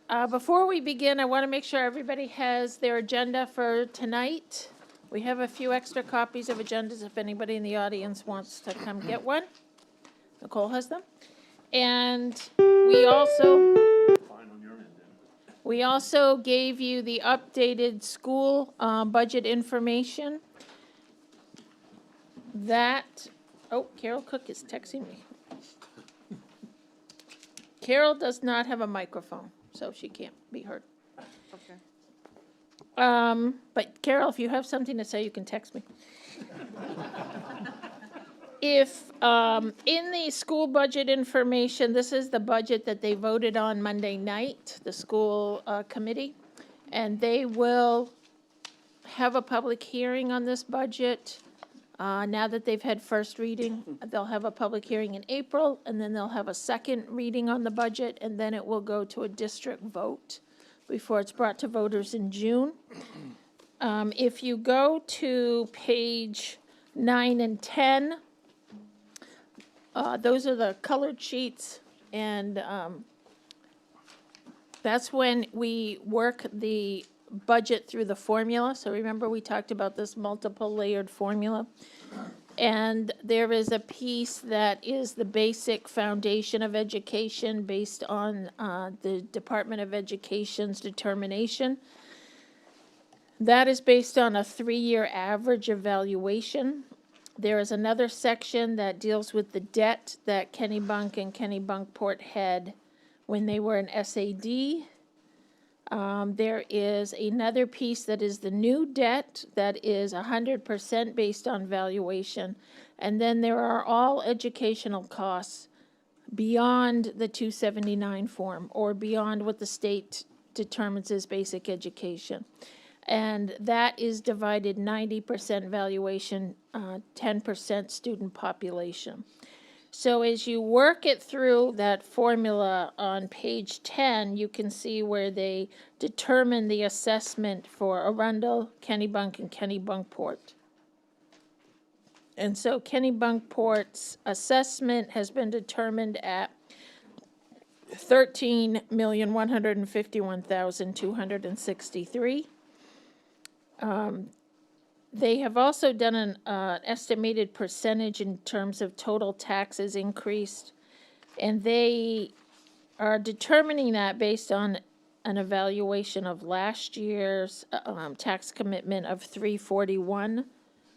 Before we begin, I want to make sure everybody has their agenda for tonight. We have a few extra copies of agendas if anybody in the audience wants to come get one. Nicole has them. And we also gave you the updated school budget information. Carol Cook is texting me. Carol does not have a microphone, so she can't be heard. Okay. But Carol, if you have something to say, you can text me. If, in the school budget information, this is the budget that they voted on Monday night, the school committee, and they will have a public hearing on this budget. Now that they've had first reading, they'll have a public hearing in April, and then they'll have a second reading on the budget, and then it will go to a district vote before it's brought to voters in June. If you go to page 9 and 10, those are the colored sheets, and that's when we work the budget through the formula. So remember, we talked about this multiple layered formula. And there is a piece that is the basic foundation of education based on the Department of Education's determination. That is based on a 3-year average evaluation. There is another section that deals with the debt that Kennebunk and Kennebunkport had when they were an SAD. There is another piece that is the new debt that is 100% based on valuation. And then there are all educational costs beyond the 279 form or beyond what the state determines as basic education. And that is divided 90% valuation, 10% student population. So as you work it through that formula on page 10, you can see where they determine the assessment for Arundel, Kennebunk, and Kennebunkport. And so Kennebunkport's assessment has been determined at $13,151,263. They have also done an estimated percentage in terms of total taxes increased, and they are determining that based on an evaluation of last year's tax commitment of $341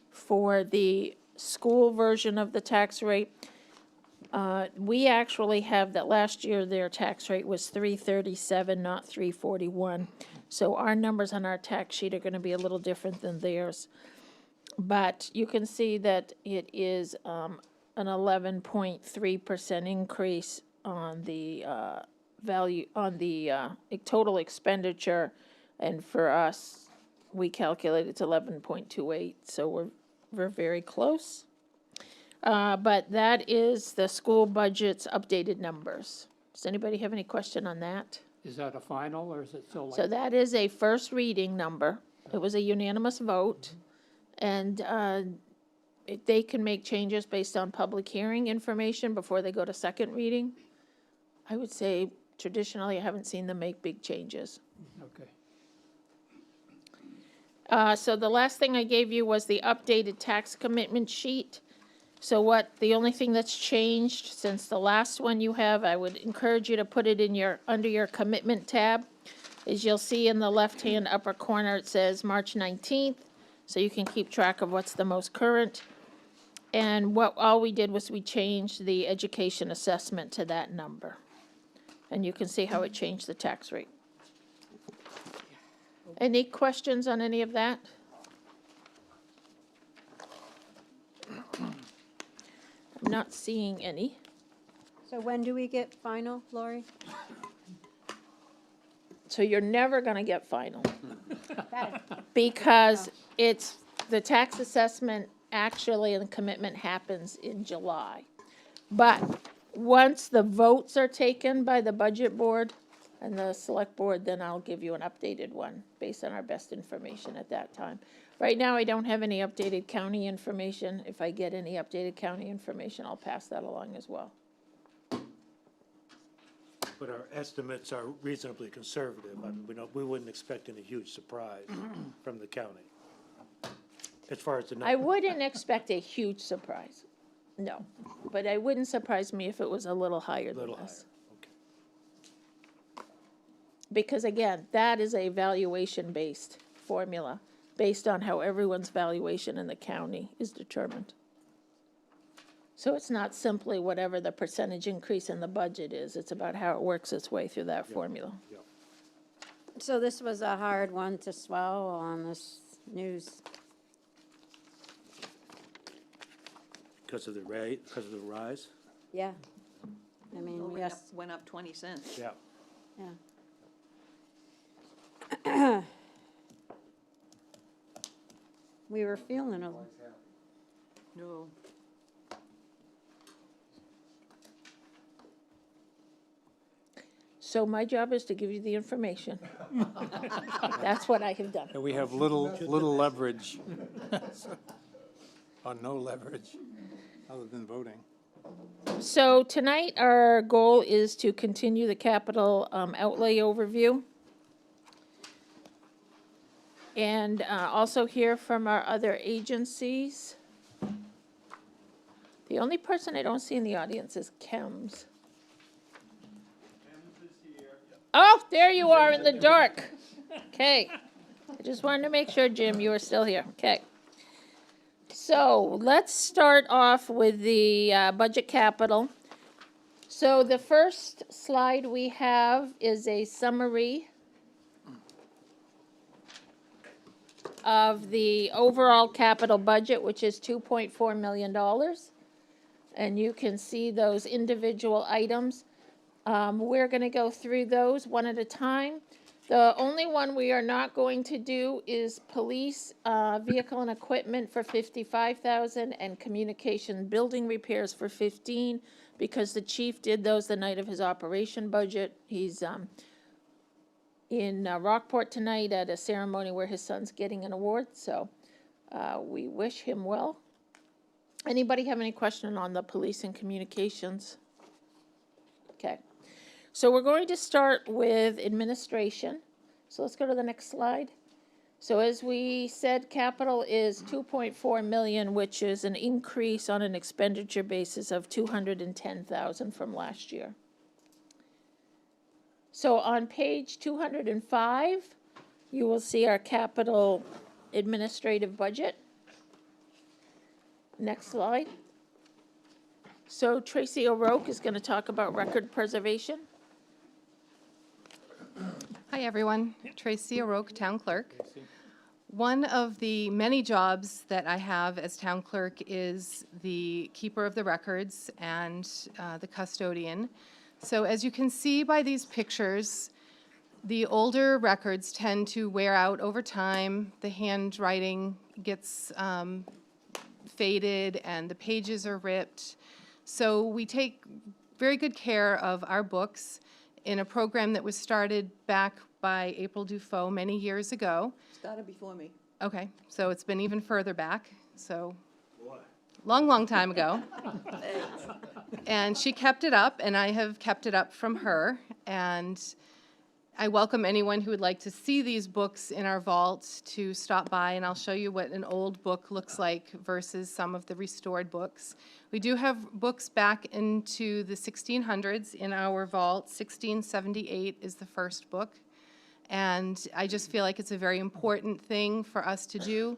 for the school version of the tax rate. We actually have that last year their tax rate was $337, not $341. So our numbers on our tax sheet are going to be a little different than theirs. But you can see that it is an 11.3% increase on the value, on the total expenditure. And for us, we calculate it's 11.28, so we're very close. But that is the school budget's updated numbers. Does anybody have any question on that? Is that a final, or is it still like? So that is a first reading number. It was a unanimous vote. And they can make changes based on public hearing information before they go to second reading. I would say traditionally I haven't seen them make big changes. Okay. So the last thing I gave you was the updated tax commitment sheet. So the only thing that's changed since the last one you have, I would encourage you to put it in under your commitment tab, is you'll see in the left-hand upper corner it says March 19th, so you can keep track of what's the most current. And all we did was we changed the education assessment to that number. And you can see how it changed the tax rate. Any questions on any of that? I'm not seeing any. So when do we get final, Lori? So you're never gonna get final. That- Because it's, the tax assessment actually and the commitment happens in July. But once the votes are taken by the budget board and the select board, then I'll give you an updated one based on our best information at that time. Right now, I don't have any updated county information. If I get any updated county information, I'll pass that along as well. But our estimates are reasonably conservative. I mean, we wouldn't expect any huge surprise from the county. As far as the I number. wouldn't expect a huge surprise, no, but it wouldn't surprise me if it was a little higher than Little higher, this. okay. Because again, that is a valuation-based formula, based on how everyone's valuation in the county is determined. So it's not simply whatever the percentage increase in the budget is, it's about how it works its way through that formula. Yeah. So this was a hard one to swallow on this news. Because of the rate, because of the rise? Yeah. I mean, Well, yes, went up 20 cents. Yeah. yeah. We were feeling a, No. So my job is to give you the information. That's what I have done. And we have little leverage, or no leverage, other than voting. So tonight, our goal is to continue the capital outlay overview. And also hear from our other agencies. The only person I don't see in the audience is Chems. Oh, there you are in the dark. Okay. I just wanted to make sure, Jim, you were still here. Okay. So let's start off with the budget capital. So the first slide we have is a summary of the overall capital budget, which is $2.4 million. And you can see those individual items. We're gonna go through those one at a time. The only one we are not going to do is police, vehicle and equipment for $55,000 and communication building repairs for 15, because the chief did those the night of his operation budget. He's, in Rockport tonight at a ceremony where his son's getting an award, so, we wish him well. Anybody have any question on the police and communications? Okay. So we're going to start with administration. So let's go to the next slide. So as we said, capital is 2.4 million, which is an increase on an expenditure basis of 210,000 from last year. So on page 205, you will see our capital administrative budget. Next slide. So Tracy O'Rourke is going to talk about record preservation. Hi, everyone. Tracy O'Rourke, Town Clerk. One of the many jobs that I have as Town Clerk is the keeper of the records and the custodian. So as you can see by these pictures, the older records tend to wear out over time. The handwriting gets faded and the pages are ripped. So we take very good care of our books in a program that was started back by April Dufault many years ago. Started before me. Okay, so it's been even further back, so long time ago. And she kept it up, and I have kept it up from her. And I welcome anyone who would like to see these books in our vault to stop by, and I'll show you what an old book looks like versus some of the restored books. We do have books back into the 1600s in our vault. 1678 is the first book. And I just feel like it's a very important thing for us to do.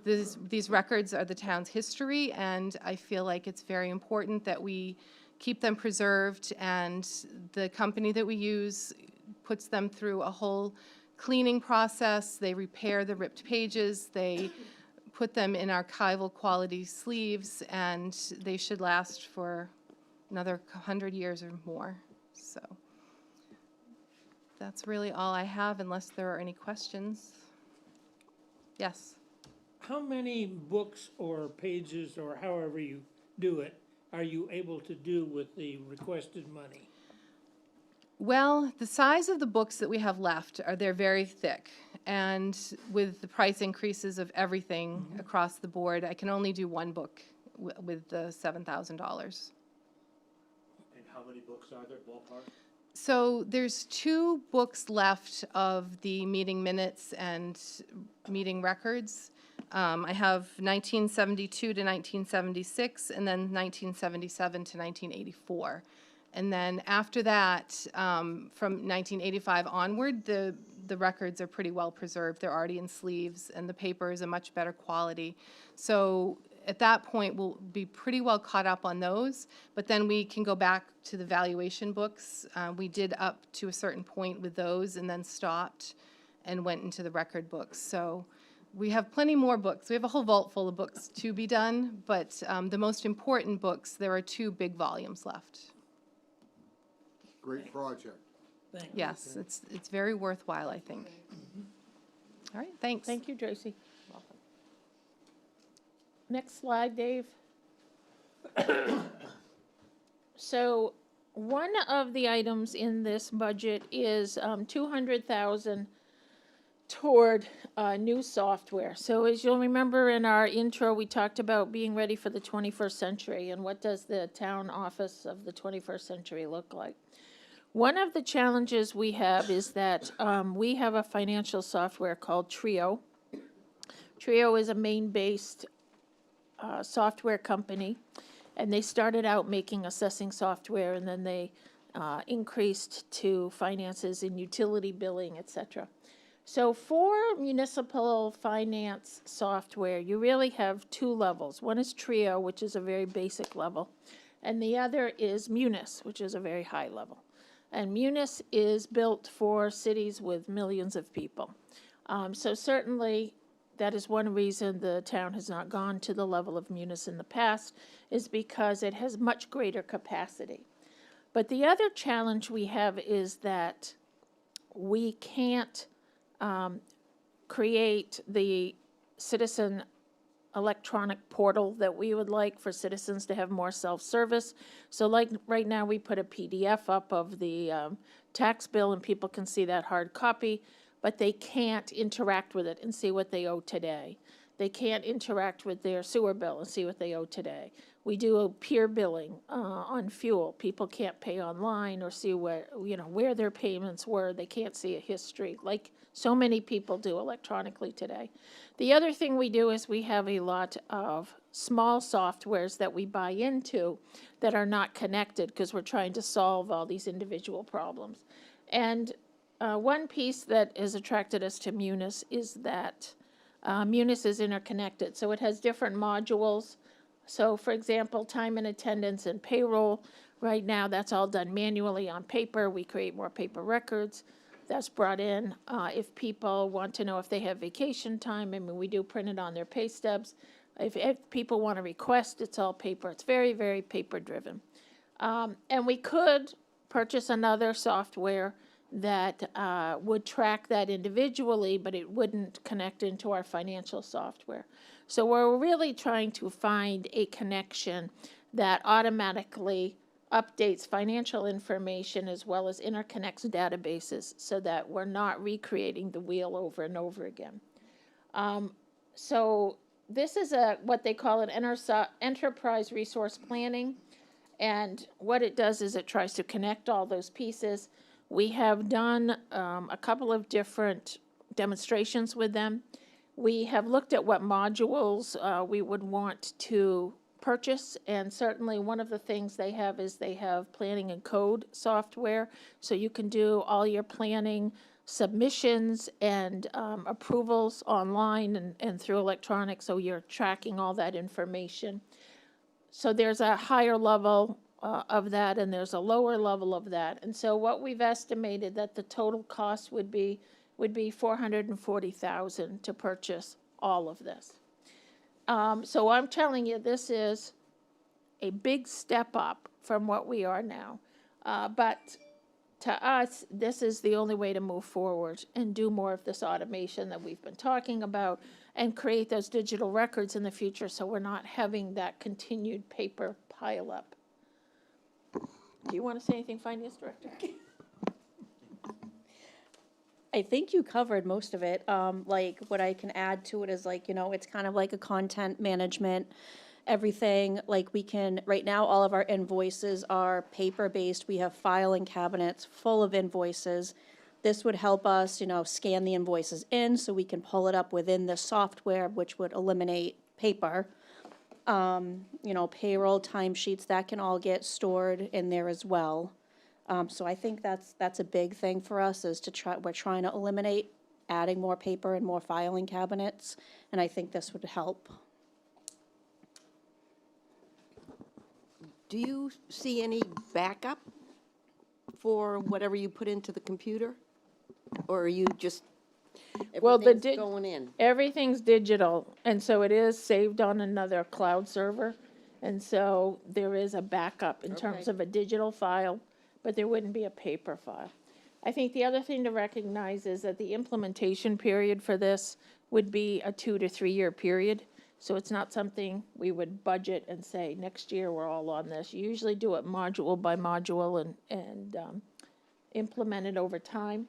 These records are the town's history, and I feel like it's very important that we keep them preserved, and the company that we use puts them through a whole cleaning process. They repair the ripped pages, they put them in archival quality sleeves, and they should last for another 100 years or more, so. That's really all I have, unless there are any questions. Yes? How many books or pages, or however you do it, are you able to do with the requested money? Well, the size of the books that we have left they're very thick. And with the price increases of everything across the board, I can only do one book with the $7,000. And how many books are there, ballpark? So there's 2 books left of the meeting minutes and meeting records. I have 1972 to 1976, and then 1977 to 1984. And then after that, from 1985 onward, the records are pretty well preserved. They're already in sleeves, and the paper is a much better quality. So at that point, we'll be pretty well caught up on those, but then we can go back to the valuation books. We did up to a certain point with those and then stopped and went into the record books. So we have plenty more books. We have a whole vault full of books to be done, but the most important books, there are 2 big volumes left. Great project. Yes, it's very worthwhile, I think. All right, thanks. Thank you, Tracy. Next slide, Dave. So, one of the items in this budget is 200,000 toward new software. So as you'll remember in our intro, we talked about being ready for the 21st century and what does the town office of the 21st century look like. One of the challenges we have is that we have a financial software called Trio. Trio is a Maine-based software company, and they started out making assessing software, and then they increased to finances and utility billing, etc. So for municipal finance software, you really have 2 levels. One is Trio, which is a very basic level, and the other is Munis, which is a very high level. And Munis is built for cities with millions of people. So certainly, that is one reason the town has not gone to the level of Munis in the past, is because it has much greater capacity. But the other challenge we have is that we can't create the citizen electronic portal that we would like for citizens to have more self-service. So like right now, we put a PDF up of the tax bill and people can see that hard copy, but they can't interact with it and see what they owe today. They can't interact with their sewer bill and see what they owe today. We do a peer billing on fuel. People can't pay online or see where their payments were. They can't see a history like so many people do electronically today. The other thing we do is we have a lot of small softwares that we buy into that are not connected because we're trying to solve all these individual problems. And one piece that has attracted us to Munis is that Munis is interconnected. So it has different modules. So for example, time and attendance and payroll, right now that's all done manually on paper. We create more paper records. That's brought in. If people want to know if they have vacation time, I mean, we do print it on their pay stubs. If people want to request, it's all paper. It's very, very paper driven. And we could purchase another software that would track that individually, but it wouldn't connect into our financial software. So we're really trying to find a connection that automatically updates financial information as well as interconnects databases so that we're not recreating the wheel over and over again. So this is what they call an enterprise resource planning. And what it does is it tries to connect all those pieces. We have done a couple of different demonstrations with them. We have looked at what modules we would want to purchase, and certainly one of the things they have is they have planning and code software, so you can do all your planning submissions and approvals online and through electronic, so you're tracking all that information. So there's a higher level of that, and there's a lower level of that. And so what we've estimated that the total cost would be $440,000 to purchase all of this. So I'm telling you, this is a big step up from what we are now. But to us, this is the only way to move forward and do more of this automation that we've been talking about and create those digital records in the future so we're not having that continued paper pile up. Do you want to say anything, Finance Director? I think you covered most of it. Like what I can add to it is like, it's kind of like a content management everything, like we can, right now, all of our invoices are paper-based. We have filing cabinets full of invoices. This would help us, scan the invoices in so we can pull it up within the software, which would eliminate paper. Payroll, timesheets, that can all get stored in there as well. So I think that's a big thing for us is we're trying to eliminate adding more paper and more filing cabinets, and I think this would help. Do you see any backup for whatever you put into the computer? Or are you just, Well, everything's going in? Everything's digital, and so it is saved on another cloud server. And so there is a backup in terms Okay. of a digital file, but there wouldn't be a paper file. I think the other thing to recognize is that the implementation period for this would be a 2 to 3 year period. So it's not something we would budget and say, next year we're all on this. You usually do it module by module and implement it over time.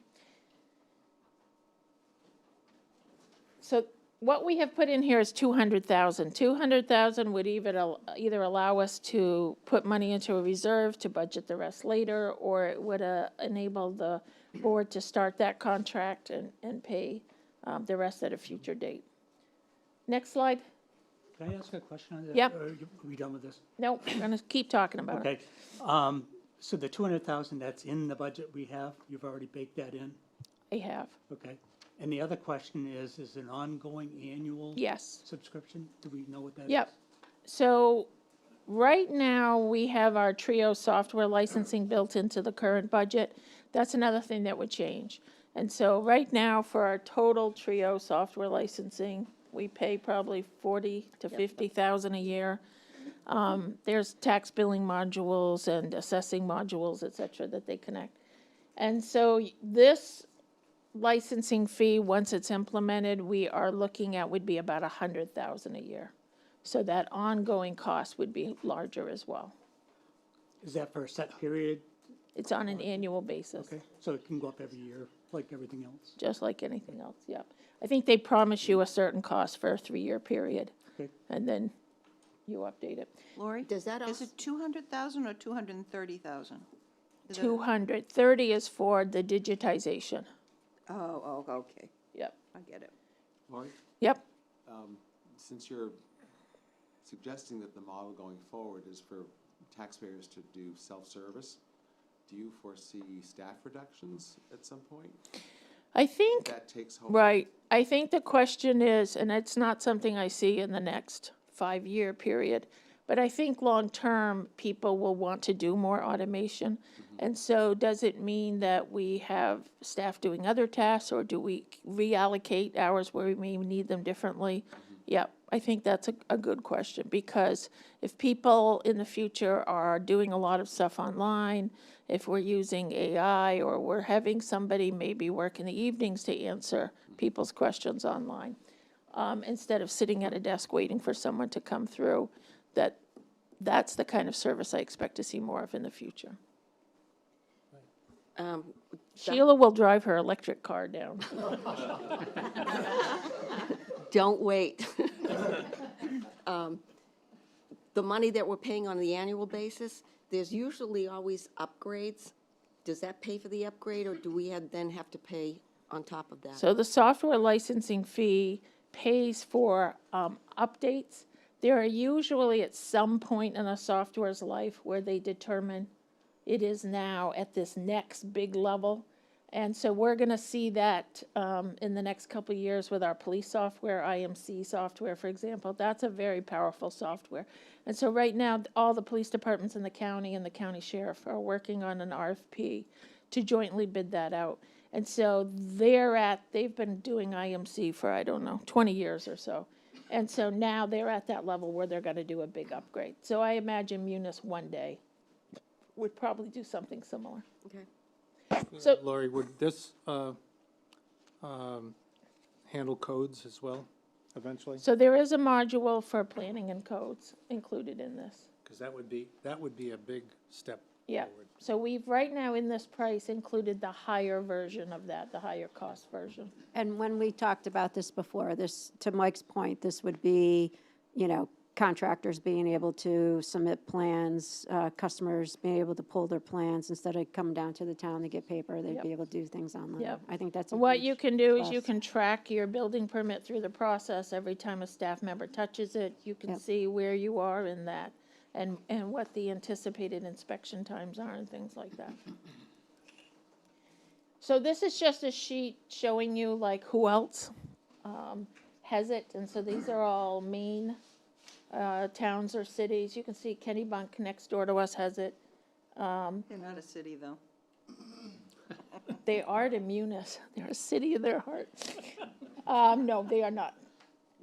So what we have put in here is 200,000. 200,000 would either allow us to put money into a reserve to budget the rest later, or it would enable the board to start that contract and pay the rest at a future date. Next slide. Can I ask a question on that? Yep. Or are we done with this? Nope, I'm gonna keep talking about it. Okay. So the 200,000 that's in the budget we have, you've already baked that in? I have, Okay. And the other question is an ongoing annual yes. subscription? Do we know what that is? Yep. So right now, we have our Trio software licensing built into the current budget. That's another thing that would change. And so right now, for our total Trio software licensing, we pay probably 40 to 50,000 a year. There's tax billing modules and assessing modules, et cetera, that they connect. And so this licensing fee, once it's implemented, we are looking at would be about 100,000 a year. So that ongoing cost would be larger as well. Is that for a set period? It's on an annual basis, Okay, so it can go up every year, like everything else? just like anything else, yep. I think they promise you a certain cost for a 3-year period, Okay. and then you update it. Lori? Does that Is also, it 200,000 or 230,000? 230 is for the digitization, Oh, okay, yep, I get it. Lori, yep. since you're suggesting that the model going forward is for taxpayers to do self-service, do you foresee staff reductions at some point? I think, That takes hold. right, I think the question is, and it's not something I see in the next 5-year period, but I think long-term, people will want to do more automation. And so does it mean that we have staff doing other tasks, or do we reallocate hours where we may need them differently? Yep, I think that's a good question, because if people in the future are doing a lot of stuff online, if we're using AI, or we're having somebody maybe work in the evenings to answer people's questions online, instead of sitting at a desk waiting for someone to come through, that's the kind of service I expect to see more of in the future. Sheila will drive her electric car down. don't wait. The money that we're paying on the annual basis, there's usually always upgrades. Does that pay for the upgrade, or do we then have to pay on top of that? So the software licensing fee pays for updates. There are usually at some point in a software's life where they determine it is now at this next big level. And so we're gonna see that in the next couple of years with our police software, IMC software, for example. That's a very powerful software. And so right now, all the police departments in the county and the county sheriff are working on an RFP to jointly bid that out. And so they've been doing IMC for, 20 years or so. And so now they're at that level where they're gonna do a big upgrade. So I imagine Munis one day would probably do something similar. Okay. So- Lori, would this handle codes as well, eventually? So there is a module for planning and codes included in this. Because that would be a big step Yeah, forward. so we've, right now in this price, included the higher version of that, the higher cost version. And when we talked about this before, this, to Mike's point, this would be, contractors being able to submit plans, customers being able to pull their plans instead of coming down to the town to get paper, they'd Yep. be able to do things online. Yep. I think that's a What huge you can do is you plus. can track your building permit through the process. Every time a staff member touches it, you can Yep. see where you are in that and what the anticipated inspection times are and things like that. So this is just a sheet showing you like who else has it. And so these are all main towns or cities. You can see Kennebunk next door to us has it. They're not a city, though. They are to Munis. They're a city in their heart. No, they are not.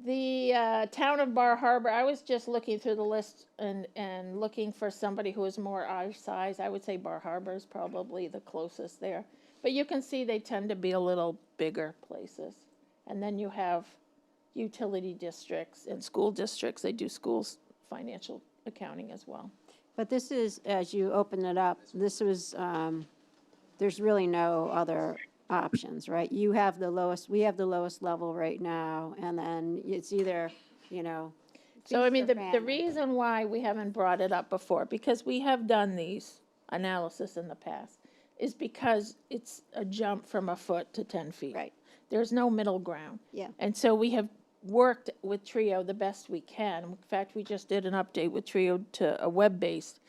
The town of Bar Harbor, I was just looking through the list and looking for somebody who is more our size. I would say Bar Harbor is probably the closest there. But you can see they tend to be a little bigger places. And then you have utility districts and school districts. They do schools financial accounting as well. But this is, as you open it up, this was, there's really no other options, right? You have the lowest, we have the lowest level right now, and then it's either, you know. So, I feast mean, or the famine. reason why we haven't brought it up before, because we have done these analysis in the past, is because it's a jump from a foot to 10 feet. Right. There's no middle ground. Yeah. And so we have worked with Trio the best we can. In fact, we just did an update with Trio to a web-based,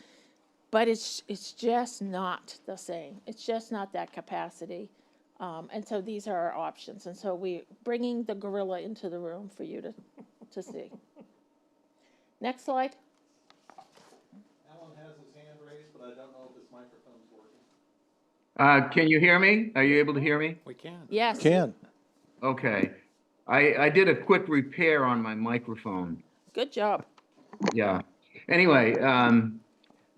but it's just not the same. It's just not that capacity. And so these are our options. And so we're bringing the gorilla into the room for you to see. Next slide. Alan has his hand raised, but I don't know if his microphone's working. Can you hear me? Are you able to hear me? We can. Yes. Can. Okay. I did a quick repair on my microphone. Good job. Yeah. Anyway,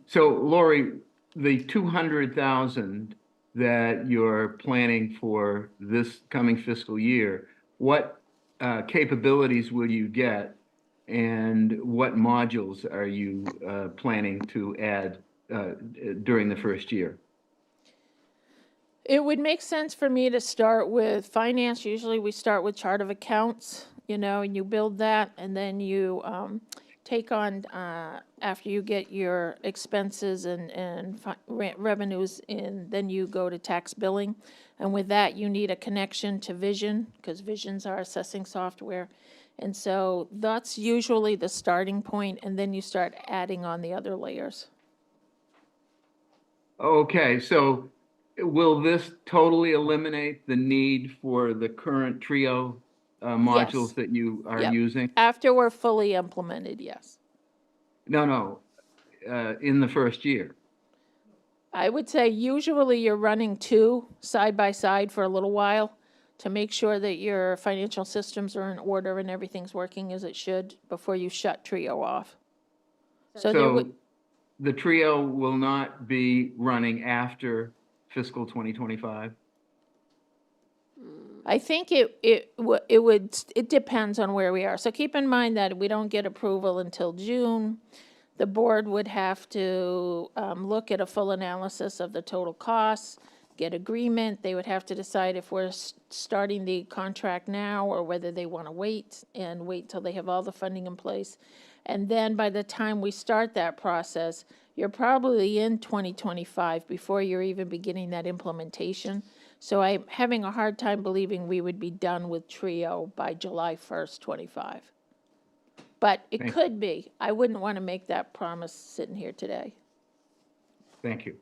so Lori, the 200,000 that you're planning for this coming fiscal year, what capabilities will you get, and what modules are you planning to add during the first year? It would make sense for me to start with finance. Usually we start with chart of accounts, and you build that, and then you take on, after you get your expenses and revenues in, then you go to tax billing. And with that, you need a connection to Vision, because Vision's our assessing software. And so that's usually the starting point, and then you start adding on the other layers. Okay, so will this totally eliminate the need for the current Trio modules Yes. that you are Yep. using? After we're fully implemented, yes. No, in the first year. I would say usually you're running two side by side for a little while to make sure that your financial systems are in order and everything's working as it should before you shut Trio off. So there would, So the Trio will not be running after fiscal 2025? I think it depends on where we are. So keep in mind that we don't get approval until June. The board would have to look at a full analysis of the total costs, get agreement. They would have to decide if we're starting the contract now or whether they want to wait till they have all the funding in place. And then by the time we start that process, you're probably in 2025 before you're even beginning that implementation. So I'm having a hard time believing we would be done with Trio by July 1st, 25. But it Thank- could be. I wouldn't want to make that promise sitting here today. Thank you.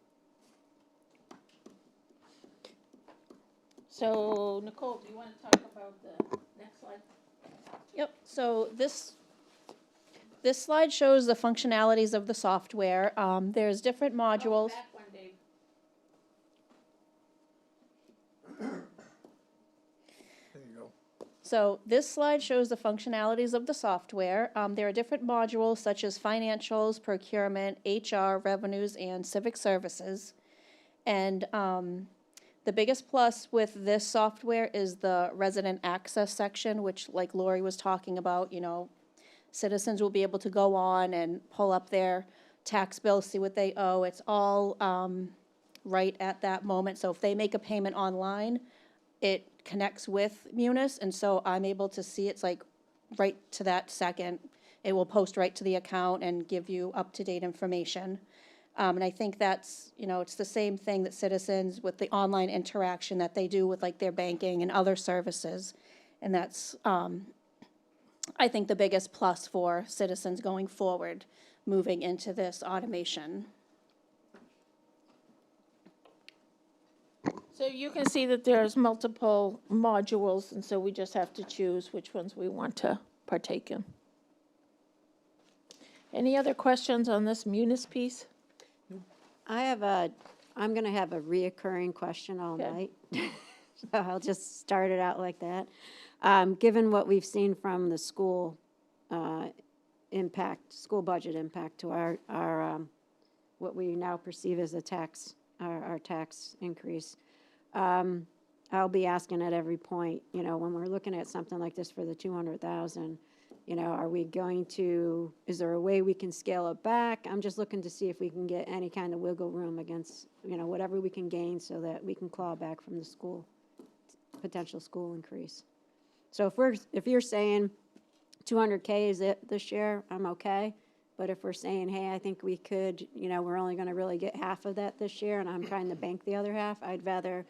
So Nicole, do you want to talk about the next slide? Yep, so this slide shows the functionalities of the software. There's different modules. Back one, Dave. There you go. So this slide shows the functionalities of the software. There are different modules such as financials, procurement, HR, revenues, and civic services. And the biggest plus with this software is the resident access section, which like Lori was talking about, citizens will be able to go on and pull up their tax bill, see what they owe. It's all right at that moment. So if they make a payment online, it connects with Munis, and so I'm able to see it's like right to that second. It will post right to the account and give you up-to-date information. And I think that's, it's the same thing that citizens with the online interaction that they do with like their banking and other services. And that's, I think, the biggest plus for citizens going forward, moving into this automation. So you can see that there's multiple modules, and so we just have to choose which ones we want to partake in. Any other questions on this munis piece? I'm gonna have a reoccurring question all Okay. night. So I'll just start it out like that. Given what we've seen from the school, school budget impact to our, what we now perceive as a tax, our tax increase, I'll be asking at every point, when we're looking at something like this for the 200,000, are we going to, is there a way we can scale it back? I'm just looking to see if we can get any kind of wiggle room against, whatever we can gain so that we can claw back from the school, potential school increase. So if you're saying 200K is it this year, I'm okay. But if we're saying, hey, I think we could, we're only gonna really get half of that this year and I'm trying to bank the other half, I'd rather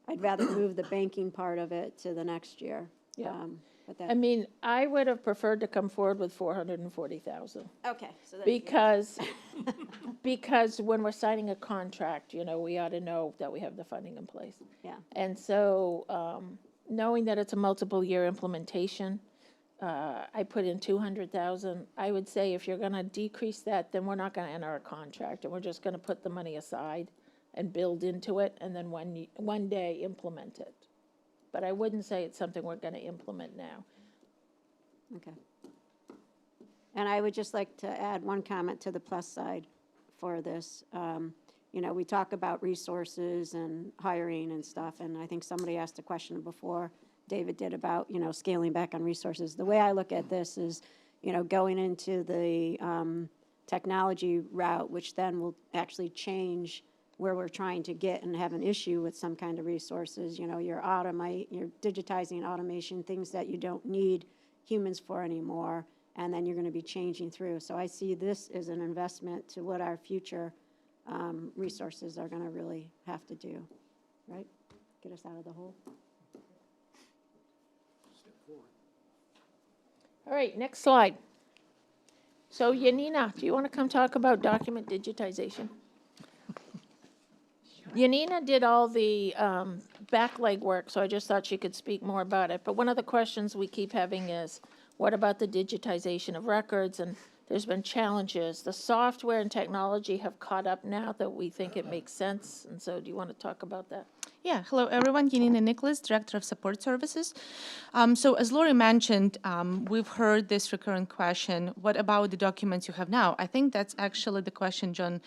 move the banking part of it to the next year. Yeah. But I that, mean, I would have preferred to come forward with 440,000. okay, so that. Because when we're signing a contract, we ought to know that we have the funding in place. Yeah. And so, knowing that it's a multiple year implementation, I put in 200,000. I would say if you're gonna decrease that, then we're not gonna enter a contract, and we're just gonna put the money aside and build into it, and then one day implement it. But I wouldn't say it's something we're gonna implement now. Okay. And I would just like to add one comment to the plus side for this. We talk about resources and hiring and stuff, and I think somebody asked a question before, David did, about, scaling back on resources. The way I look at this is, going into the technology route, which then will actually change where we're trying to get and have an issue with some kind of resources. You're digitizing automation, things that you don't need humans for anymore, and then you're going to be changing through. So I see this as an investment to what our future resources are going to really have to do, right? Get us out of the hole. All right, next slide. So Yanina, do you want to come talk about document digitization? Yanina did all the back leg work, so I just thought she could speak more about it. But one of the questions we keep having is, what about the digitization of records? And there's been challenges. The software and technology have caught up now that we think it makes sense. And so do you want to talk about that? Yeah, hello everyone, Yanina Nicholas, Director of Support Services. So as Lori mentioned, we've heard this recurrent question, what about the documents you have now? I think that's actually the question John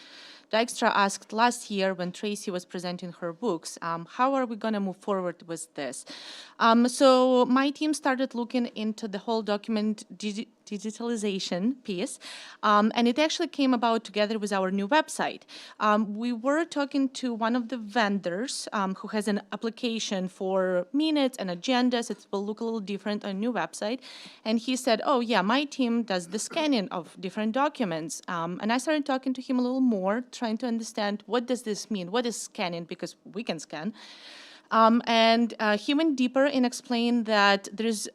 Dykstra asked last year when Tracy was presenting her books. How are we going to move forward with this? So my team started looking into the whole document digitalization piece, and it actually came about together with our new website. We were talking to one of the vendors who has an application for minutes and agendas. It will look a little different on a new website. And he said, oh yeah, my team does the scanning of different documents. And I started talking to him a little more, trying to understand what does this mean? What is scanning? Because we can scan. And he went deeper and explained that there is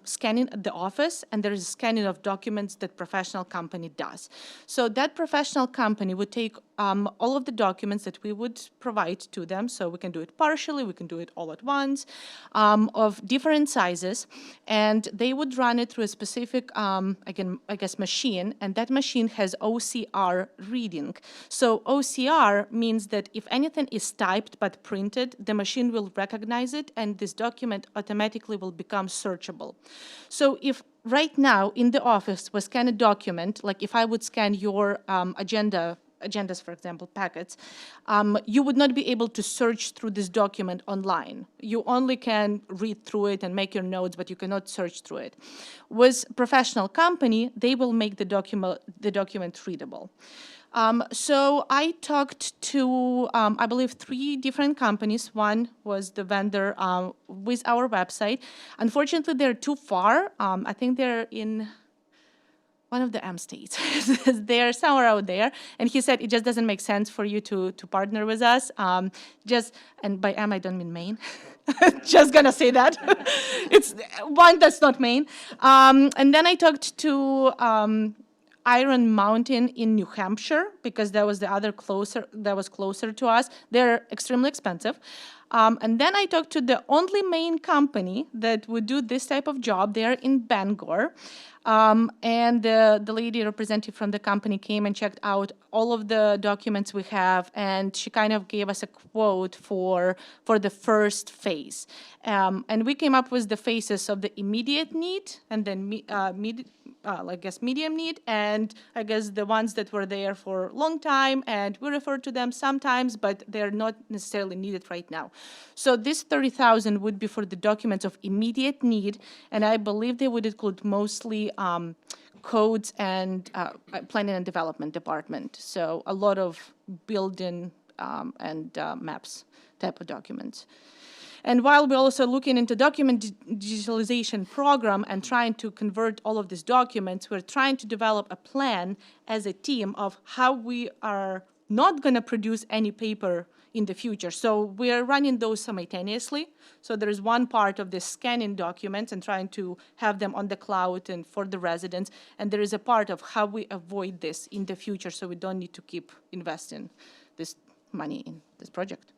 scanning at the office and there is scanning of documents that professional company does. So that professional company would take all of the documents that we would provide to them, so we can do it partially, we can do it all at once, of different sizes, and they would run it through a specific, machine, and that machine has OCR reading. So OCR means that if anything is typed but printed, the machine will recognize it, and this document automatically will become searchable. So if right now in the office we scan a document, like if I would scan your agendas, for example, packets, you would not be able to search through this document online. You only can read through it and make your notes, but you cannot search through it. With professional company, they will make the document readable. So I talked to, I believe, 3 different companies. One was the vendor with our website. Unfortunately, they're too far. I think they're in one of the M states. They're somewhere out there. And he said, it just doesn't make sense for you to partner with us. And by M, I don't mean Maine. Just gonna say that. It's one that's not Maine. And then I talked to Iron Mountain in New Hampshire, because that was the other closer to us. They're extremely expensive. And then I talked to the only Maine company that would do this type of job. They're in Bangor. And the lady representative from the company came and checked out all of the documents we have, and she kind of gave us a quote for the first phase. And we came up with the phases of the immediate need, and then I guess medium need, and I guess the ones that were there for a long time, and we refer to them sometimes, but they're not necessarily needed right now. So this 30,000 would be for the documents of immediate need, and I believe they would include mostly codes and planning and development department. So a lot of building and maps type of documents. And while we're also looking into document digitalization program and trying to convert all of these documents, we're trying to develop a plan as a team of how we are not going to produce any paper in the future. So we are running those simultaneously. So there is one part of the scanning documents and trying to have them on the cloud and for the residents. And there is a part of how we avoid this in the future so we don't need to keep investing this money in this project.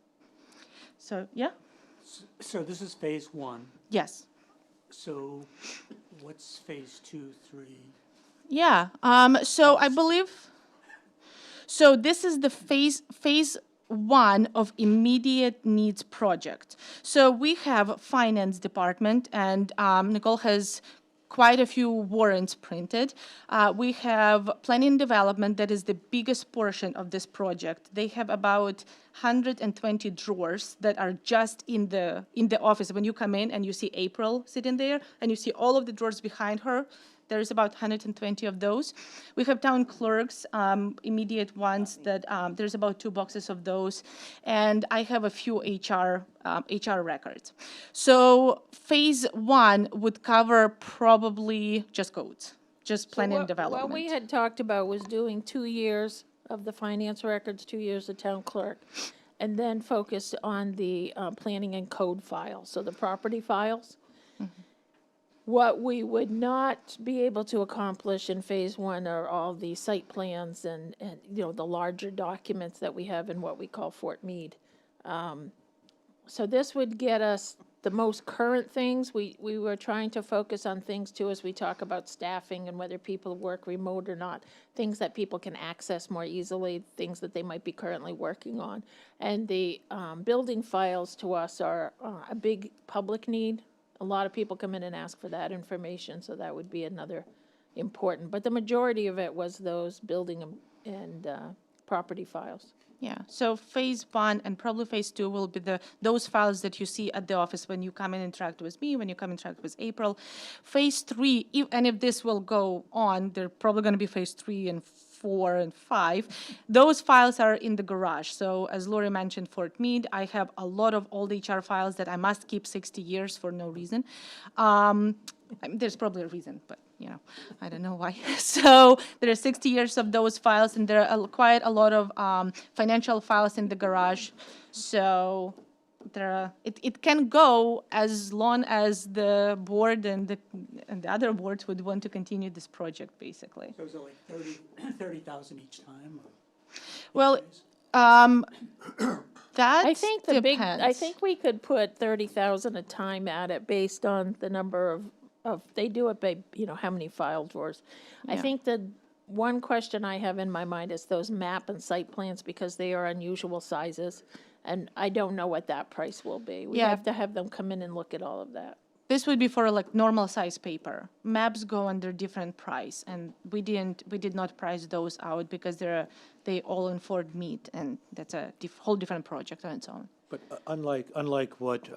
So, yeah. So this is phase one. Yes. So what's phase 2, 3? Yeah. So I believe. So this is the phase 1 of immediate needs project. So we have finance department, and Nicole has quite a few warrants printed. We have planning and development that is the biggest portion of this project. They have about 120 drawers that are just in the office. When you come in and you see April sitting there and you see all of the drawers behind her, there's about 120 of those. We have town clerks, immediate ones that there's about 2 boxes of those. And I have a few HR records. So phase 1 would cover probably just codes, just planning and development. What we had talked about was doing 2 years of the finance records, 2 years of town clerk, and then focus on the planning and code files, so the property files. What we would not be able to accomplish in phase 1 are all the site plans and the larger documents that we have in what we call Fort Meade. So this would get us the most current things. We were trying to focus on things too as we talk about staffing and whether people work remote or not, things that people can access more easily, things that they might be currently working on. And the building files to us are a big public need. A lot of people come in and ask for that information, so that would be another important. But the majority of it was those building and property files. Yeah, so phase 1 and probably phase 2 will be those files that you see at the office when you come and interact with me, when you come and interact with April. Phase 3, if this will go on, they're probably going to be phase 3 and 4 and 5. Those files are in the garage. So as Lori mentioned, Fort Meade, I have a lot of old HR files that I must keep 60 years for no reason. There's probably a reason, but I don't know why. So there are 60 years of those files, and there are quite a lot of financial files in the garage. So it can go as long as the board and the other boards would want to continue this project, basically. So is it like 30,000 each time? Or Well, that I think depends. I think we could put 30,000 a time at it based on the number of they do it by how many file drawers. I think the one question I have in my mind is those map and site plans, because they are unusual sizes, and I don't know what that price will be. We have to have them come in and look at all of that. This would be for like normal size paper. Maps go under different price, and we did not price those out because they all in Fort Meade, and that's a whole different project on its own. But unlike what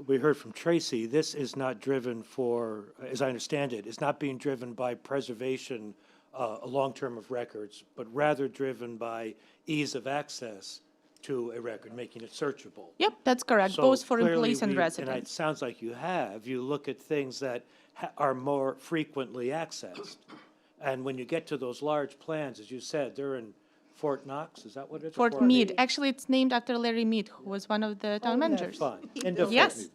we heard from Tracy, this is not driven for, as I understand it, it's not being driven by preservation, a long term of records, but rather driven by ease of access to a record, making it searchable. Yep, that's correct, So both for clearly employees and And it residents. sounds like you look at things that are more frequently accessed. And when you get to those large plans, as you said, they're in Fort Knox, is that what it is? Fort Meade, actually, it's named after Larry Meade, who was one of the town managers. Fun. Into Fort Yes. Meade.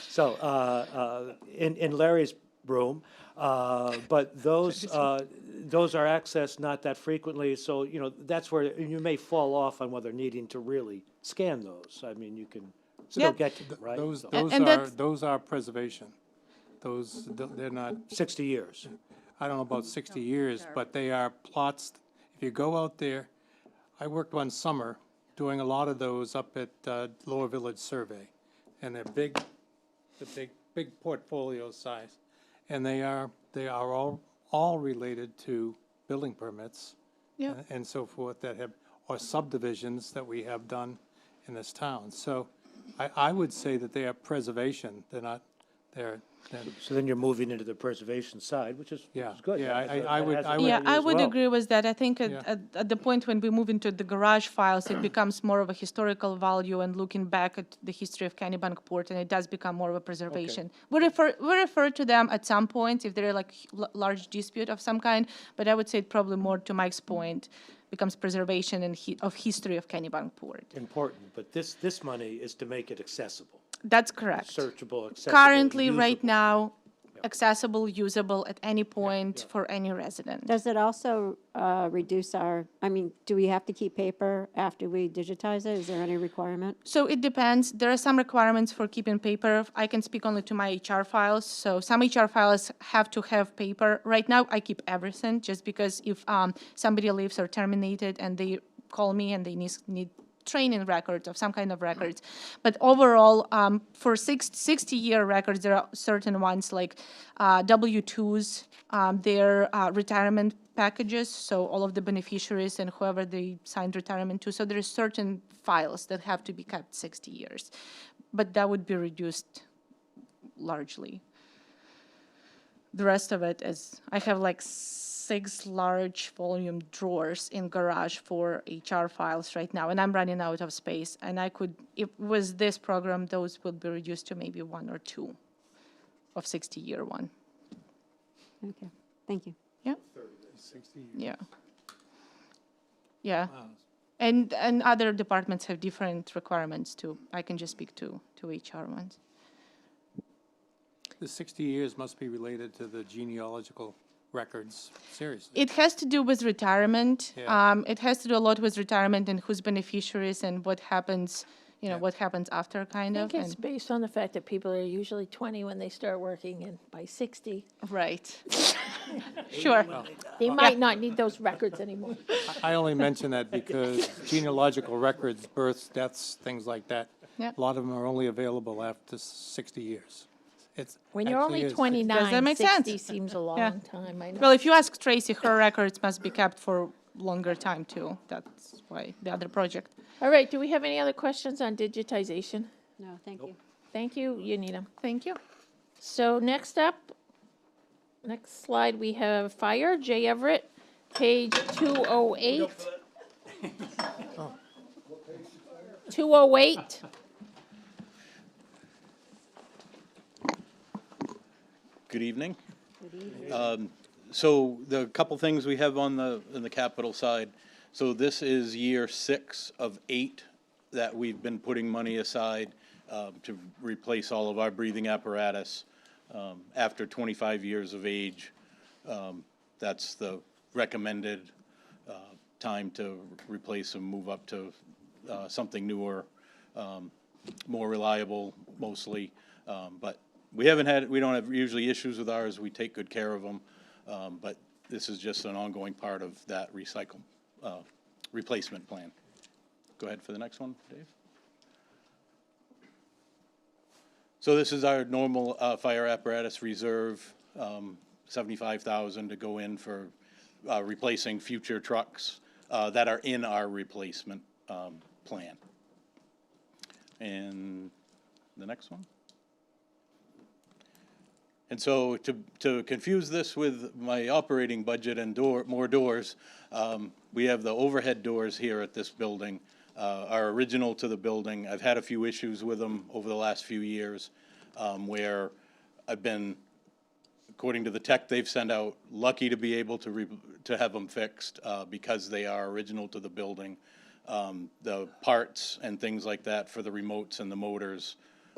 So, in Larry's room, but those are accessed not that frequently, so, you know, that's where you may fall off on whether needing to really scan those. I mean, you can still Yeah. get to them, right? Those, So, those and are, that's- those are preservation. Those, they're not, 60 years. I don't know about 60 years, but they are plots. If you go out there, I worked one summer doing a lot of those up at Lower Village Survey. And they're big, big portfolio size. And they are all related to building permits. Yeah. And so forth that have, or subdivisions that we have done in this town. So I would say that they are preservation. They're not, they're, So then you're moving into the preservation side, which is good. yeah, That has a- I would- that has a I would- Yeah, value I as would well. agree with that. I think Yeah. at the point when we move into the garage files, it becomes more of a historical value and looking back at the history of Kennebunkport, and it does become more of a preservation. We refer to them at some point if they're like large dispute of some kind, but I would say it probably more to Mike's point becomes preservation and of history of Kennebunkport. Important, but this money is to make it accessible, That's correct. searchable, accessible, Currently, right usable. now, accessible, usable at any point for any resident. Does it also reduce our, I mean, do we have to keep paper after we digitize it? Is there any requirement? So it depends. There are some requirements for keeping paper. I can speak only to my HR files. So some HR files have to have paper. Right now, I keep everything just because if somebody leaves or terminated and they call me and they need training records of some kind of records. But overall, for 60-year records, there are certain ones like W-2s, their retirement packages, so all of the beneficiaries and whoever they signed retirement to. So there are certain files that have to be kept 60 years. But that would be reduced largely. The rest of it is, I have like 6 large volume drawers in garage for HR files right now, and I'm running out of space. And I could, if it was this program, those would be reduced to maybe 1 or 2 of 60-year one. Okay, thank you. Yeah, 60 years. yeah. Yeah. And other departments have different requirements too. I can just speak to HR ones. The 60 years must be related to the genealogical records, seriously. It has to do with retirement. Yeah. It has to do a lot with retirement and who's beneficiaries and what happens, what happens after, kind I of. think it's and- based on the fact that people are usually 20 when they start working, and by 60, Right. Sure. they might not need those records anymore. I only mention that because genealogical records, births, deaths, things like that, Yeah. a lot of them are only available after 60 years. It's When you're actually only is 29, Does that make 60 sense? seems a Yeah. long time, I know. Well, if you ask Tracy, her records must be kept for longer time too. That's why the other project. All right, do we have any other questions on digitization? No, thank you. Thank you, Unita. Thank you. So next up, next slide, we have fire, J. Everett, page 208. 208. Good evening. So the couple things we have in the capital side. So this is year 6 of 8 that we've been putting money aside to replace all of our breathing apparatus after 25 years of age. That's the recommended time to replace and move up to something newer, more reliable mostly. But we don't have usually issues with ours. We take good care of them. But this is just an ongoing part of that replacement plan. Go ahead for the next one, Dave. So this is our normal fire apparatus reserve, $75,000 to go in for replacing future trucks that are in our replacement plan. And the next one. And so to confuse this with my operating budget and more doors, we have the overhead doors here at this building, are original to the building. I've had a few issues with them over the last few years where I've been according to the tech they've sent out, lucky to be able to have them fixed, because they are original to the building. The parts and things like that for the remotes and the motors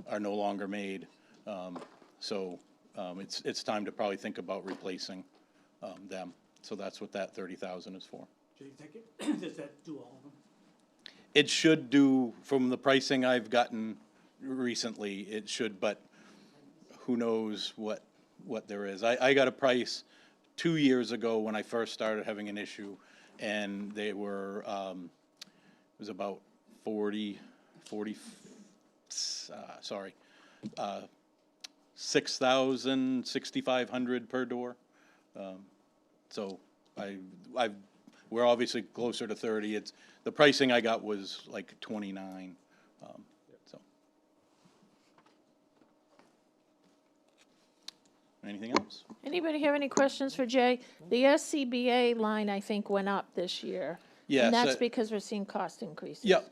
are no longer made. It's time to probably think about replacing, them. So that's what that 30,000 is for. Do you think it, does that do all of them? It should do, from the pricing I've gotten recently, it should, but who knows what there is. I got a price 2 years ago when I first started having an issue, and they were, it was about 6,500 per door. So we're obviously closer to 30. The pricing I got was like 29, so. Anything else? Anybody have any questions for Jay? The SCBA line, I think, went up this year. Yes, And that's because we're seeing cost increases. Yep,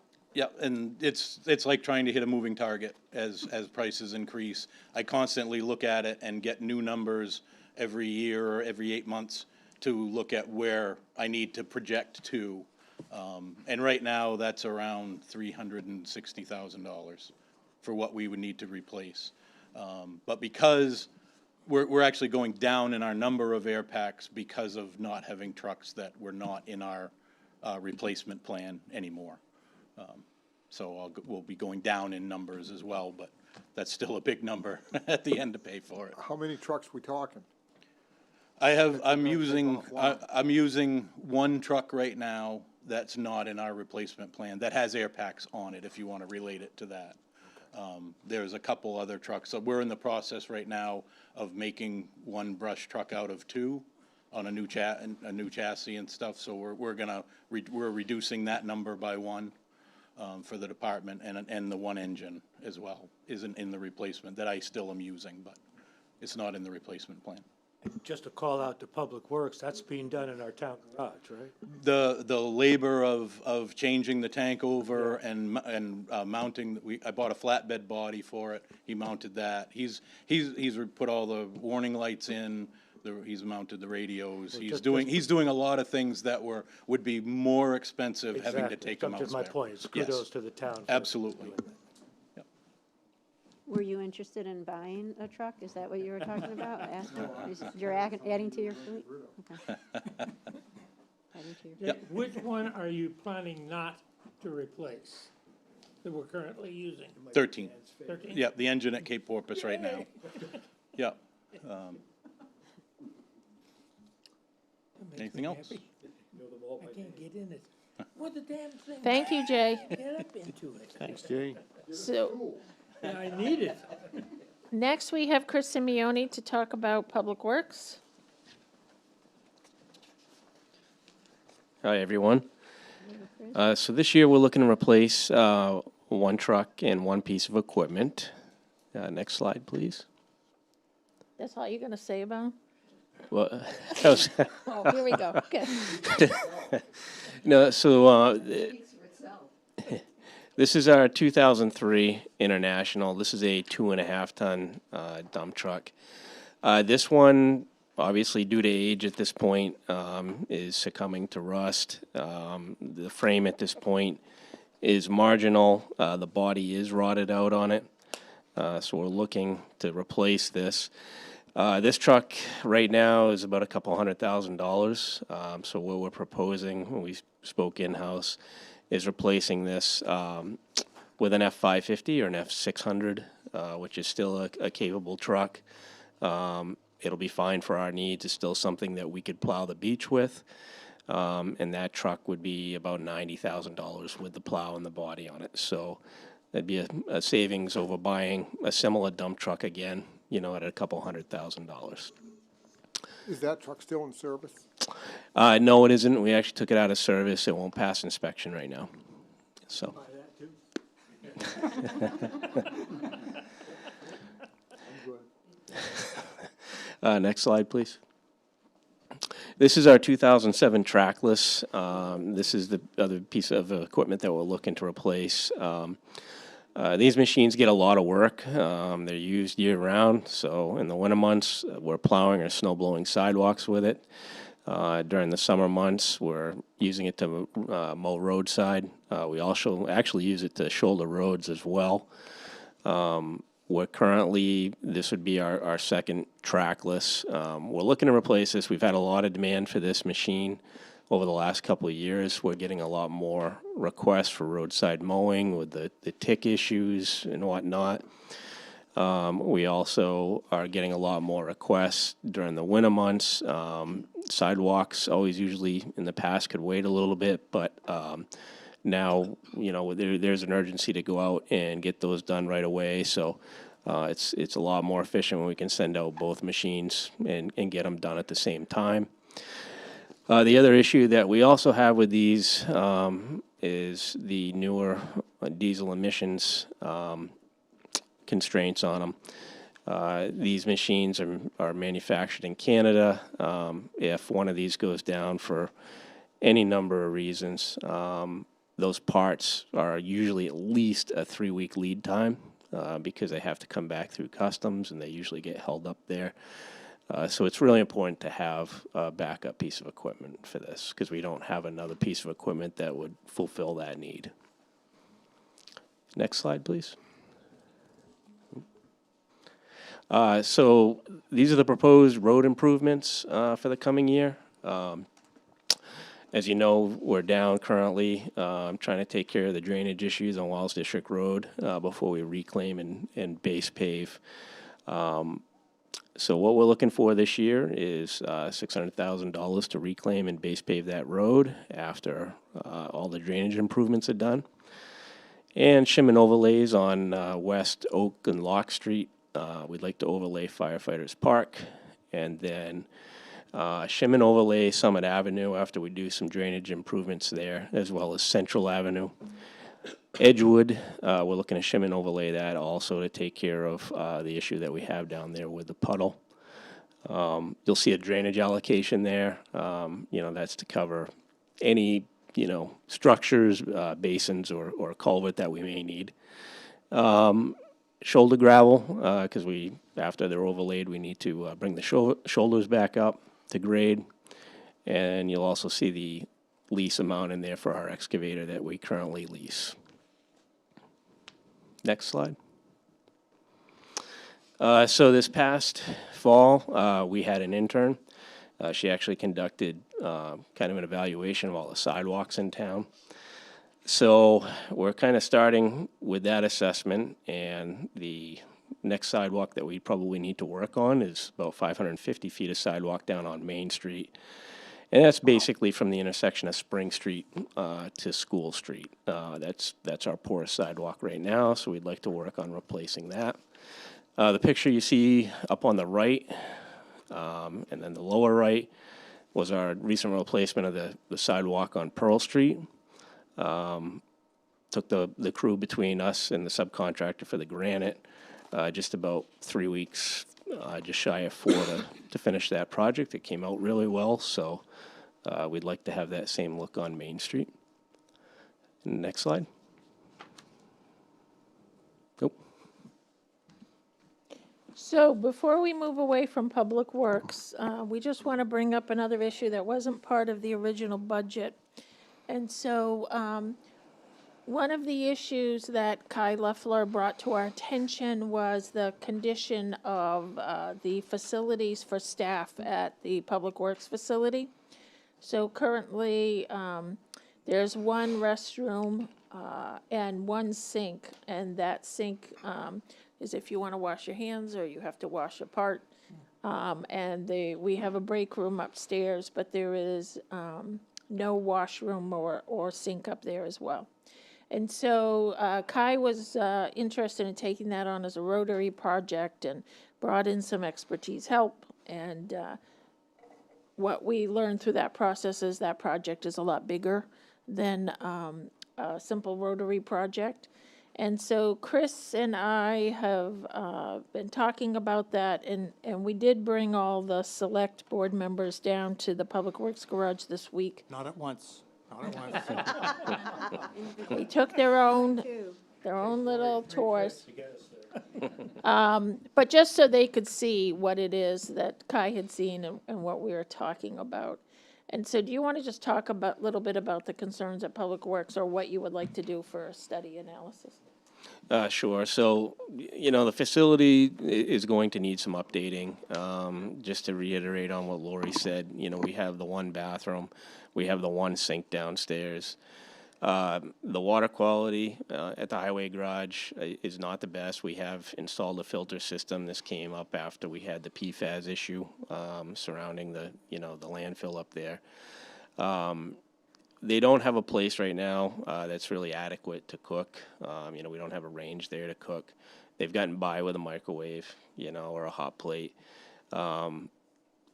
and it's like trying to hit a moving target as prices increase. I constantly look at it and get new numbers every year or every 8 months to look at where I need to project to. And right now, that's around $360,000 for what we would need to replace. But because we're actually going down in our number of air packs because of not having trucks that were not in our replacement plan anymore. So we'll be going down in numbers as well, but that's still a big number at the end to pay for it. How many trucks we talking? I'm using one truck right now that's not in our replacement plan, that has air packs on it, if you want to relate it to that. There's a couple other trucks, so we're in the process right now of making one brush truck out of two on a new chassis and stuff, so we're reducing that number by one, for the department, and the one engine as well isn't in the replacement, that I still am using, but it's not in the replacement plan. Just a call out to Public Works, that's being done in our town garage, right? The labor of changing the tank over and mounting, I bought a flatbed body for it. He mounted that. He's put all the warning lights in. He's mounted the radios. He's doing a lot of things that would be more expensive having to take them Exactly. elsewhere. My point, it's kudos to the town. Absolutely. Were you interested in buying a truck? Is that what you were talking about? Asking? You're adding to your fleet? Okay. Adding to your fleet. Which one are you planning not to replace that we're currently using? 13. 13? Yeah, the engine at Cape Porpoise right now. Yeah. That makes Anything me else? happy. I can't get in it. What the damn thing? Thank you, Jay. Get up into it. Thanks, Jay. So, Yeah, I need it. next we have Chris Simeoni to talk about Public Works. Hi, everyone. So this year, we're looking to replace one truck and one piece of equipment. Next slide, please. That's all you're gonna say about him? Well, that was- Oh, here we go, okay. no, so this is our 2003 International. This is a 2.5 ton dump truck. This one, obviously due to age at this point, is succumbing to rust. The frame at this point is marginal. The body is rotted out on it. So we're looking to replace this. This truck right now is about $200,000. So what we're proposing, when we spoke in-house, is replacing this with an F550 or an F600, which is still a capable truck. It'll be fine for our needs. It's still something that we could plow the beach with. And that truck would be about $90,000 with the plow and the body on it. So that'd be a savings over buying a similar dump truck again, you know, at $200,000. Is that truck still in service? No, it isn't. We actually took it out of service. It won't pass inspection right now. So. Next slide, please. This is our 2007 trackless. This is the other piece of equipment that we're looking to replace. These machines get a lot of work. They're used year-round, so in the winter months, we're plowing or snow blowing sidewalks with it. During the summer months, we're using it to mow roadside. We also actually use it to shoulder roads as well. We're currently, this would be our second trackless. We're looking to replace this. We've had a lot of demand for this machine over the last couple of years. We're getting a lot more requests for roadside mowing with the tick issues and whatnot. We also are getting a lot more requests during the winter months. Sidewalks always usually in the past could wait a little bit, but now, you know, there's an urgency to go out and get those done right away. So it's a lot more efficient when we can send out both machines and get them done at the same time. The other issue that we also have with these is the newer diesel emissions constraints on them. These machines are manufactured in Canada. If one of these goes down for any number of reasons, those parts are usually at least a 3-week lead time because they have to come back through customs and they usually get held up there. So it's really important to have a backup piece of equipment for this because we don't have another piece of equipment that would fulfill that need. Next slide, please. So these are the proposed road improvements for the coming year. As you know, we're down currently trying to take care of the drainage issues on Walls District Road before we reclaim and base pave. So what we're looking for this year is $600,000 to reclaim and base pave that road after all the drainage improvements are done. And shim and overlays on West Oak and Lock Street. We'd like to overlay Firefighters Park, and then shim and overlay Summit Avenue after we do some drainage improvements there, as well as Central Avenue. Edgewood, we're looking to shim and overlay that also to take care of the issue that we have down there with the puddle. You'll see a drainage allocation there. You know, that's to cover any, you know, structures, basins, or culvert that we may need. Shoulder gravel, because after they're overlaid, we need to bring the shoulders back up to grade. And you'll also see the lease amount in there for our excavator that we currently lease. Next slide. So this past fall, we had an intern. She actually conducted kind of an evaluation of all the sidewalks in town. So we're kind of starting with that assessment, and the next sidewalk that we probably need to work on is about 550 feet of sidewalk down on Main Street. And that's basically from the intersection of Spring Street to School Street. That's our poorest sidewalk right now, so we'd like to work on replacing that. The picture you see up on the right, and then the lower right, was our recent replacement of the sidewalk on Pearl Street. Took the crew between us and the subcontractor for the granite just about 3 weeks, just shy of 4 to finish that project. It came out really well, so we'd like to have that same look on Main Street. Next slide. Nope. So before we move away from Public Works, we just want to bring up another issue that wasn't part of the original budget. And so one of the issues that Kai Leffler brought to our attention was the condition of the facilities for staff at the Public Works facility. So currently, there's one restroom and one sink, and that sink is if you want to wash your hands or you have to wash apart. And we have a break room upstairs, but there is no washroom or sink up there as well. And so Kai was interested in taking that on as a Rotary project and brought in some expertise help. And what we learned through that process is that project is a lot bigger than a simple Rotary project. And so Chris and I have been talking about that, and we did bring all the select board members down to the Public Works Garage this week. Not at once, not at once. They took their own their own little tours. But just so they could see what it is that Kai had seen and what we were talking about. And so do you want to just talk about, a little bit about the concerns at Public Works, or what you would like to do for a study analysis? Sure. So, the facility is going to need some updating. Just to reiterate on what Lori said, we have the one bathroom, we have the one sink downstairs. The water quality at the highway garage is not the best. We have installed a filter system. This came up after we had the PFAS issue surrounding the landfill up there. They don't have a place right now that's really adequate to cook. We don't have a range there to cook. They've gotten by with a microwave, or a hot plate.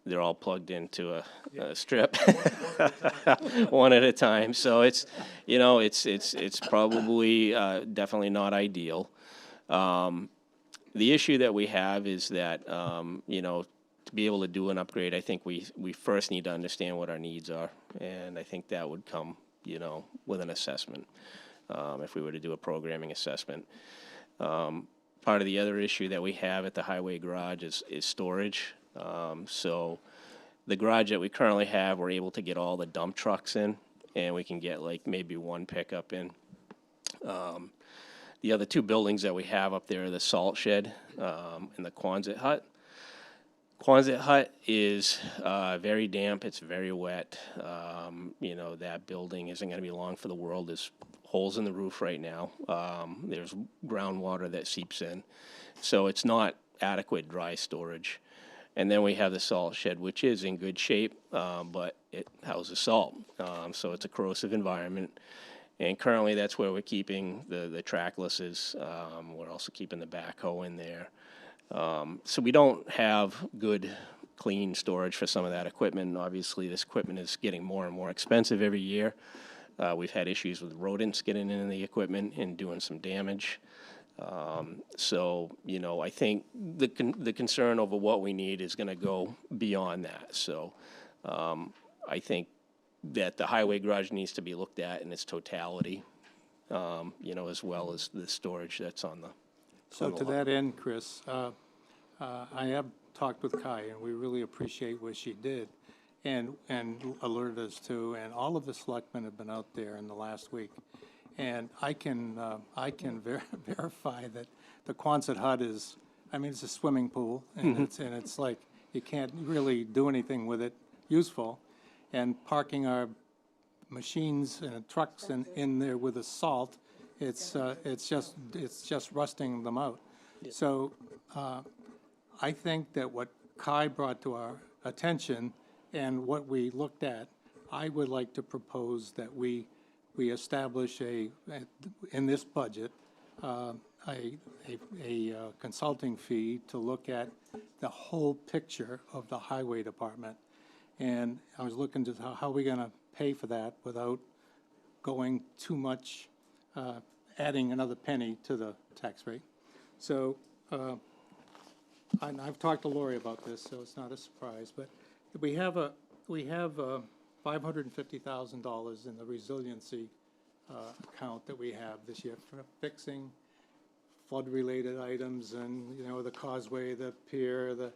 They're all plugged into a strip, one at a time. So it's probably definitely not ideal. The issue that we have is that to be able to do an upgrade, I think we first need to understand what our needs are, and I think that would come with an assessment if we were to do a programming assessment. Part of the other issue that we have at the highway garage is storage. So the garage that we currently have, we're able to get all the dump trucks in, and we can get like maybe one pickup in. The other two buildings that we have up there are the salt shed and the Quonset hut. Quonset hut is very damp. It's very wet. That building isn't going to be long for the world. There's holes in the roof right now. There's groundwater that seeps in. So it's not adequate dry storage. And then we have the salt shed, which is in good shape, but it houses salt. So it's a corrosive environment. And currently that's where we're keeping the tracklesses. We're also keeping the backhoe in there. So we don't have good, clean storage for some of that equipment. And obviously, this equipment is getting more and more expensive every year. We've had issues with rodents getting in the equipment and doing some damage. So, I think the concern over what we need is going to go beyond that. So I think that the highway garage needs to be looked at in its totality, as well as the storage that's on the. So to that end, Chris, I have talked with Kai, and we really appreciate what she did and alerted us to, and all of the selectmen have been out there in the last week. And I can verify that the Quonset hut is, it's a swimming pool, and it's like you can't really do anything with it useful. And parking our machines and trucks in there with the salt, it's just rusting them out. So I think that what Kai brought to our attention and what we looked at, I would like to propose that we establish in this budget a consulting fee to look at the whole picture of the highway department. And I was looking to how are we going to pay for that without going too much, adding another penny to the tax rate. So I've talked to Lori about this, so it's not a surprise. But we have $550,000 in the resiliency account that we have this year for fixing flood-related items and, the causeway, the pier, the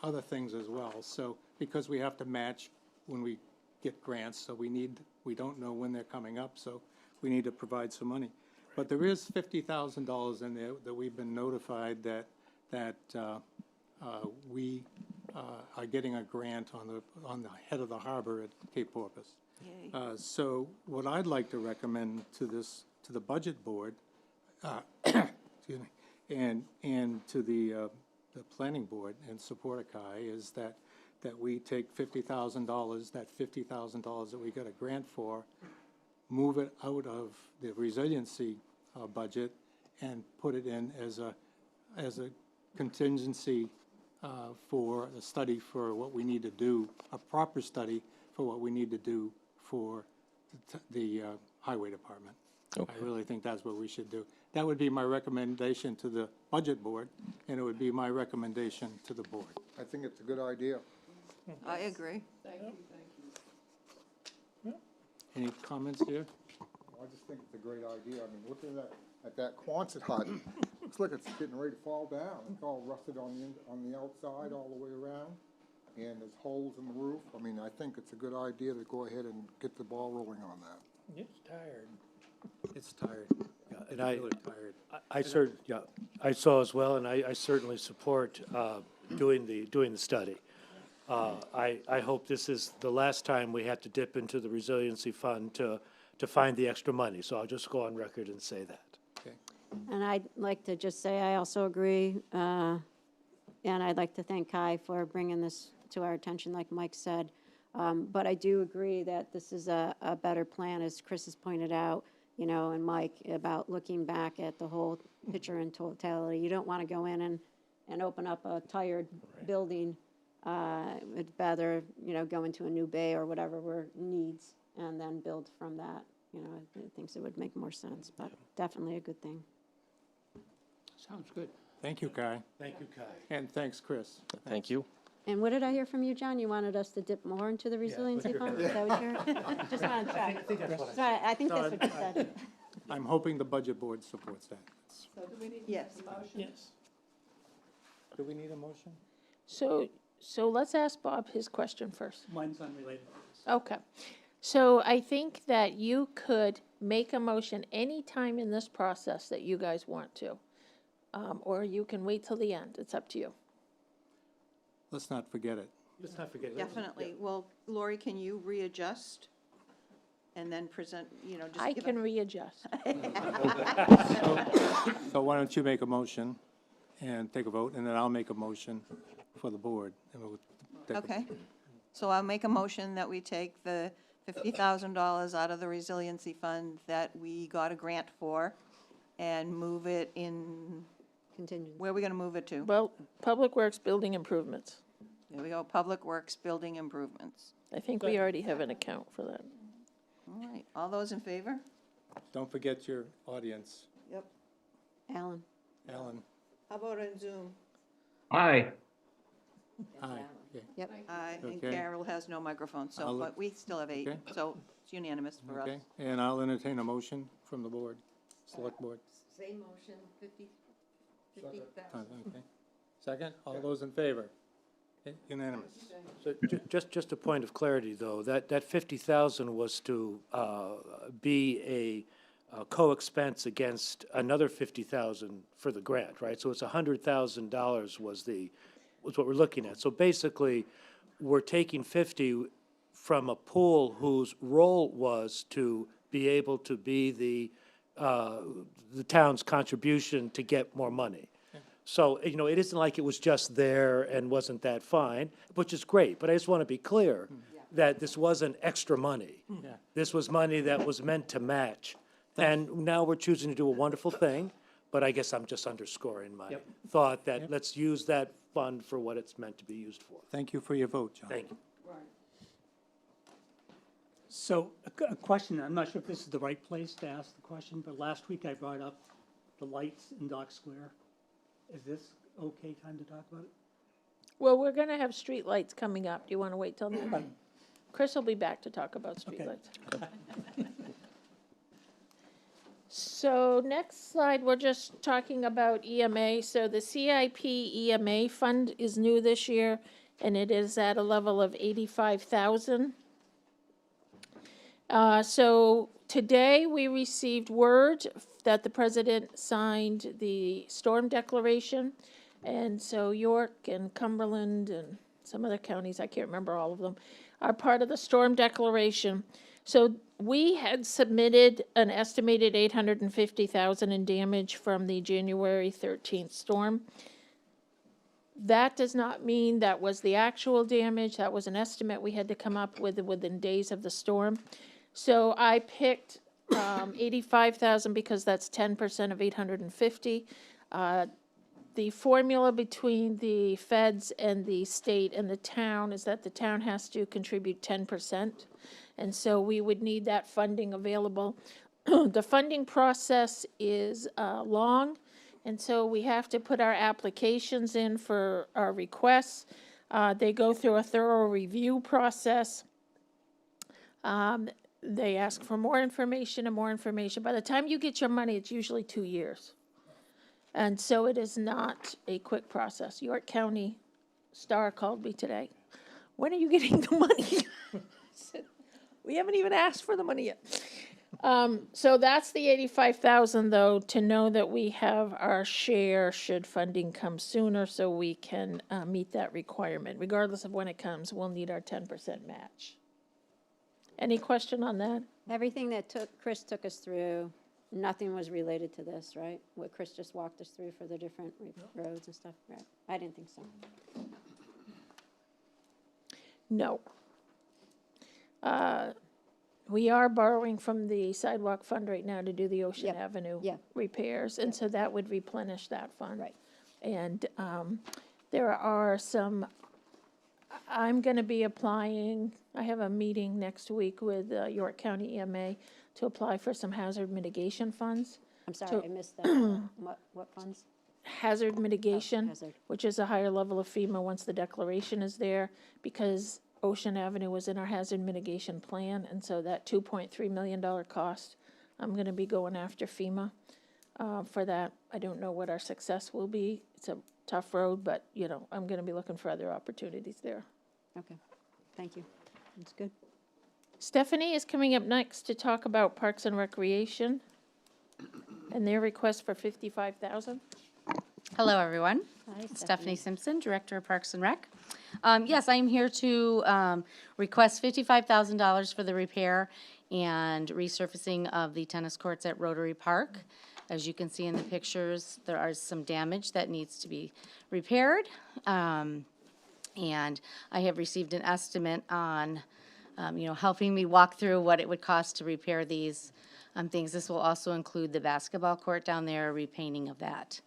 other things as well. So because we have to match when we get grants, so we don't know when they're coming up, so we need to provide some money. But there is $50,000 in there that we've been notified that we are getting a grant on the head of the harbor at Cape Porpoise. So what I'd like to recommend to the budget board, excuse me, and to the planning board and support of Kai is that we take $50,000, that $50,000 that we got a grant for, move it out of the resiliency budget and put it in as a contingency for a study for what we need to do, a proper study for what we need to do for the highway department. Okay. I really think that's what we should do. That would be my recommendation to the budget board, and it would be my recommendation to the board. I think it's a good idea. I agree. Any comments here? I just think it's a great idea. I mean, looking at that Quonset hut, looks like it's getting ready to fall down. It's all rusted on the outside all the way around, and there's holes in the roof. I mean, I think it's a good idea to go ahead and get the ball rolling on that. It's tired. It's tired. And I, Really tired. I saw as well, and I certainly support doing the study. I hope this is the last time we have to dip into the resiliency fund to find the extra money, so I'll just go on record and say that. And I'd like to just say I also agree, and I'd like to thank Kai for bringing this to our attention, like Mike said. But I do agree that this is a better plan, as Chris has pointed out, you know, and Mike, about looking back at the whole picture in totality. You don't want to go in and open up a tired building. It's better, you know, go into a new bay or whatever needs and then build from that. You know, I think it would make more sense, but definitely a good thing. Sounds good. Thank you, Kai. Thank you, Kai. And thanks, Chris. Thank you. And what did I hear from you, John? You wanted us to dip more into the resiliency fund? Is that what you're? Just want to check. I think that's what you said. I'm hoping the budget board supports that. Yes. Yes. Do we need a motion? So let's ask Bob his question first. Mine's unrelated to this. Okay. So I think that you could make a motion anytime in this process that you guys want to. Or you can wait till the end. It's up to you. Let's not forget it. Let's not forget. Definitely. Well, Lori, can you readjust and then present, you know, just I give can readjust. So why don't you make a motion and take a vote, and then I'll make a motion for the board. And we'll take a- Okay. So I'll make a motion that we take the $50,000 out of the resiliency fund that we got a grant for and move it in, Continue. where are we going to move it to? Well, Public Works building improvements. There we go, Public Works Building Improvements. I think we already have an account for that. All right, all those in favor? Don't forget your audience. Yep. Alan? Alan? How about on Zoom? Aye. Aye. Okay. Yep. Aye, and Okay. Carol has no microphone, so, I'll look- but we still have 8, Okay. so it's unanimous for us. Okay, and I'll entertain a motion from the board, select board. Same motion, 50. Okay. Second, all those in favor? Okay, unanimous. So just a point of clarity, though, that 50,000 was to be a co-expense against another 50,000 for the grant, right? So it's $100,000 was what we're looking at. So basically, we're taking 50 from a pool whose role was to be able to be the town's contribution to get more money. So, you know, it isn't like it was just there and wasn't that fine, which is great, but I just want to be clear that this wasn't extra money. Yeah. This was money that was meant to match. And now we're choosing to do a wonderful thing, but I guess I'm just underscoring my thought that let's use that fund for what it's meant to be used for. Thank you for your vote, John. Thank you. So, a question, I'm not sure if this is the right place to ask the question, but last week I brought up the lights in Dock Square. Is this okay time to talk about it? Well, we're gonna have streetlights coming up. Do you wanna wait till then? Chris will be back to talk about streetlights. So next slide, we're just talking about EMA. So the CIP EMA fund is new this year, and it is at a level of 85,000. So today, we received word that the president signed the storm declaration. And so York and Cumberland and some other counties, I can't remember all of them, are part of the storm declaration. So we had submitted an estimated 850,000 in damage from the January 13th storm. That does not mean that was the actual damage. That was an estimate we had to come up with within days of the storm. So I picked 85,000 because that's 10% of 850. The formula between the feds and the state and the town is that the town has to contribute 10%. And so we would need that funding available. The funding process is long, and so we have to put our applications in for our requests. They go through a thorough review process. they ask for more information and more information. By the time you get your money, it's usually 2 years. And so it is not a quick process. York County Star called me today. When are you getting the money? I said, we haven't even asked for the money yet. So that's the 85,000 though, to know that we have our share should funding come sooner, so we can, meet that requirement. Regardless of when it comes, we'll need our 10% match. Any question on that? Everything that Chris took us through, nothing was related to this, right? What Chris just walked us through for the different roads and stuff, right? I didn't think so. No. We are borrowing from the sidewalk fund right now to do the Ocean Yep. Avenue Yep. repairs, and so that would replenish that fund. Right. And there are some, I'm gonna be applying, I have a meeting next week with York County EMA to apply for some hazard mitigation funds. I'm sorry, I missed that. What funds? Hazard mitigation, hazard. which is a higher level of FEMA once the declaration is there, because Ocean Avenue was in our hazard mitigation plan, and so that $2.3 million cost, I'm gonna be going after FEMA for that. I don't know what our success will be. It's a tough road, but, you know, I'm gonna be looking for other opportunities there. Okay, thank you. That's good. Stephanie is coming up next to talk about Parks and Recreation and their request for 55,000. Hello, everyone. Hi, Stephanie Simpson, Director of Parks and Rec. Yes, I'm here to request $55,000 for the repair and resurfacing of the tennis courts at Rotary Park. As you can see in the pictures, there are some damage that needs to be repaired. And I have received an estimate on, helping me walk through what it would cost to repair these things. This will also include the basketball court down there, repainting of that.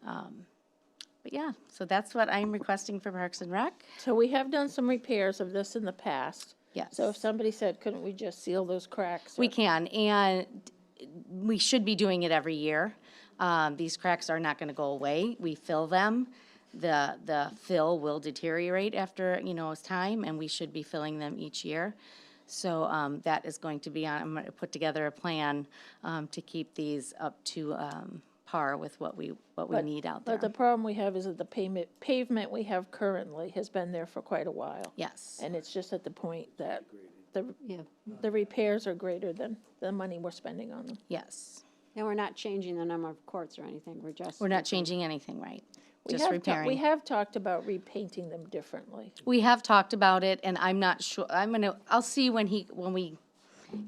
But yeah, so that's what I'm requesting for Parks and Rec. So we have done some repairs of this in the past. Yes. So if somebody said, couldn't we just seal those cracks? We or- can, and we should be doing it every year. These cracks are not gonna go away. We fill them. The fill will deteriorate after, it's time, and we should be filling them each year. So, that is going to be on, I'm gonna put together a plan, to keep these up to, par with what we need out there. But the problem we have is that the pavement we have currently has been there for quite a while. Yes. And it's just at the point that Yeah, the repairs are greater than the money we're spending on them. Yes. and we're not changing the number of courts or anything, We're not changing anything, right? We Just have repairing. We have talked about repainting them differently. We have talked about it, and I'm not sure, I'll see when we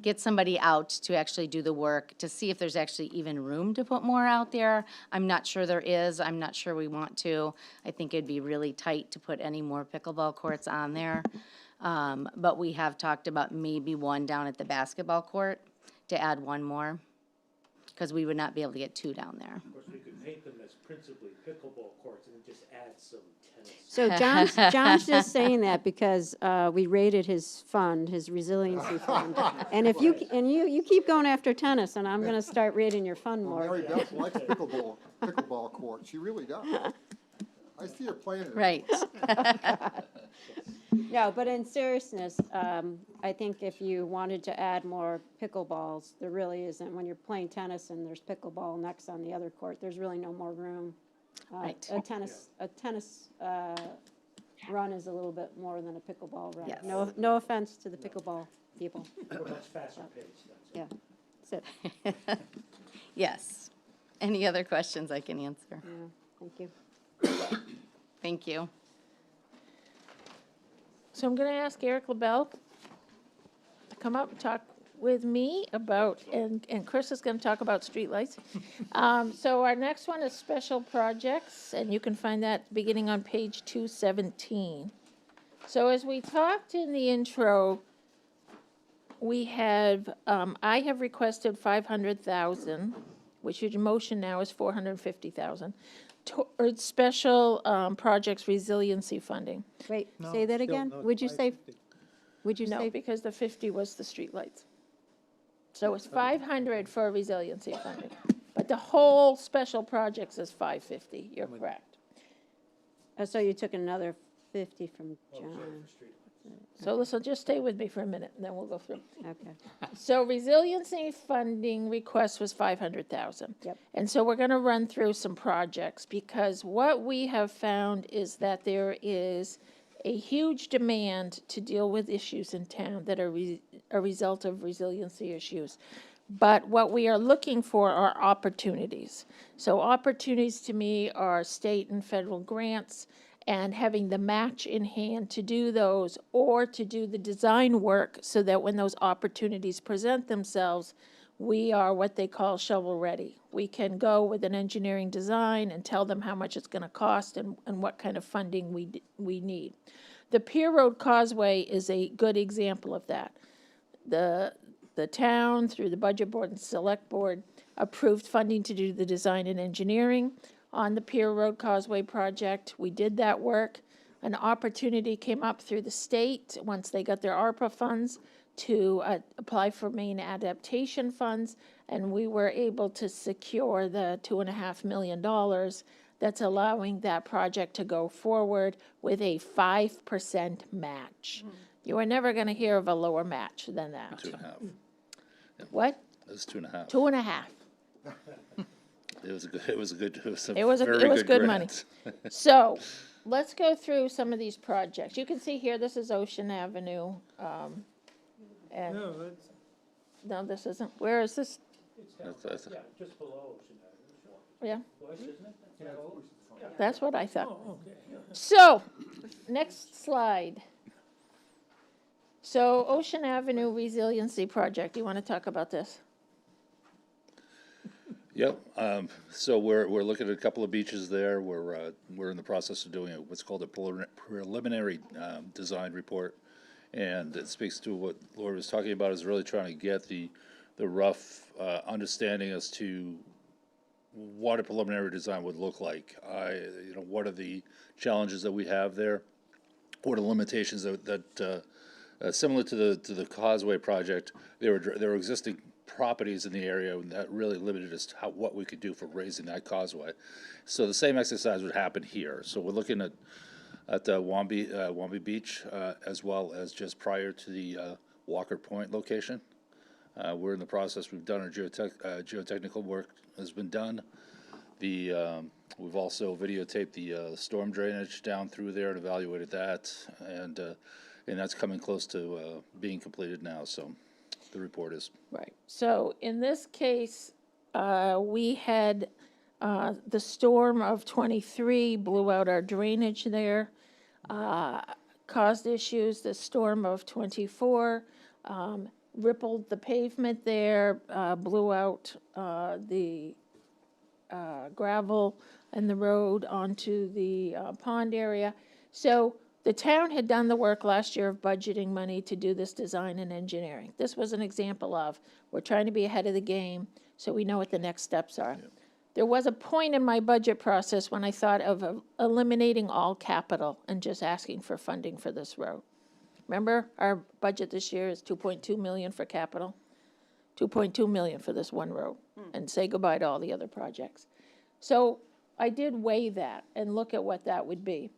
get somebody out to actually do the work, to see if there's actually even room to put more out there. I'm not sure there is, I'm not sure we want to. I think it'd be really tight to put any more pickleball courts on there. But we have talked about maybe one down at the basketball court, to add one more, because we would not be able to get two down there. Of course, we could paint them as principally pickleball courts and then just add some tennis. So John's just saying that because we raided his fund, his resiliency fund. And if you keep going after tennis, and I'm gonna start raiding your fund Well, more. Mary Beth likes pickleball court, she really does. I see her playing it. Right. No, but in seriousness, I think if you wanted to add more pickleballs, there really isn't. When you're playing tennis and there's pickleball next on the other court, there's really no more room. Right. A tennis run is a little bit more than a pickleball run. Yes. No offense to the pickleball people. Much faster paced, that's all. Yeah, that's it. Yes. Any other questions I can answer? Yeah, thank you. Thank you. So I'm gonna ask Eric LaBelle to come up and talk with me about, and Chris is gonna talk about streetlights. So our next one is special projects, and you can find that beginning on page 217. So as we talked in the intro, we have, I have requested 500,000, which your motion now is 450,000, towards special, projects resiliency funding. Wait, say that again? Would you say? No, because the 50 was the streetlights. So it's 500 for resiliency funding, but the whole special projects is 550, you're correct. So you took another 50 from John. So listen, just stay with me for a minute, and then we'll go through. Okay. So resiliency funding request was 500,000. Yep. And so we're gonna run through some projects, because what we have found is that there is a huge demand to deal with issues in town that are a result of resiliency issues. But what we are looking for are opportunities. So opportunities to me are state and federal grants, and having the match in hand to do those, or to do the design work so that when those opportunities present themselves, we are what they call shovel-ready. We can go with an engineering design and tell them how much it's gonna cost and what kind of funding we need. The Pier Road Causeway is a good example of that. The town, through the Budget Board and Select Board, approved funding to do the design and engineering on the Pier Road Causeway project. We did that work. An opportunity came up through the state, once they got their ARPA funds, to apply for main adaptation funds, and we were able to secure the $2.5 million that's allowing that project to go forward with a 5% match. You are never gonna hear of a lower match than that. 2.5. What? It was 2.5. 2.5. It was a good, it was a good, it was a It was very good money. grant. So, let's go through some of these projects. You can see here, this is Ocean Avenue, and, No, that's, no, this isn't, where is this? That's- Just below Ocean Avenue. Yeah, Bush, isn't it? that's what I thought. oh, okay. So, next slide. So, Ocean Avenue Resiliency Project, you wanna talk about this? Yep, so we're looking at a couple of beaches there. We're in the process of doing what's called a preliminary design report. And it speaks to what Laura was talking about, is really trying to get the rough understanding as to what a preliminary design would look like. What are the challenges that we have there? What are the limitations that similar to the Causeway project, there were existing properties in the area that really limited us to what we could do for raising that causeway. So the same exercise would happen here. So we're looking at Wambi Beach, as well as just prior to the Walker Point location. We're in the process. We've done our geotechnical work has been done. We've also videotaped the storm drainage down through there and evaluated that, and that's coming close to being completed now. So the report is. Right, so in this case, we had, the storm of 23 blew out our drainage there, caused issues. The storm of 24, rippled the pavement there, blew out, the, gravel and the road onto the, pond area. So the town had done the work last year of budgeting money to do this design and engineering. This was an example of, we're trying to be ahead of the game, so we know what the next steps are. Yep. There was a point in my budget process when I thought of eliminating all capital and just asking for funding for this road. Remember, our budget this year is 2.2 million for capital, 2.2 million for this one road, and say goodbye to all the other projects. So I did weigh that and look at what that would be.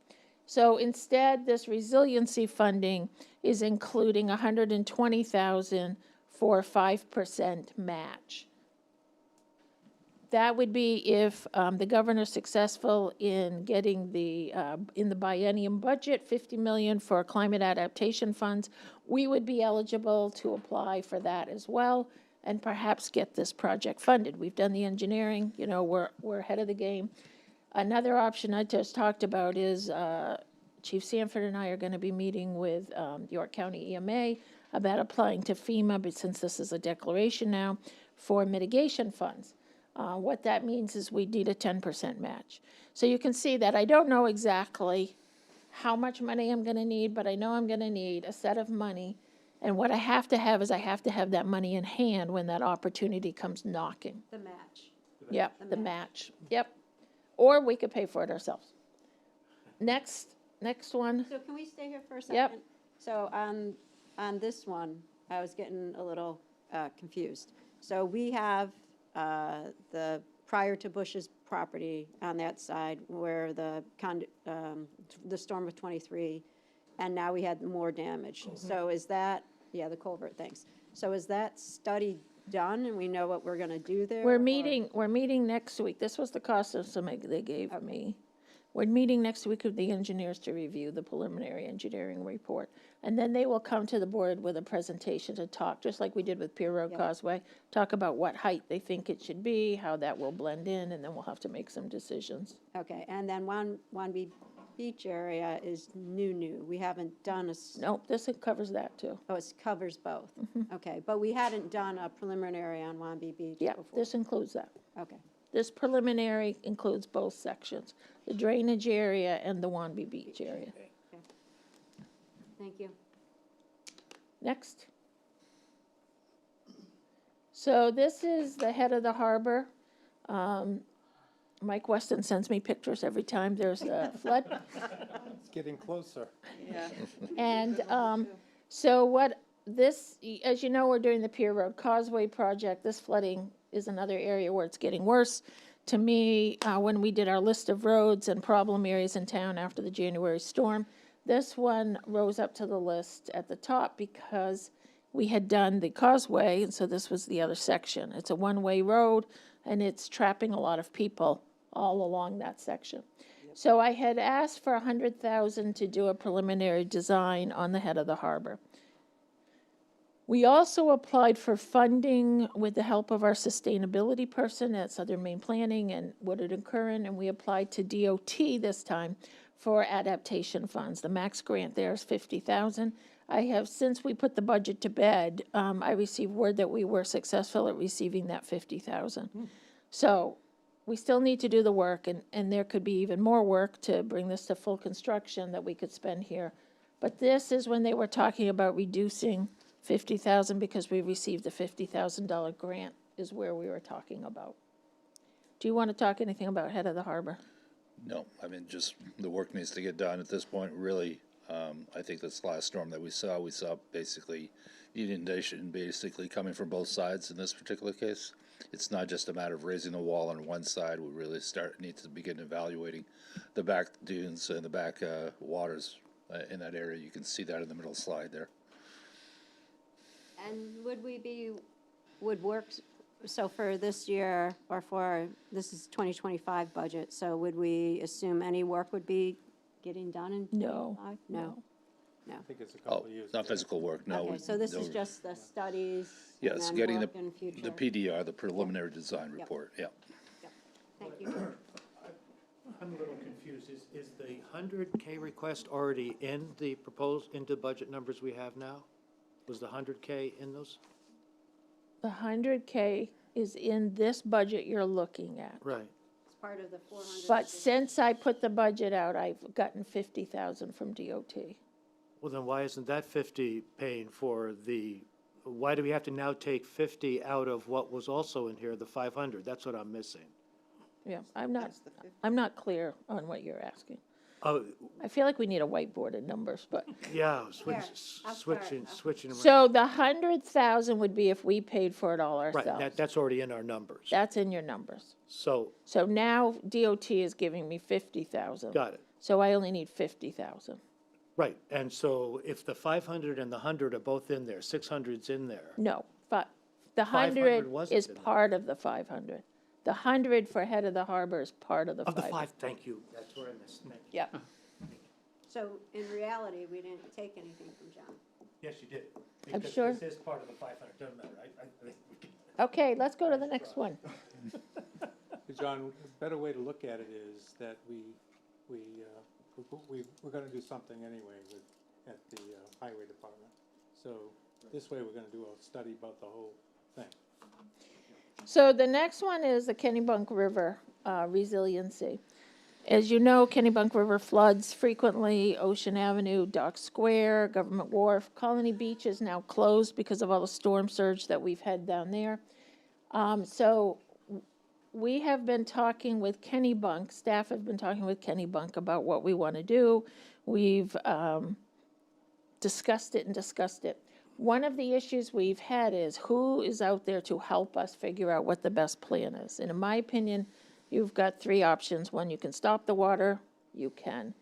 So instead, this resiliency funding is including 120,000 for 5% match. That would be if the governor's successful in getting in the biennium budget, 50 million for climate adaptation funds. We would be eligible to apply for that as well, and perhaps get this project funded. We've done the engineering, we're ahead of the game. Another option I just talked about is Chief Sanford and I are going to be meeting with York County EMA about applying to FEMA, but since this is a declaration now, for mitigation funds. What that means is we need a 10% match. So you can see that I don't know exactly how much money I'm going to need, but I know I'm going to need a set of money. And what I have to have is I have to have that money in hand when that opportunity comes knocking. The match. Yep, the match. Yep. Or we could pay for it ourselves. Next one. So can we stay here for a second? Yep. So on this one, I was getting a little confused. So we have the prior to Bush's property on that side where the storm of 23 and now we had more damage. So is that, yeah, the culvert, thanks. So is that study done and we know what we're gonna do there? We're or- meeting next week. This was the cost estimate they gave me. We're meeting next week with the engineers to review the preliminary engineering report. And then they will come to the board with a presentation to talk, just like we did with Pier Road Causeway, talk about what height they think it should be, how that will blend in, and then we'll have to make some decisions. Okay, and then one beach area is new. We haven't done Nope, this covers that too. oh, it covers both. Okay, but we hadn't done a preliminary on Wanby Beach Yeah, before. this includes that. Okay, This preliminary includes both sections, the drainage area and the Wanby Beach area. thank you. Next. So this is the head of the harbor. Mike Weston sends me pictures every time there's a flood. It's getting closer. Yeah. And so what this, as you know, we're doing the Pier Road Causeway project. This flooding is another area where it's getting worse. To me, when we did our list of roads and problem areas in town after the January storm, this one rose up to the list at the top because we had done the causeway, and so this was the other section. It's a one-way road, and it's trapping a lot of people all along that section. So I had asked for $100,000 to do a preliminary design on the head of the harbor. We also applied for funding with the help of our sustainability person at Southern Maine Planning and Woodard & Curran, and we applied to DOT this time for adaptation funds. The max grant there is $50,000. I have, since we put the budget to bed, I received word that we were successful at receiving that $50,000. So we still need to do the work, and there could be even more work to bring this to full construction that we could spend here. But this is when they were talking about reducing $50,000 because we received a $50,000 grant is where we were talking about. Do you want to talk anything about head of the harbor? No, I mean, just the work needs to get done at this point, really. I think this last storm that we saw basically inundation basically coming from both sides in this particular case. It's not just a matter of raising the wall on one side. We really need to begin evaluating the back dunes and the back waters in that area. You can see that in the middle slide there. And would work, so for this year, or this is 2025 budget, so would we assume any work would be getting done in 2025? No. I think it's a couple of years. It's not physical work, no. Okay, so this is just the studies and Yes, then getting work in future. the PDR, the preliminary design report, yeah. Thank you. I'm a little confused. Is the 100K request already in the proposed, into budget numbers we have now? Was the 100K in those? The 100K is in this budget you're looking at. Right. It's part of the 400. But since I put the budget out, I've gotten $50,000 from DOT. Well, then why isn't that 50 paying for why do we have to now take 50 out of what was also in here, the 500? That's what I'm missing. Yeah, I'm not clear on what you're asking. Oh, I feel like we need a whiteboard of numbers, but. yeah, I'll switching them. So the 100,000 would be if we paid for it all Right, ourselves. that's already in our numbers. That's in your numbers. So, So now DOT is giving me 50,000. got it. So I only need 50,000. Right, and so if the 500 and the 100 are both in there, 600's in there. No, but the 500 100 wasn't is in there. part of the 500. The 100 for head of the harbor is part of the 500. Of the 5, thank you. That's where I missed. Thank you. Yep. So in reality, we didn't take anything from John. Yes, you did. I'm Because sure. This is part of the 500, doesn't matter. Okay, let's go to the next one. John, a better way to look at it is that we're gonna do something anyway at the highway department. So this way, we're gonna do a study about the whole thing. So the next one is the Kennebunk River resiliency. As you know, Kennebunk River floods frequently, Ocean Avenue, Dock Square, Government Wharf. Colony Beach is now closed because of all the storm surge that we've had down there. So we have been talking with Kennebunk, staff have been talking with Kennebunk about what we want to do. We've discussed it. One of the issues we've had is who is out there to help us figure out what the best plan is. And in my opinion, you've got three options. One, you can stop the water, you can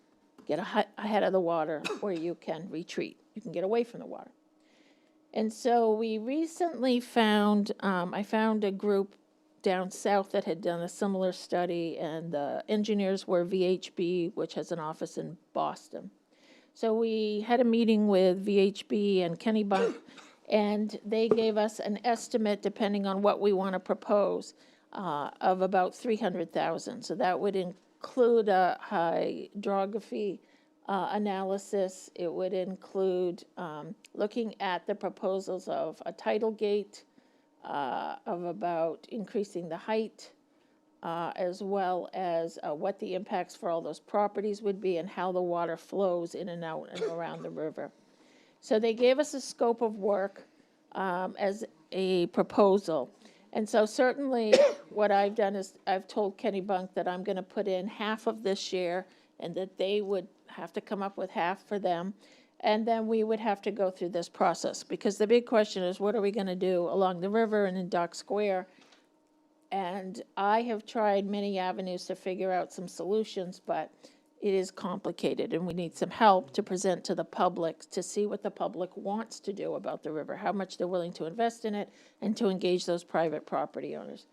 get ahead of the water, or you can retreat. You can get away from the water. And so we recently found, I found a group down south that had done a similar study, and the engineers were VHB, which has an office in Boston. So we had a meeting with VHB and Kennebunk, and they gave us an estimate, depending on what we want to propose, of about 300,000. So that would include a hydrography analysis. It would include looking at the proposals of a tidal gate, of about increasing the height, as well as what the impacts for all those properties would be and how the water flows in and out and around the river. So they gave us a scope of work as a proposal. And so certainly what I've done is I've told Kennebunk that I'm going to put in half of this year and that they would have to come up with half for them. And then we would have to go through this process, because the big question is, what are we going to do along the river and in Dock Square? And I have tried many avenues to figure out some solutions, but it is complicated, and we need some help to present to the public to see what the public wants to do about the river, how much they're willing to invest in it, and to engage those private property owners.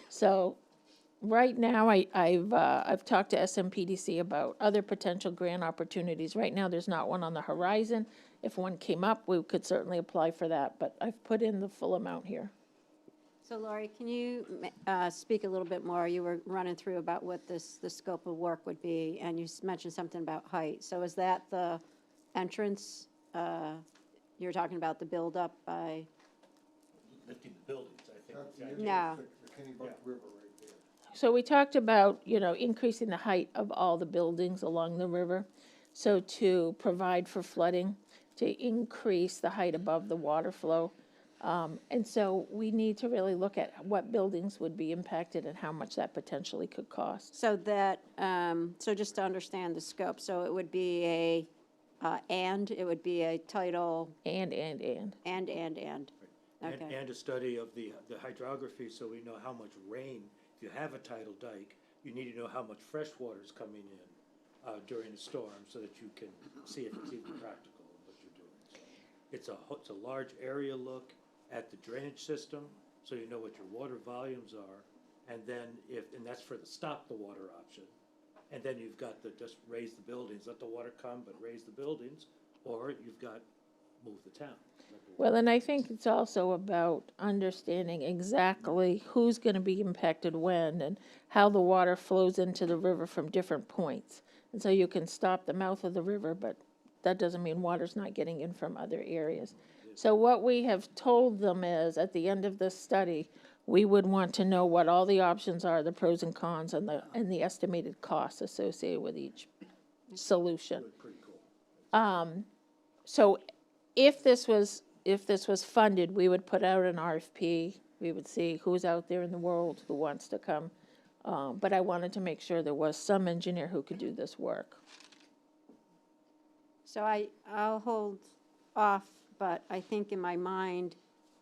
So right now, I've talked to SMPDC about other potential grant opportunities. Right now, there's not one on the horizon. If one came up, we could certainly apply for that, but I've put in the full amount here. So Laurie, can you speak a little bit more? You were running through about what the scope of work would be, and you mentioned something about height. So is that the entrance? You're talking about the buildup by? Lifting the buildings, I think. No. The Kennebunk River right there. So we talked about, increasing the height of all the buildings along the river. So to provide for flooding, to increase the height above the water flow. And so we need to really look at what buildings would be impacted and how much that potentially could cost. So that, so just to understand the scope, so it would be it would be a title. And. Okay. And a study of the hydrography, so we know how much rain. If you have a tidal dike, you need to know how much fresh water is coming in during the storm, so that you can see if it's even practical in what you're doing. So it's a large area look at the drainage system, so you know what your water volumes are, and then and that's for the stop the water option. And then you've got the just raise the buildings, let the water come, but raise the buildings, or you've got move the town. Well, and I think it's also about understanding exactly who's going to be impacted when and how the water flows into the river from different points. And so you can stop the mouth of the river, but that doesn't mean water's not getting in from other areas. So what we have told them is, at the end of this study, we would want to know what all the options are, the pros and cons, and the estimated costs associated with each solution. So if this was funded, we would put out an RFP. We would see who's out there in the world who wants to come. But I wanted to make sure there was some engineer who could do this work. So I'll hold off, but I think in my mind,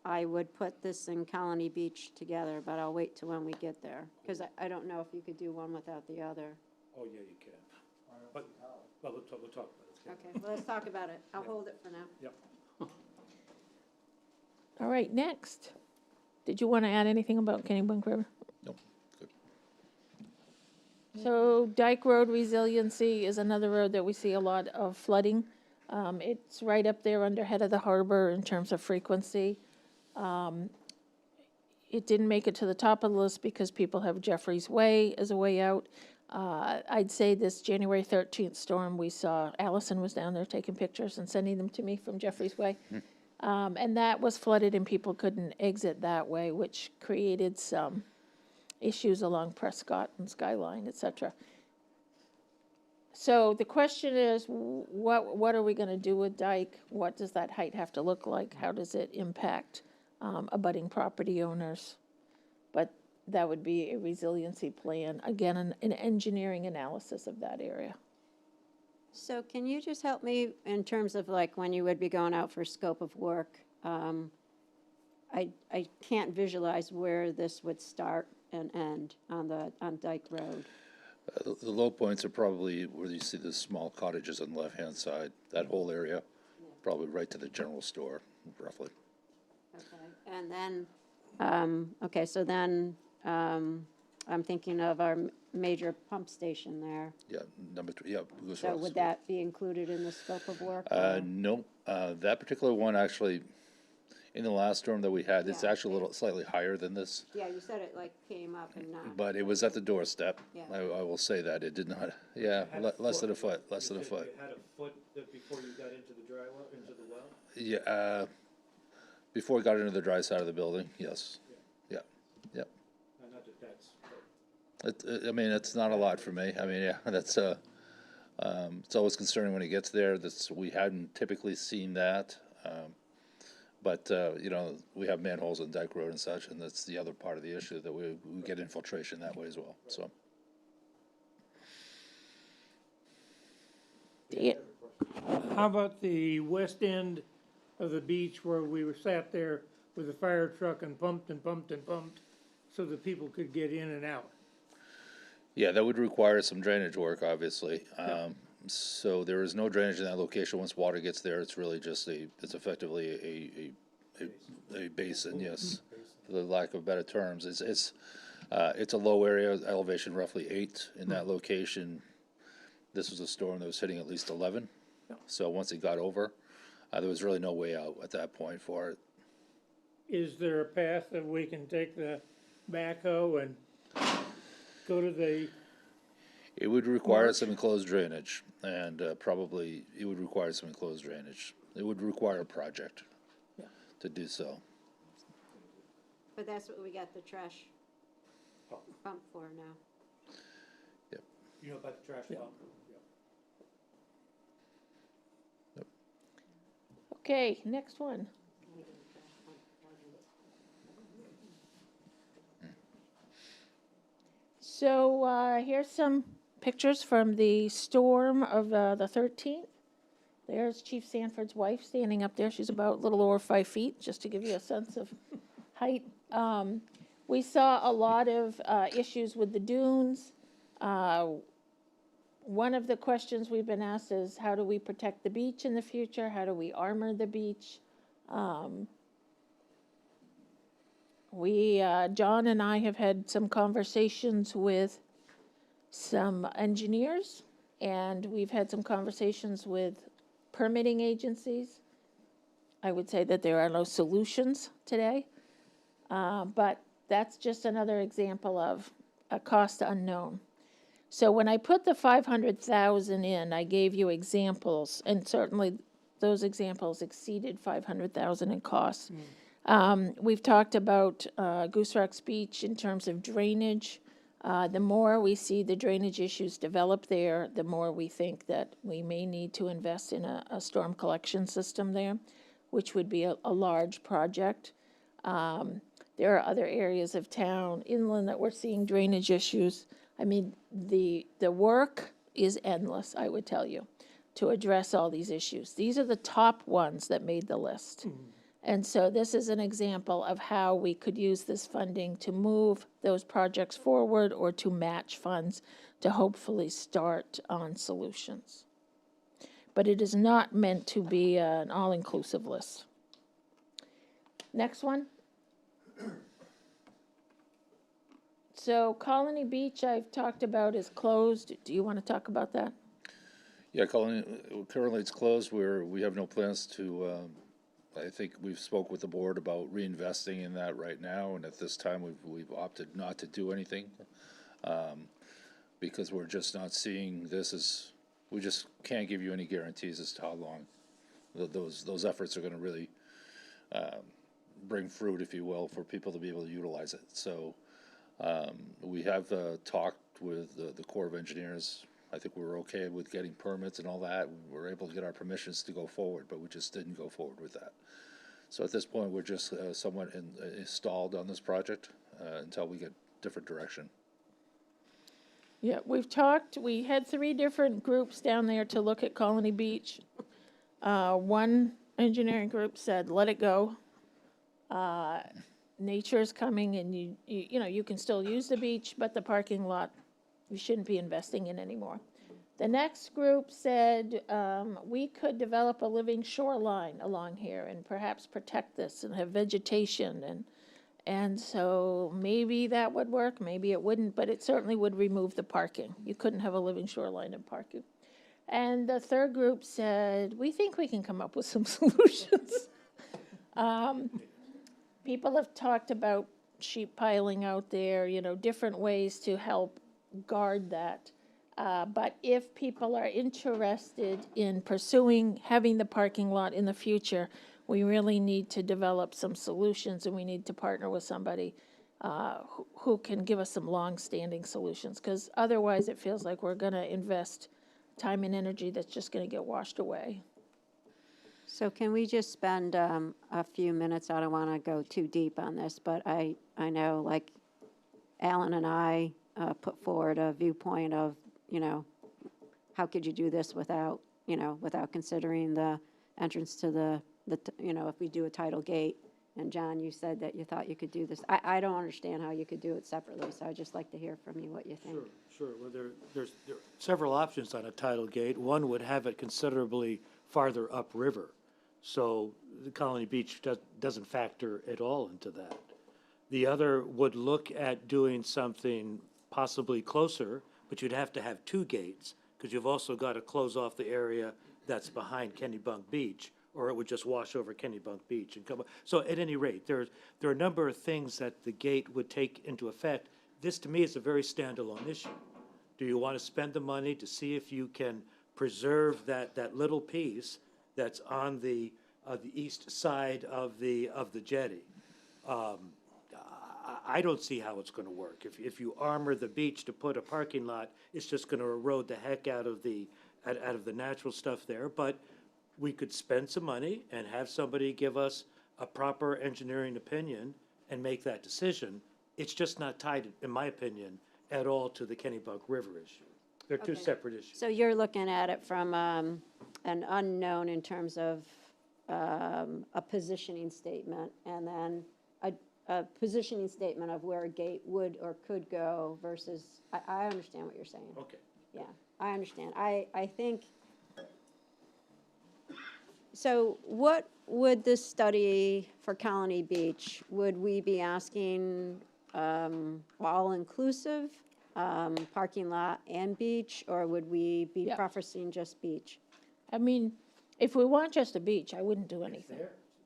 I would put this and Colony Beach together, but I'll wait till when we get there, because I don't know if you could do one without the other. Oh, yeah, you can. But we'll talk about it. Okay, well, let's talk about it. I'll hold it for now. Yep. All right, next. Did you want to add anything about Kennebunk River? No, good. So Dyke Road resiliency is another road that we see a lot of flooding. It's right up there under head of the harbor in terms of frequency. It didn't make it to the top of the list because people have Jeffrey's Way as a way out. I'd say this January 13th storm we saw, Allison was down there taking pictures and sending them to me from Jeffrey's Way. And that was flooded and people couldn't exit that way, which created some issues along Prescott and Skyline, et cetera. So the question is, what are we going to do with Dyke? What does that height have to look like? How does it impact abutting property owners? But that would be a resiliency plan, again, an engineering analysis of that area. So can you just help me in terms of like when you would be going out for scope of work? I can't visualize where this would start and end on Dyke Road. The low points are probably where you see the small cottages on the left-hand side, that whole area, probably right to the general store, roughly. Okay, and then, okay, so then, I'm thinking of our major pump station there. Yeah, number three, yeah. Goose So Rocks. would that be included in the scope of work? or- No, that particular one actually, in the last storm that we had, it's Yeah, actually a little slightly higher than this, Yeah, you said it like came up and not. but it was at the doorstep. Yeah. I will say that, it did not, yeah, less than a foot, less than a foot. You had a foot before you got into the dry well, into the well? Yeah, before we got into the dry side of the building, yes, yeah, yeah. Not that that's, I mean, it's not a lot for me, I mean, yeah, that's, it's always concerning when it gets there, we hadn't typically seen that. But, you know, we have manholes on Dyke Road and such, and that's the other part of the issue, that we get infiltration that way as well, so. How about the west end of the beach where we were sat there with a fire truck and pumped and pumped and pumped so that people could get in and out? Yeah, that would require some drainage work, obviously. So there is no drainage in that location. Once water gets there, it's really just it's effectively a basin, yes, for the lack of better terms. It's a low area, elevation roughly 8 in that location. This was a storm that was hitting at least 11. So once it got over, there was really no way out at that point for it. Is there a path that we can take the backhoe and go to the, It would require some enclosed drainage, and probably it would require some enclosed drainage. It would require a project to do so. But that's what we got the trash pump for now. Yep. You know about the trash pump? Okay, next one. So, here's some pictures from the storm of the 13th. There's Chief Sanford's wife standing up there. She's about a little over 5 feet, just to give you a sense of height. We saw a lot of issues with the dunes. One of the questions we've been asked is, how do we protect the beach in the future? How do we armor the beach? John and I have had some conversations with some engineers, and we've had some conversations with permitting agencies. I would say that there are no solutions today, but that's just another example of a cost unknown. So when I put the 500,000 in, I gave you examples, and certainly those examples exceeded 500,000 in costs. We've talked about Goose Rocks Beach in terms of drainage. The more we see the drainage issues develop there, the more we think that we may need to invest in a storm collection system there, which would be a large project. There are other areas of town, inland, that we're seeing drainage issues. I mean, the work is endless, I would tell you, to address all these issues. These are the top ones that made the list. And so this is an example of how we could use this funding to move those projects forward or to match funds to hopefully start on solutions. But it is not meant to be an all-inclusive list. Next one. So Colony Beach, I've talked about, is closed. Do you want to talk about that? Yeah, currently it's closed. We have no plans to, I think we've spoke with the board about reinvesting in that right now, and at this time, we've opted not to do anything, because we're just not seeing this as, we just can't give you any guarantees as to how long those efforts are gonna really, bring fruit, if you will, for people to be able to utilize it. So, we have, talked with the Corps of Engineers. I think we were okay with getting permits and all that. We were able to get our permissions to go forward, but we just didn't go forward with that. So at this point, we're just somewhat stalled on this project until we get different direction. Yeah, we had 3 different groups down there to look at Colony Beach. One engineering group said, let it go. Nature is coming, and you can still use the beach, but the parking lot we shouldn't be investing in anymore. The next group said, we could develop a living shoreline along here and perhaps protect this and have vegetation and so maybe that would work, maybe it wouldn't, but it certainly would remove the parking. You couldn't have a living shoreline and parking. And the third group said, we think we can come up with some solutions. People have talked about sheep piling out there, you know, different ways to help guard that. But if people are interested in pursuing having the parking lot in the future, we really need to develop some solutions, and we need to partner with somebody who can give us some long-standing solutions, because otherwise it feels like we're going to invest time and energy that's just going to get washed away. So can we just spend a few minutes? I don't want to go too deep on this, but I know, like, Alan and I put forward a viewpoint of, you know, how could you do this without, you know, without considering the entrance to the you know, if we do a tidal gate. And John, you said that you thought you could do this. I don't understand how you could do it separately, so I'd just like to hear from you what you think. Sure. Well, there are several options on a tidal gate. One would have it considerably farther upriver, so the Colony Beach doesn't factor at all into that. The other would look at doing something possibly closer, but you'd have to have two gates, because you've also got to close off the area that's behind Kennebunk Beach, or it would just wash over Kennebunk Beach and come. So at any rate, there are a number of things that the gate would take into effect. This, to me, is a very standalone issue. Do you want to spend the money to see if you can preserve that little piece that's on the east side of the jetty? I don't see how it's going to work. If you armor the beach to put a parking lot, it's just going to erode the heck out of the natural stuff there. But we could spend some money and have somebody give us a proper engineering opinion and make that decision. It's just not tied, in my opinion, at all to the Kennebunk River issue. They're two separate issues. So you're looking at it from an unknown in terms of a positioning statement, and then a positioning statement of where a gate would or could go versus, I understand what you're saying. Okay. Yeah, I understand. I think, so what would this study for Colony Beach, would we be asking all-inclusive, parking lot and beach, or would we be Yeah. preferencing just beach? I mean, if we want just a beach, I wouldn't do anything.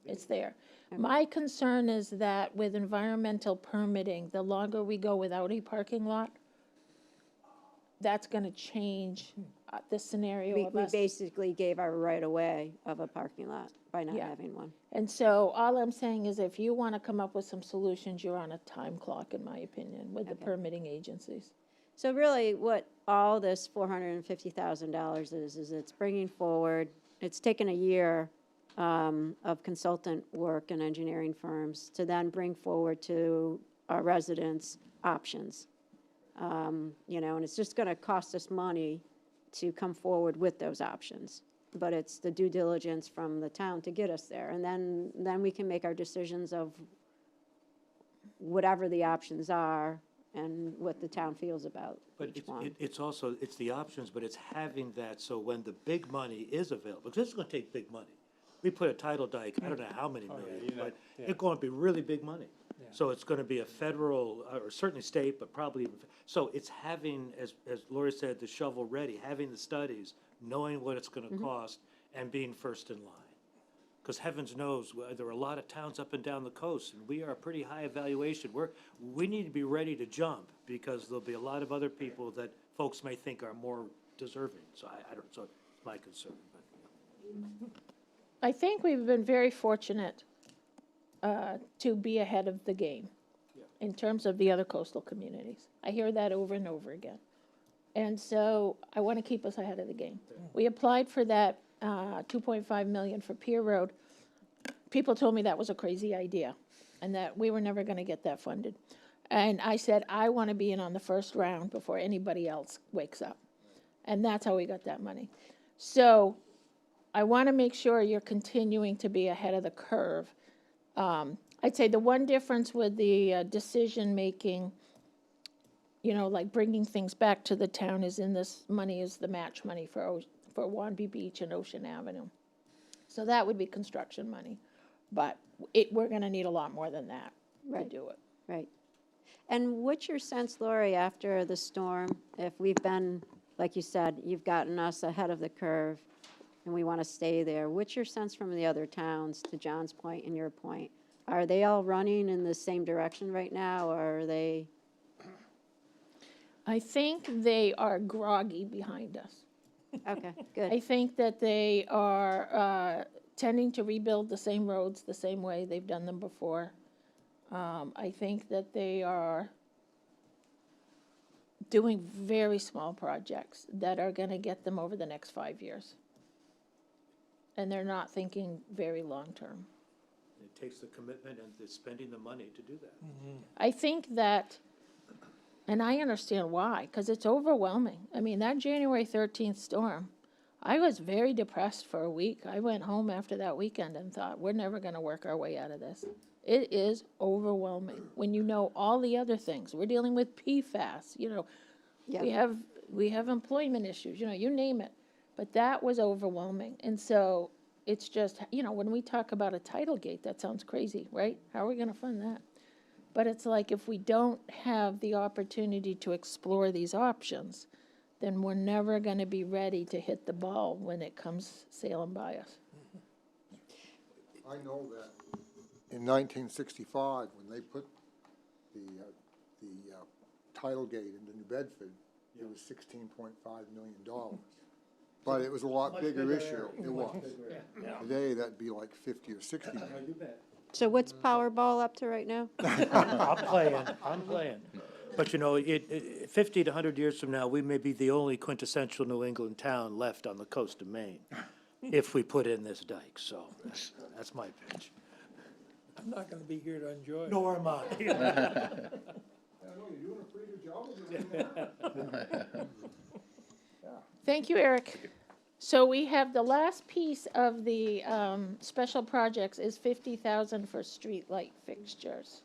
It's there. My concern is that with environmental permitting, the longer we go without a parking lot, that's going to change the scenario We of us. basically gave our right of way of a parking lot by not Yeah. having one. And so all I'm saying is if you want to come up with some solutions, you're on a time clock, in my opinion, with the permitting agencies. So really, what all this $450,000 is it's bringing forward, it's taken a year of consultant work and engineering firms to then bring forward to our residents options. You know, and it's just going to cost us money to come forward with those options. But it's the due diligence from the town to get us there. And then we can make our decisions of whatever the options are and what the town feels about each one. It's also, it's the options, but it's having that, so when the big money is available, because this is going to take big money. We put a tidal dike, I don't know how many million, but it's going to be really big money. So it's going to be a federal, or certainly state, but probably even, so it's having, as Lori said, the shovel ready, having the studies, knowing what it's going to cost, and being first in line. Because heavens knows, there are a lot of towns up and down the coast, and we are a pretty high evaluation. We need to be ready to jump, because there'll be a lot of other people that folks may think are more deserving. So I don't, so it's my concern. But. I think we've been very fortunate to be ahead of the game in terms of the other coastal communities. I hear that over and over again. And so I want to keep us ahead of the game. We applied for that $2.5 million for Pier Road. People told me that was a crazy idea and that we were never going to get that funded. And I said, I want to be in on the first round before anybody else wakes up. And that's how we got that money. So I want to make sure you're continuing to be ahead of the curve. I'd say the one difference with the decision-making you know, like bringing things back to the town is in this money is the match money for Wanby Beach and Ocean Avenue. So that would be construction money, but we're gonna need a lot more than that to Right. do it. Right. And what's your sense, Lori, after the storm, if we've been, like you said, you've gotten us ahead of the curve and we want to stay there, what's your sense from the other towns, to John's point and your point? Are they all running in the same direction right now, or are they? I think they are groggy behind us. Okay, good. I think that they are tending to rebuild the same roads the same way they've done them before. I think that they are doing very small projects that are gonna get them over the next 5 years. And they're not thinking very long-term. It takes the commitment and the spending the money to do that. I think that, and I understand why, because it's overwhelming. I mean, that January 13th storm, I was very depressed for a week. I went home after that weekend and thought, we're never going to work our way out of this. It is overwhelming when you know all the other things. We're dealing with PFAS, you know, Yeah. we have employment issues, you know, you name it. But that was overwhelming. And so it's just, you know, when we talk about a tidal gate, that sounds crazy, right? How are we going to fund that? But it's like if we don't have the opportunity to explore these options, then we're never going to be ready to hit the ball when it comes sailing by us. I know that in 1965, when they put the tidal gate into New Bedford, it was $16.5 million. But it was a lot bigger issue. It was. Today, that'd be like 50 or 60 million. So what's Powerball up to right now? I'm playing. But you know, 50 to 100 years from now, we may be the only quintessential New England town left on the coast of Maine, if we put in this dike, so that's my pitch. I'm not gonna be here to enjoy it. Nor am I. I know, you're doing a pretty good job of it. Thank you, Eric. So we have the last piece of the special projects is 50,000 for street light fixtures.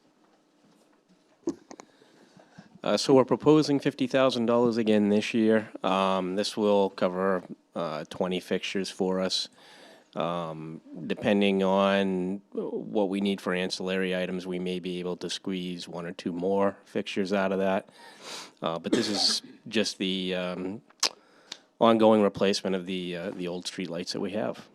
So we're proposing $50,000 again this year. This will cover 20 fixtures for us. Depending on what we need for ancillary items, we may be able to squeeze one or two more fixtures out of that. But this is just the ongoing replacement of the old street lights that we have.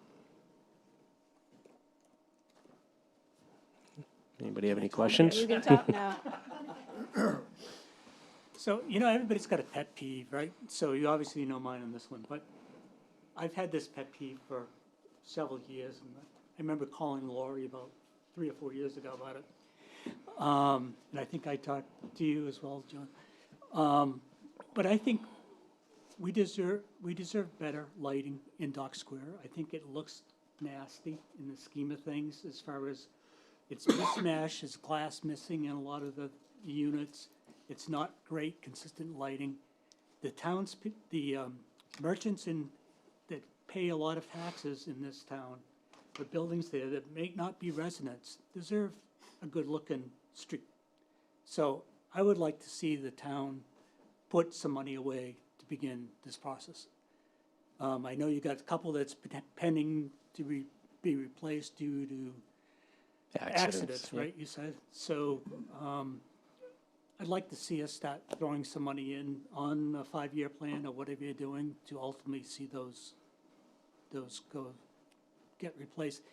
Anybody have any questions? You can talk now. So, you know, everybody's got a pet peeve, right? So you obviously know mine on this one, but I've had this pet peeve for several years, and I remember calling Lori about 3 or 4 years ago about it. And I think I talked to you as well, John. But I think we deserve better lighting in Dock Square. I think it looks nasty in the scheme of things as far as it's mismatched, it's glass missing in a lot of the units. It's not great, consistent lighting. The merchants that pay a lot of taxes in this town, the buildings there that may not be residents, deserve a good-looking street. So I would like to see the town put some money away to begin this process. I know you got a couple that's pending to be replaced due to accidents, yeah. right, you said? So I'd like to see us start throwing some money in on a 5-year plan or whatever you're doing to ultimately see those get replaced.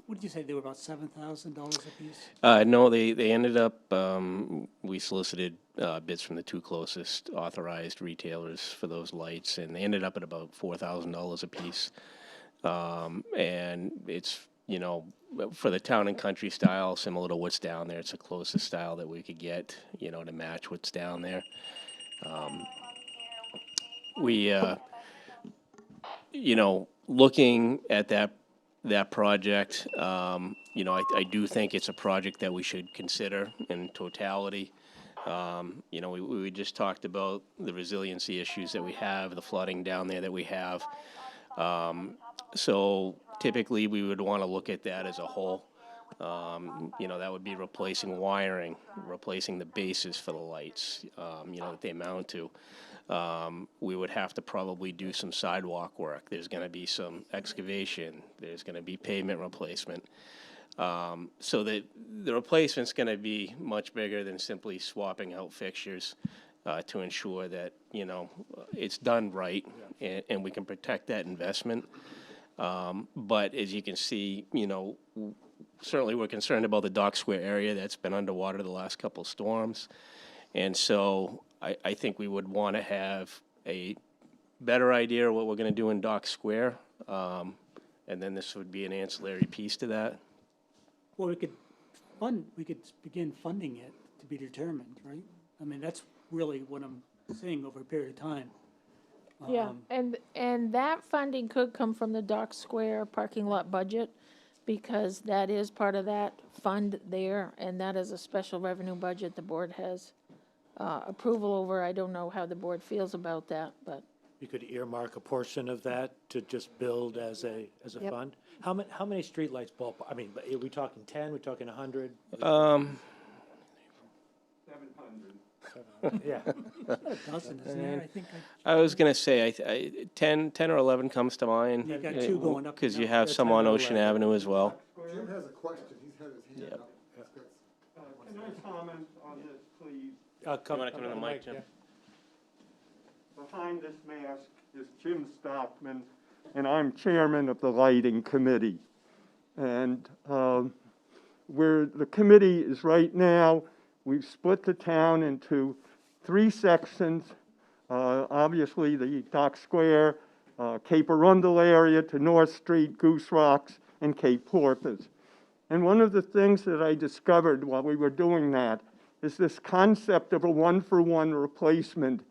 What did you say, they were about $7,000 a piece? No, they ended up, we solicited bids from the two closest authorized retailers for those lights, and they ended up at about $4,000 a piece. And it's, you know, for the town and country style, similar to what's down there, it's the closest style that we could get, you know, to match what's down there. You know, looking at that project, you know, I do think it's a project that we should consider in totality. You know, we just talked about the resiliency issues that we have, the flooding down there that we have. So typically we would want to look at that as a whole. You know, that would be replacing wiring, replacing the bases for the lights, you know, that they mount to. We would have to probably do some sidewalk work. There's gonna be some excavation, there's gonna be pavement replacement. So the replacement's gonna be much bigger than simply swapping out fixtures, to ensure that, you know, it's done right and we can protect that investment. But as you can see, you know, certainly we're concerned about the Dock Square area that's been underwater the last couple of storms. And so I think we would want to have a better idea of what we're going to do in Dock Square. And then this would be an ancillary piece to that. Well, we could begin funding it to be determined, right? I mean, that's really what I'm saying over a period of time. Yeah, and that funding could come from the Dock Square parking lot budget, because that is part of that fund there, and that is a special revenue budget the board has approval over. I don't know how the board feels about that, but. You could earmark a portion of that to just build as a Yep. fund? How many streetlights ballpark, I mean, are we talking 10, we talking 100? Yeah. A dozen, isn't there? I think I was gonna say, 10 or 11 comes to mind. You got two going up Because and you down. have Yeah, some 10 on or Ocean 11. Avenue as well. Jim has a question, he's had his hand Yep. up. Can I comment on this, please? You wanna come to the mic, Jim? Behind this mask is Jim Stockman, and I'm chairman of the lighting committee. And where the committee is right now, we've split the town into 3 sections. Obviously, the Dock Square, Cape Arundel area to North Street, Goose Rocks, and Cape Porpoise. And one of the things that I discovered while we were doing that is this concept of a one-for-one replacement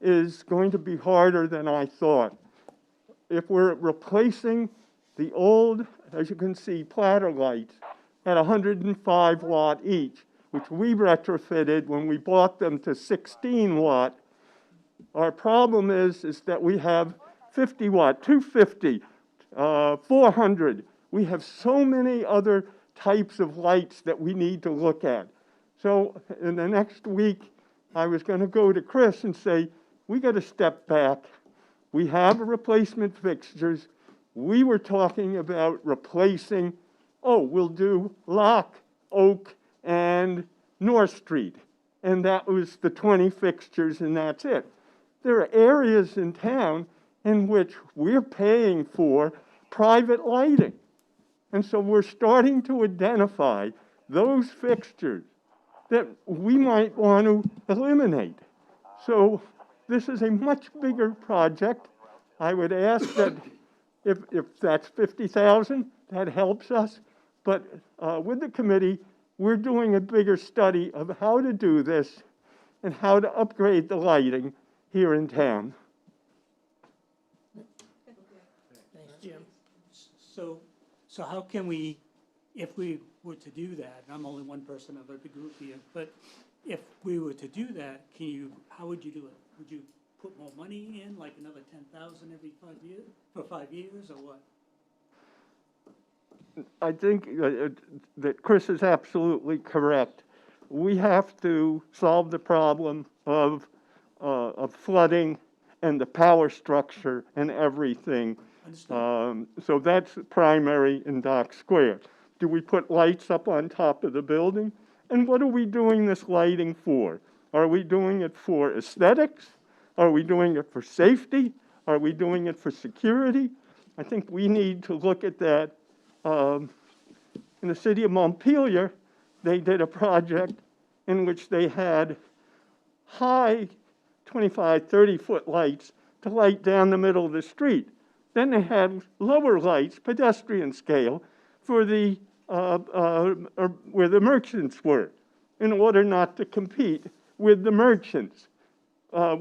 is going to be harder than I thought. If we're replacing the old, as you can see, platter lights at 105 watt each, which we retrofitted when we bought them to 16 watt, our problem is that we have 50 watt, 250, 400. We have so many other types of lights that we need to look at. So in the next week, I was going to go to Chris and say, we got to step back. We have replacement fixtures. We were talking about replacing, we'll do Lock, Oak, and North Street. And that was the 20 fixtures, and that's it. There are areas in town in which we're paying for private lighting. And so we're starting to identify those fixtures that we might want to eliminate. So this is a much bigger project. I would ask that if that's 50,000, that helps us. But with the committee, we're doing a bigger study of how to do this and how to upgrade the lighting here in town. Thanks, Jim. So how can we, if we were to do that, and I'm only one person of the group here, but if we were to do that, how would you do it? Would you put more money in, like another 10,000 every 5 years, for 5 years, or what? I think that Chris is absolutely correct. We have to solve the problem of flooding and the power structure and everything. So that's primary in Dock Square. Do we put lights up on top of the building? And what are we doing this lighting for? Are we doing it for aesthetics? Are we doing it for safety? Are we doing it for security? I think we need to look at that. In the city of Montpelier, they did a project in which they had high 25, 30-foot lights to light down the middle of the street. Then they had lower lights, pedestrian scale, for the where the merchants were, in order not to compete with the merchants. The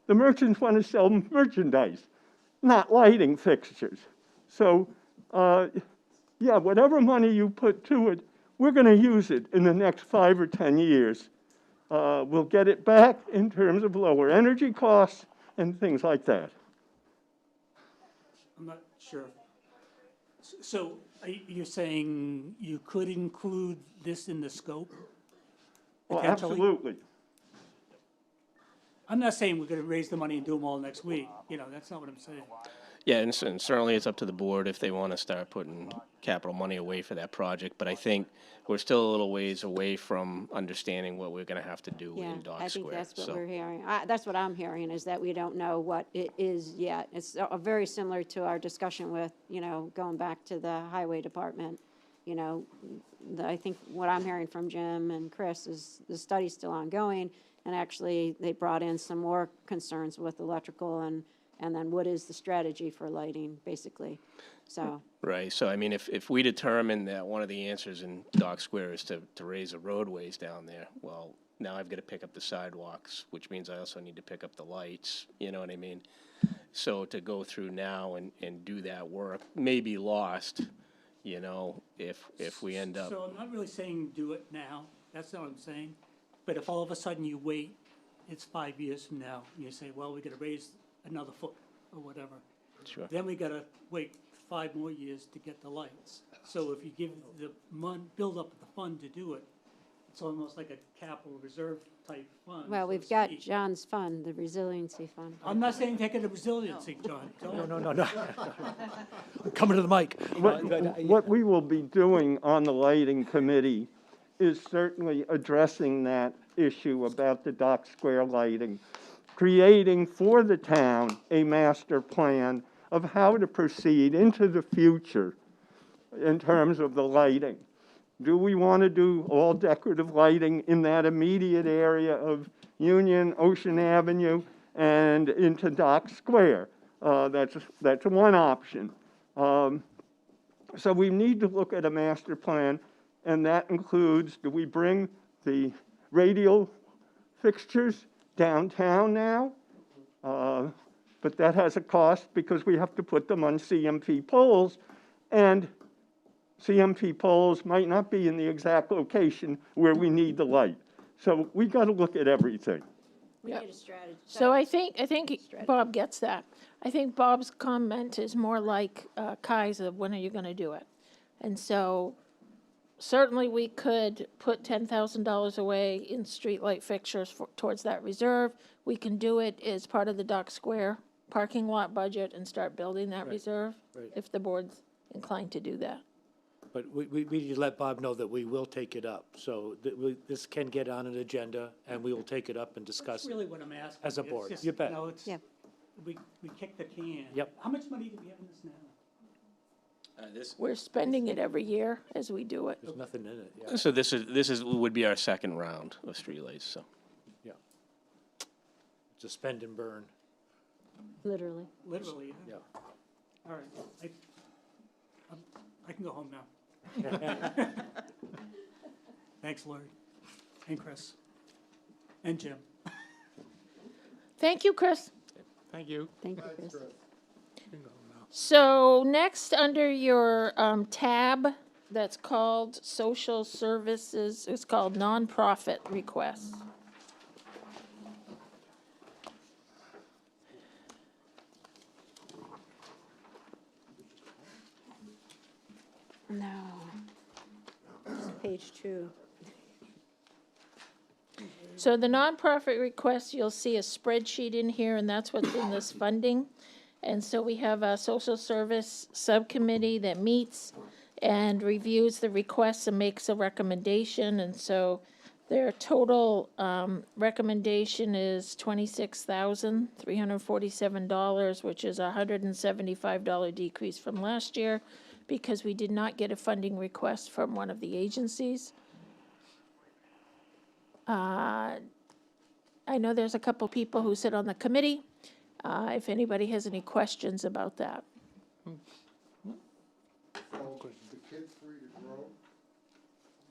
merchants want to sell merchandise, not lighting fixtures. So, yeah, whatever money you put to it, we're going to use it in the next 5 or 10 years. We'll get it back in terms of lower energy costs and things like that. I'm not sure. So You're saying you could include this in the scope? Well, potentially? absolutely. I'm not saying we're gonna raise the money and do them all next week, that's not what I'm saying. Yeah, and certainly it's up to the board if they want to start putting capital money away for that project, but I think we're still a little ways away from understanding what we're gonna have to do Yeah, in Dock I think Square, that's what so. we're hearing. That's what I'm hearing, is that we don't know what it is yet. It's very similar to our discussion with, going back to the highway department. I think what I'm hearing from Jim and Chris is the study's still ongoing, and actually, they brought in some more concerns with electrical and then what is the strategy for lighting, basically, so. Right, so I mean, if we determine that one of the answers in Dock Square is to raise the roadways down there, well, now I've got to pick up the sidewalks, which means I also need to pick up the lights, you know what I mean? So to go through now and do that work may be lost, if we end up. So I'm not really saying do it now, that's not what I'm saying. But if all of a sudden you wait, it's 5 years from now, and you say, well, we gotta raise another foot or whatever. Sure. Then we gotta wait 5 more years to get the lights. So if you give the build up the fund to do it, it's almost like a capital reserve type fund. Well, so we've to got speak. John's fund, the resiliency fund. I'm not saying take it to resiliency, John. No. Coming to the mic. What we will be doing on the lighting committee is certainly addressing that issue about the Dock Square lighting, creating for the town a master plan of how to proceed into the future in terms of the lighting. Do we want to do all decorative lighting in that immediate area of Union, Ocean Avenue, and into Dock Square? That's one option. So we need to look at a master plan, and that includes, do we bring the radial fixtures downtown now? But that has a cost because we have to put them on CMP poles, and CMP poles might not be in the exact location where we need the light. So we got to look at everything. We need a strategy. So I think Bob gets that. I think Bob's comment is more like Kai's of when are you gonna do it? And so certainly we could put $10,000 away in streetlight fixtures towards that reserve. We can do it as part of the Dock Square parking lot budget and start building that reserve, if the board's inclined to do that. But we need to let Bob know that we will take it up, so that this can get on an agenda, and we will take it up and discuss That's it. really what I'm asking. As a It's board. just, You bet. it's, Yeah. we kick the can. Yep. How much money do we have in this now? We're spending it every year as we do it. There's nothing in it, yeah. So this would be our second round of streetlights, so. Yeah. It's a spend and burn. Literally. Literally, Yeah. All right, I can go home now. Thanks, Lori, and Chris, and Jim. Thank you, Chris. Thank you. Thank you, Chris. So next, under your tab that's called Social Services, it's called Nonprofit Requests. No. It's page 2. So the nonprofit requests, you'll see a spreadsheet in here, and that's what's in this funding. And so we have a social service subcommittee that meets and reviews the requests and makes a recommendation. And so their total recommendation is $26,347, which is a $175 decrease from last year because we did not get a funding request from one of the agencies. I know there's a couple people who sit on the committee. If anybody has any questions about that. So, the kids free to grow,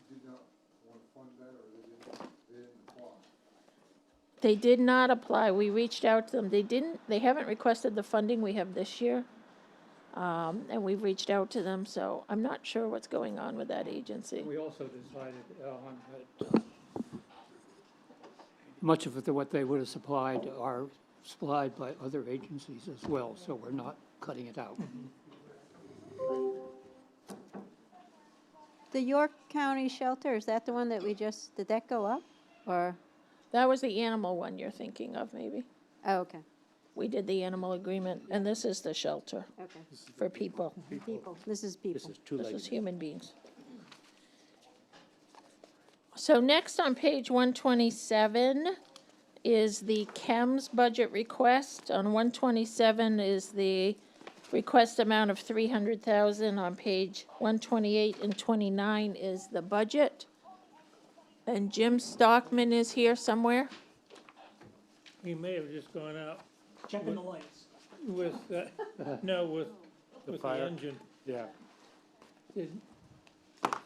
you did not want to fund that, or they didn't apply? They did not apply. We reached out to them. They haven't requested the funding we have this year. And we've reached out to them, so I'm not sure what's going on with that agency. We also decided on that much of what they would have supplied are supplied by other agencies as well, so we're not cutting it out. The York County shelter, is that the one that did that go up? Or, That was the animal one you're thinking of, maybe. oh, okay, We did the animal agreement, and this is the shelter okay. for people. People, this is people. This is human beings. So next on page 127 is the CHEMS budget request. On 127 is the request amount of 300,000. On page 128 and 29 is the budget. And Jim Stockman is here somewhere. He may have just gone out Checking the lights. with, no, with the fire? engine. Yeah. Did-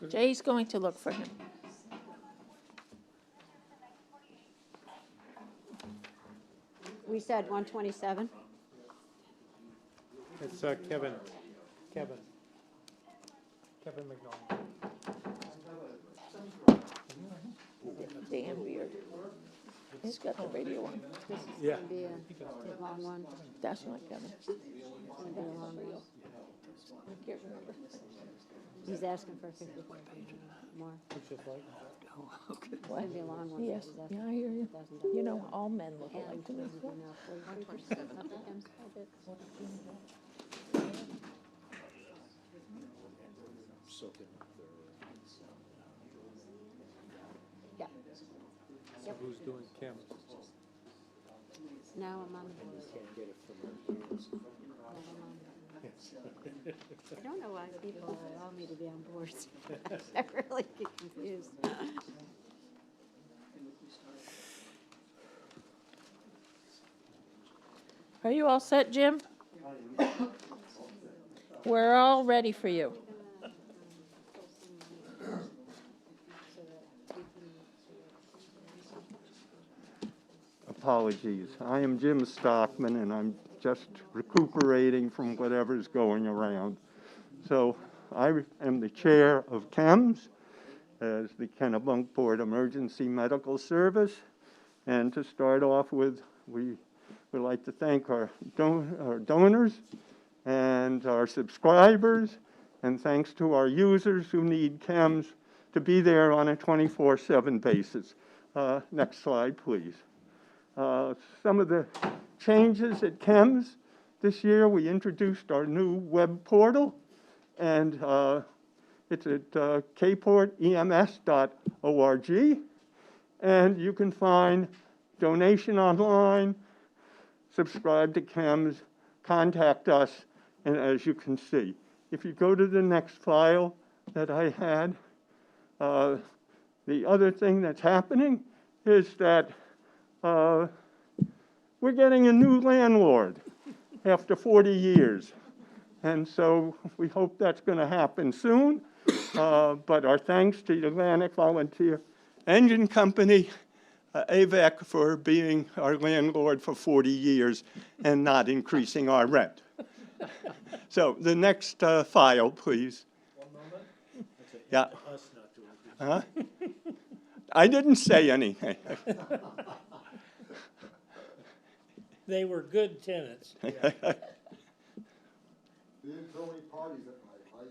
Jay's going to look for him. We said 127? It's Kevin McDonald. Dan Beard. He's got the radio on. This is Yeah. gonna be a long one. That's not Kevin. It's gonna be a long one. I can't remember. He's asking for 50 more. It's gonna be a long one. Yes, He's asking yeah, I hear you. $1,000. You know, all men look alike to me. And we do now 43% of the M's budget. Yeah. Yep. Who's doing Kim? Now I'm on the board. I don't know why people allow me to be on boards. I really get confused. Are you all set, Jim? We're all ready for you. Apologies. I am Jim Stockman, and I'm just recuperating from whatever's going around. So I am the chair of CHEMS, as the Kennebunkport Emergency Medical Service. And to start off with, we would like to thank our donors and our subscribers, and thanks to our users who need CHEMS to be there on a 24/7 basis. Next slide, please. Some of the changes at CHEMS this year, we introduced our new web portal, and it's at kportems.org, and you can find donation online, subscribe to CHEMS, contact us, and as you can see. If you go to the next file that I had, the other thing that's happening is that we're getting a new landlord after 40 years. And so we hope that's going to happen soon. But our thanks to the Atlantic Volunteer Engine Company, AVEC, for being our landlord for 40 years and not increasing our rent. So the next file, please. One moment. Yeah. Us not doing it. Huh? I didn't say anything. They were good tenants. You didn't throw any parties at night, right?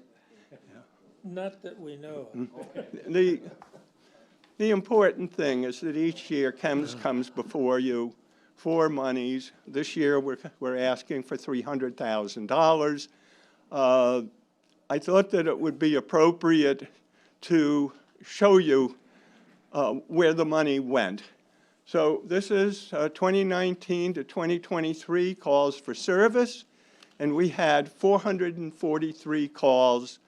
Not that we know of. The important thing is that each year CHEMS comes before you for monies. This year, we're asking for $300,000. I thought that it would be appropriate to show you where the money went. So this is 2019 to 2023 calls for service, and we had 443 calls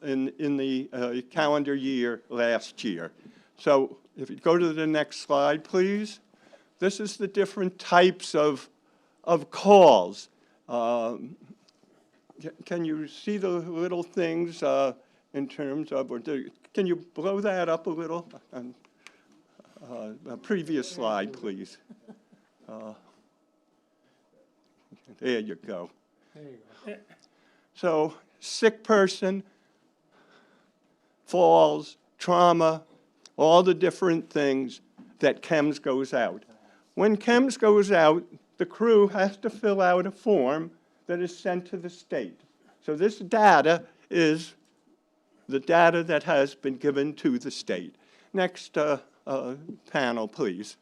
in the calendar year last year. So if you go to the next slide, please. This is the different types of calls. Can you see the little things in terms of, can you blow that up a little? A previous slide, please. There you go. There you go. So, sick person, falls, trauma, all the different things that CHEMS goes out. When CHEMS goes out, the crew has to fill out a form that is sent to the state. So this data is the data that has been given to the state. Next panel, please.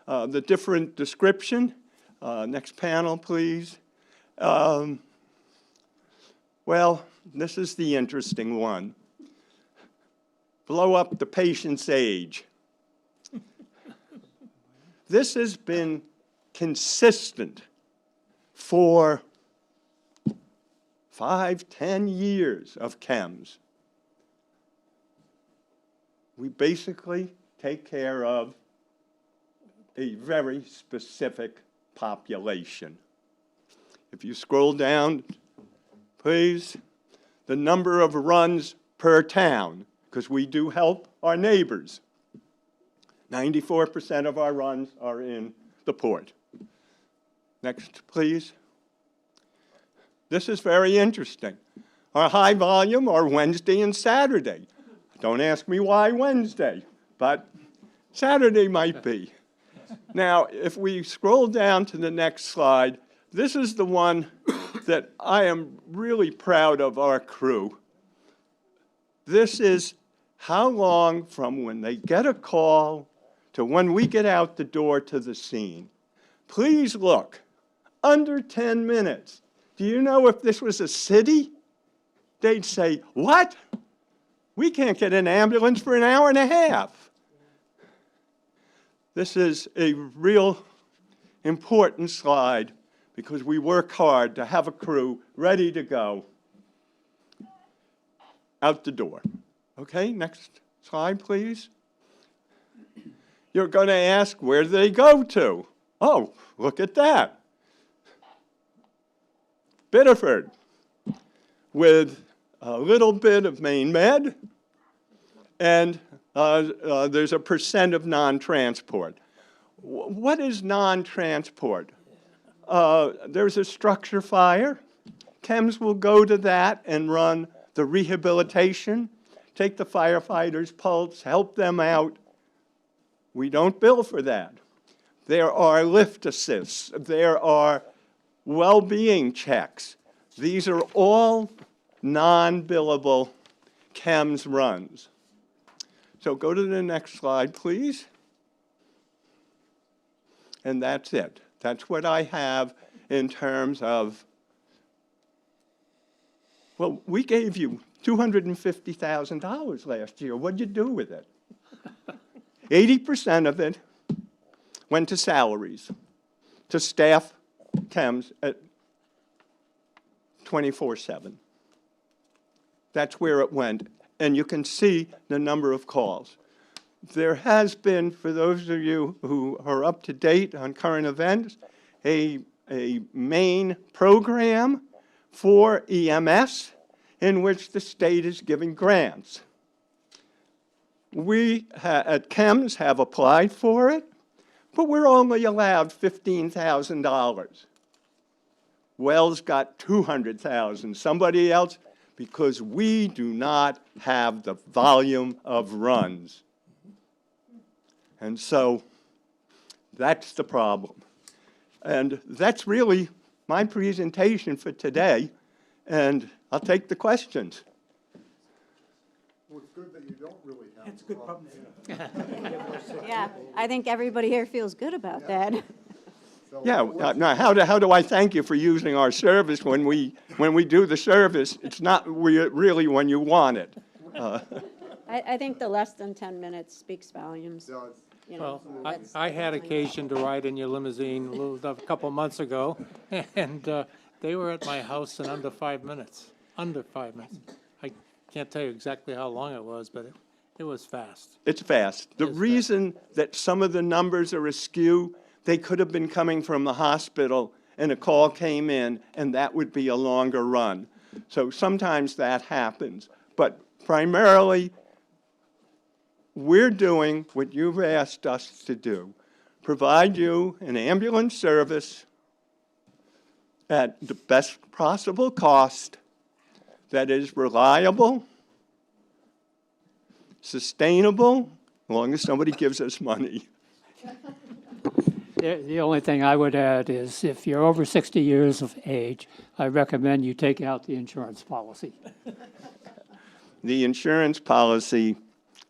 The different description. Next panel, please. Well, this is the interesting one. Blow up the patient's age. This has been consistent for 5, 10 years of chems. We basically take care of a very specific population. If you scroll down, please, the number of runs per town, because we do help our neighbors. 94% of our runs are in the port. Next, please. This is very interesting. Our high volume are Wednesday and Saturday. Don't ask me why Wednesday, but Saturday might be. Now, if we scroll down to the next slide, this is the one that I am really proud of our crew. This is how long from when they get a call to when we get out the door to the scene. Please look, under 10 minutes. Do you know if this was a city? They'd say, what? We can't get an ambulance for an hour and a half. This is a real important slide because we work hard to have a crew ready to go out the door. Okay, next slide, please. You're going to ask, where do they go to? Oh, look at that. Biddeford, with a little bit of Maine Med, and there's a % of non-transport. What is non-transport? There's a structure fire. Chems will go to that and run the rehabilitation, take the firefighters' pulse, help them out. We don't bill for that. There are lift assists. There are well-being checks. These are all non-billable chems runs. So go to the next slide, please. And that's it. That's what I have in terms of, well, we gave you $250,000 last year. What'd you do with it? 80% of it went to salaries, to staff chems at 24/7. That's where it went. And you can see the number of calls. There has been, for those of you who are up to date on current events, a main program for EMS in which the state is giving grants. We at chems have applied for it, but we're only allowed $15,000. Wells got $200,000. Somebody else, because we do not have the volume of runs. And so that's the problem. And that's really my presentation for today, and I'll take the questions. Well, it's good that you don't really have. It's a good problem. Yeah, I think everybody here feels good about that. Yeah, now how do I thank you for using our service when we do the service? It's not really when you want it. I think the less than 10 minutes speaks volumes. You know, Well, I had occasion to ride in your limousine a couple months ago, and they were at my house in under 5 minutes. Under 5 minutes. I can't tell you exactly how long it was, but it was fast. It's fast. The reason that some of the numbers are askew, they could have been coming from the hospital and a call came in and that would be a longer run. So sometimes that happens. But primarily, we're doing what you've asked us to do. Provide you an ambulance service at the best possible cost that is reliable, sustainable, as long as somebody gives us money. The only thing I would add is if you're over 60 years of age, I recommend you take out the insurance policy. The insurance policy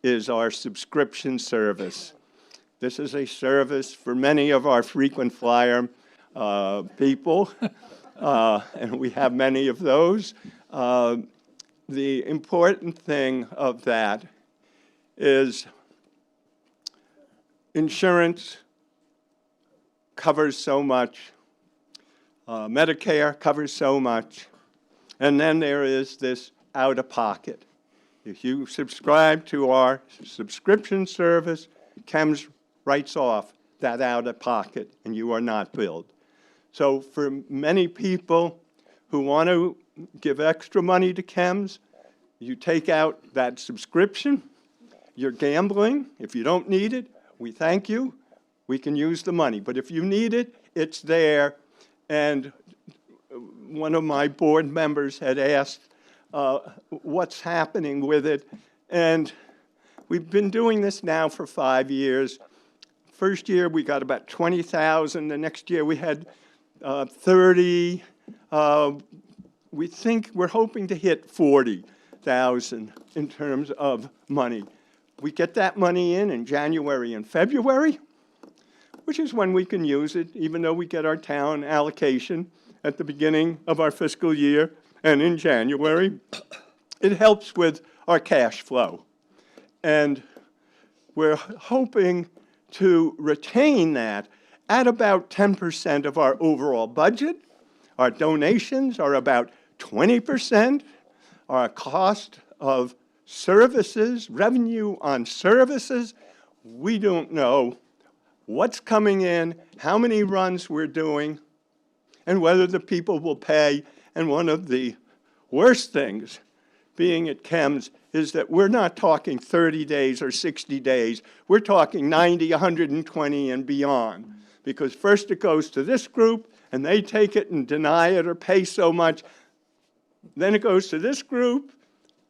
is our subscription service. This is a service for many of our frequent flyer people, and we have many of those. The important thing of that is insurance covers so much, Medicare covers so much, and then there is this out-of-pocket. If you subscribe to our subscription service, CHEMS writes off that out-of-pocket, and you are not billed. So for many people who want to give extra money to CHEMS, you take out that subscription, you're gambling. If you don't need it, we thank you. We can use the money. But if you need it, it's there. And one of my board members had asked what's happening with it. And we've been doing this now for 5 years. First year, we got about 20,000. The next year, we had 30. We think we're hoping to hit 40,000 in terms of money. We get that money in January and February, which is when we can use it, even though we get our town allocation at the beginning of our fiscal year and in January. It helps with our cash flow. And we're hoping to retain that at about 10% of our overall budget. Our donations are about 20%. Our cost of services, revenue on services, we don't know what's coming in, how many runs we're doing, and whether the people will pay. And one of the worst things being at CHEMS is that we're not talking 30 days or 60 days. We're talking 90, 120, and beyond. Because first it goes to this group, and they take it and deny it or pay so much. Then it goes to this group.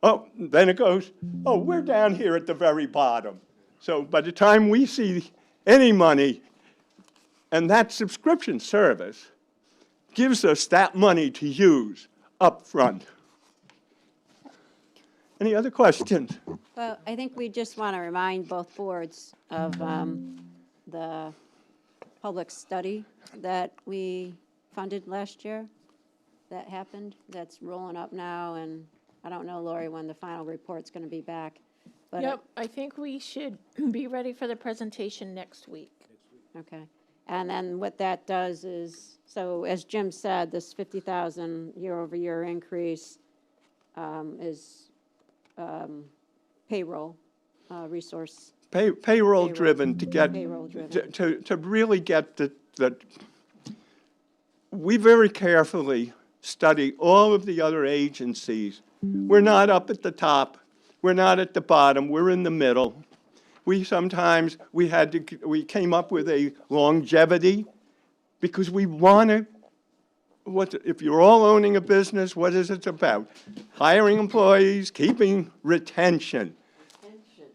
Oh, then it goes, oh, we're down here at the very bottom. So by the time we see any money, and that subscription service gives us that money to use up front. Any other questions? Well, I think we just want to remind both boards of the public study that we funded last year. That happened. That's rolling up now, and I don't know, Lori, when the final report's going to be back. But Yep, I think we should be ready for the presentation next week. Okay. And then what that does is, so as Jim said, this 50,000 year-over-year increase is payroll resource. Payroll driven to get, Payroll driven. to really get the, we very carefully study all of the other agencies. We're not up at the top. We're not at the bottom. We're in the middle. We sometimes, we came up with a longevity because we want to, if you're all owning a business, what is it about? Hiring employees, keeping retention.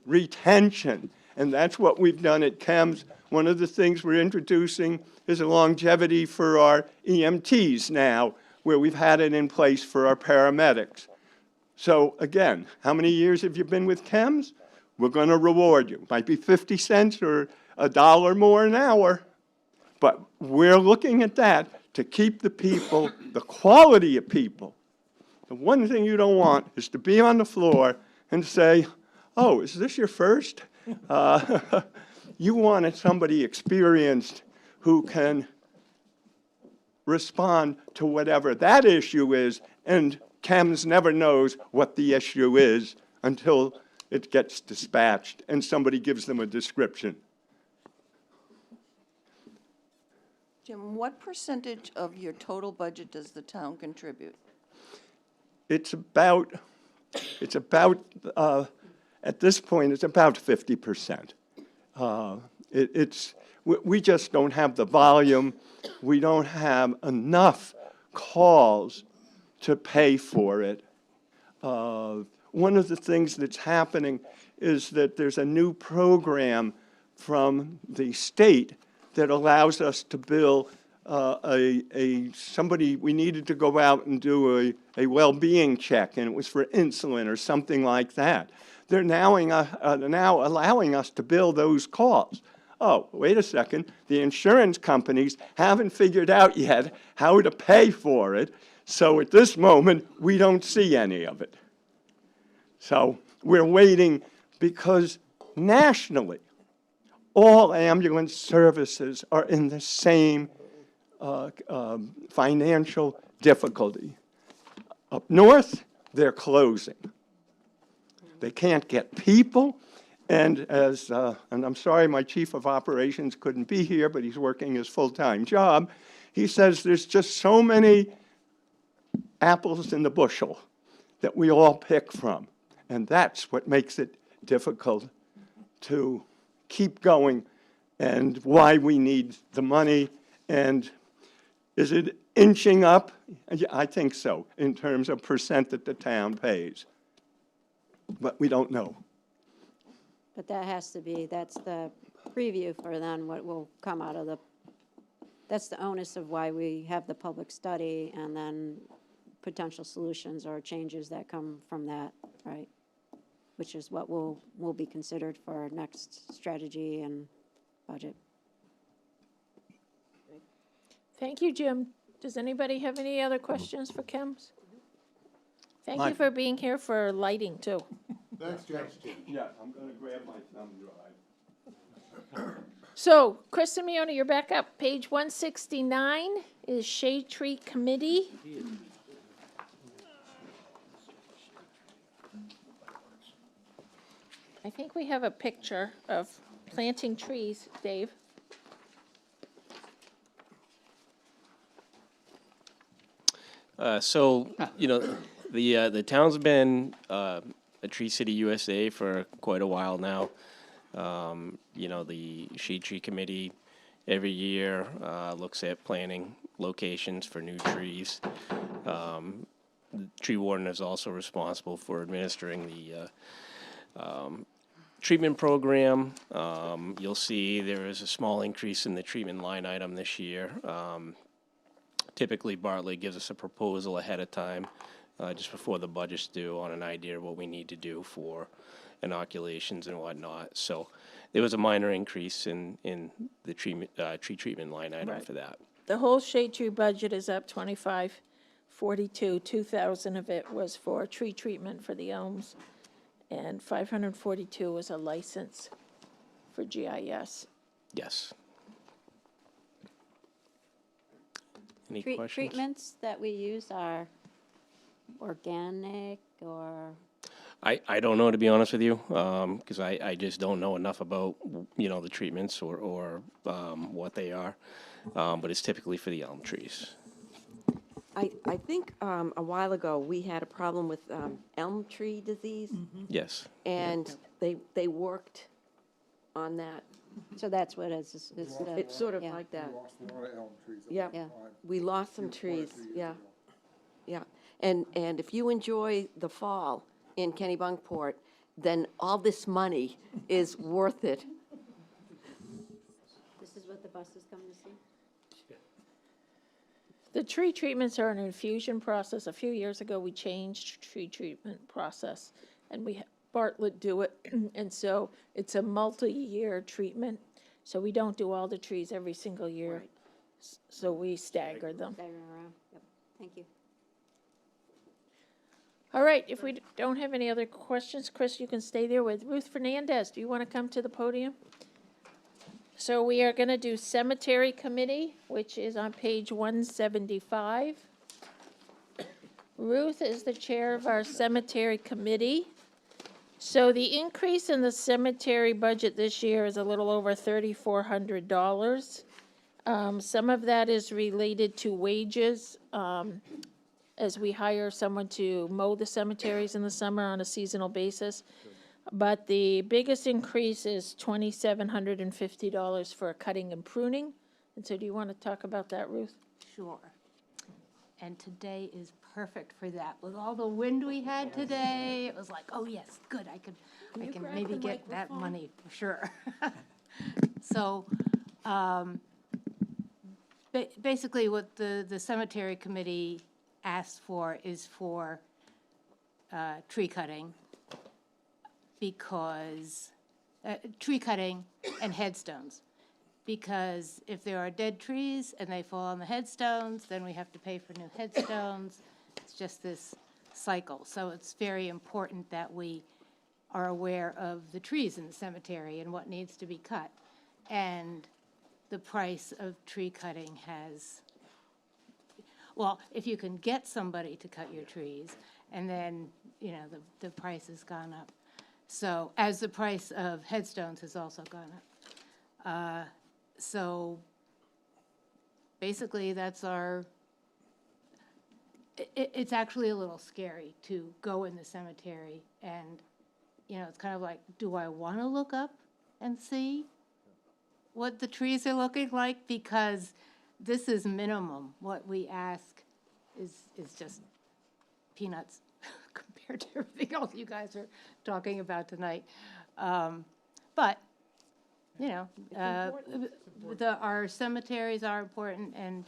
Retention. And that's what we've done at CHEMS. One of the things we're introducing is a longevity for our EMTs now, where we've had it in place for our paramedics. So again, how many years have you been with CHEMS? We're going to reward you. Might be 50 cents or $1 more an hour, but we're looking at that to keep the people, the quality of people. The one thing you don't want is to be on the floor and say, oh, is this your first? You wanted somebody experienced who can respond to whatever that issue is, and CHEMS never knows what the issue is until it gets dispatched and somebody gives them a description. Jim, what percentage of your total budget does the town contribute? It's about, at this point, it's about 50%. We just don't have the volume. We don't have enough calls to pay for it. One of the things that's happening is that there's a new program from the state that allows us to bill somebody, we needed to go out and do a well-being check, and it was for insulin or something like that. They're now allowing us to bill those calls. Oh, wait a second, the insurance companies haven't figured out yet how to pay for it, so at this moment, we don't see any of it. So we're waiting because nationally, all ambulance services are in the same financial difficulty. Up north, they're closing. They can't get people, and and I'm sorry my chief of operations couldn't be here, but he's working his full-time job. He says there's just so many apples in the bushel that we all pick from, and that's what makes it difficult to keep going and why we need the money. And is it inching up? Yeah, I think so, in terms of percent that the town pays. But we don't know. But that has to be, that's the preview for then what will come out of that's the onus of why we have the public study and then potential solutions or changes that come from that, right? Which is what will be considered for our next strategy and budget. Thank you, Jim. Does anybody have any other questions for Kems? Thank you for being here for lighting, too. Thanks, Jim. Yeah, I'm gonna grab my thumb drive. So, Chris Simeone, you're back up. Page 169 is Shade Tree Committee. I think we have a picture of planting trees, Dave. The town's been a Tree City USA for quite a while now. The Shade Tree Committee every year looks at planting locations for new trees. The tree warden is also responsible for administering the treatment program. You'll see there is a small increase in the treatment line item this year. Typically, Bartlett gives us a proposal ahead of time, just before the budget's due, on an idea of what we need to do for inoculations and whatnot. So there was a minor increase in the tree treatment line item Right. for that. The whole shade tree budget is up 2542. 2,000 of it was for tree treatment for the elms, and 542 was a license for GIS. Yes. Any questions? Treatments that we use are organic or? I don't know, to be honest with you, because I just don't know enough about, the treatments or what they are. But it's typically for the elm trees. I think a while ago, we had a problem with elm tree disease, Yes. and they worked on that. So that's what it is. It's sort of yeah. like that. We lost a lot of elm trees. at Yeah, one Yeah. time. we lost some 2 or trees, 3 years yeah, ago. yeah. And if you enjoy the fall in Kennebunkport, then all this money is worth it. This is what the buses come to see? The tree treatments are an infusion process. A few years ago, we changed tree treatment process, and we had Bartlett do it. And so it's a multi-year treatment. So we don't do all the trees every single year. Right. So we stagger them. Staggering around. Yep. Thank you. All right, if we don't have any other questions, Chris, you can stay there with Ruth Fernandez. Do you want to come to the podium? So we are going to do Cemetery Committee, which is on page 175. Ruth is the chair of our Cemetery Committee. So the increase in the cemetery budget this year is a little over $3,400. Some of that is related to wages, as we hire someone to mow the cemeteries in the summer on a seasonal basis. But the biggest increase is $2,750 for cutting and pruning. And so do you want to talk about that, Ruth? Sure. And today is perfect for that. With all the wind we had today, it was like, oh yes, good, I can maybe get that money for sure. So, Basically, what the cemetery committee asked for is for tree cutting, because, tree cutting and headstones. Because if there are dead trees and they fall on the headstones, then we have to pay for new headstones. It's just this cycle. So it's very important that we are aware of the trees in the cemetery and what needs to be cut. And the price of tree cutting has, well, if you can get somebody to cut your trees, and then, you know, the price has gone up. So, as the price of headstones has also gone up. So, basically, that's our, it's actually a little scary to go in the cemetery and, you know, it's kind of like, do I want to look up and see what the trees are looking like? Because this is minimum. What we ask is just peanuts compared to everything else you guys are talking about tonight. But, you know, our cemeteries are important, and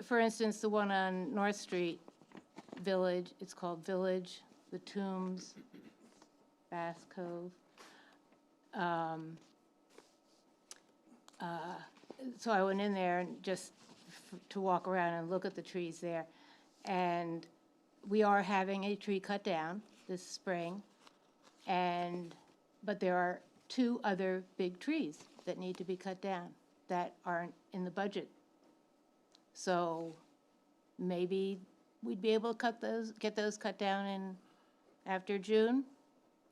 for instance, the one on North Street, Village, it's called Village, the Tombs, Bass Cove. So I went in there and just to walk around and look at the trees there. And we are having a tree cut down this spring, but there are 2 other big trees that need to be cut down that aren't in the budget. So maybe we'd be able to get those cut down after June,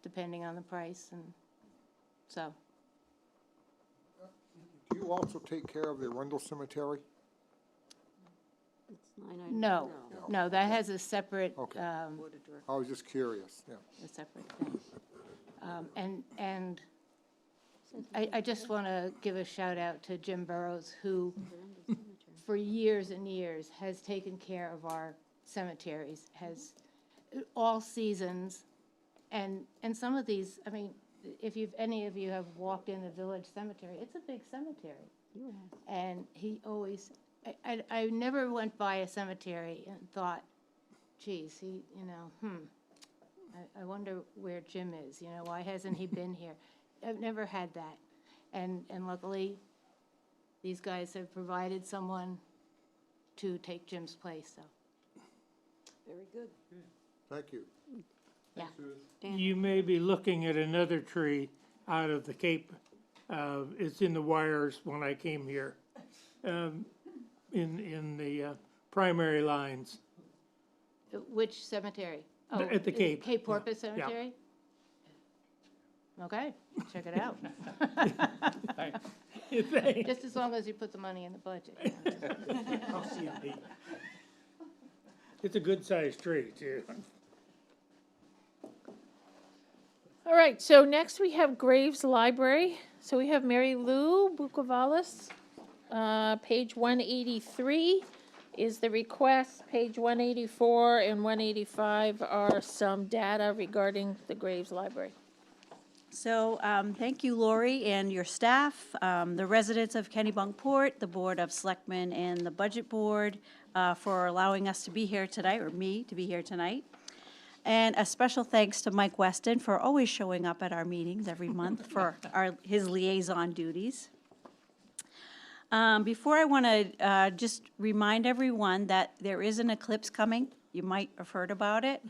depending on the price, and so. Do you also take care of the Arundel Cemetery? No, that has a separate, Okay. I was just curious, yeah. a separate thing. And I just want to give a shout out to Jim Burrows, who for years and years has taken care of our cemeteries, has all seasons. And some of these, I mean, if any of you have walked in the Village Cemetery, it's a big cemetery. And he always, I never went by a cemetery and thought, geez, I wonder where Jim is, why hasn't he been here? I've never had that. And luckily, these guys have provided someone to take Jim's place, so. Very good. Thank you. Yeah. You may be looking at another tree out of the Cape. It's in the wires when I came here, in the primary lines. Which cemetery? Oh, At the is it Cape. Cape Porpoise Yeah. Cemetery? Okay, check it out. Just as long as you put the money in the budget. I'll see it. It's a good-sized tree, too. All right, so next we have Graves Library. So we have Mary Lou Bukavalis. Page 183 is the request. Page 184 and 185 are some data regarding the Graves Library. So, thank you, Lori, and your staff, the residents of Kennebunkport, the Board of Selectmen, and the Budget Board for allowing us to be here tonight, or me to be here tonight. And a special thanks to Mike Weston for always showing up at our meetings every month for his liaison duties. Before I want to just remind everyone that there is an eclipse coming. You might have heard about it.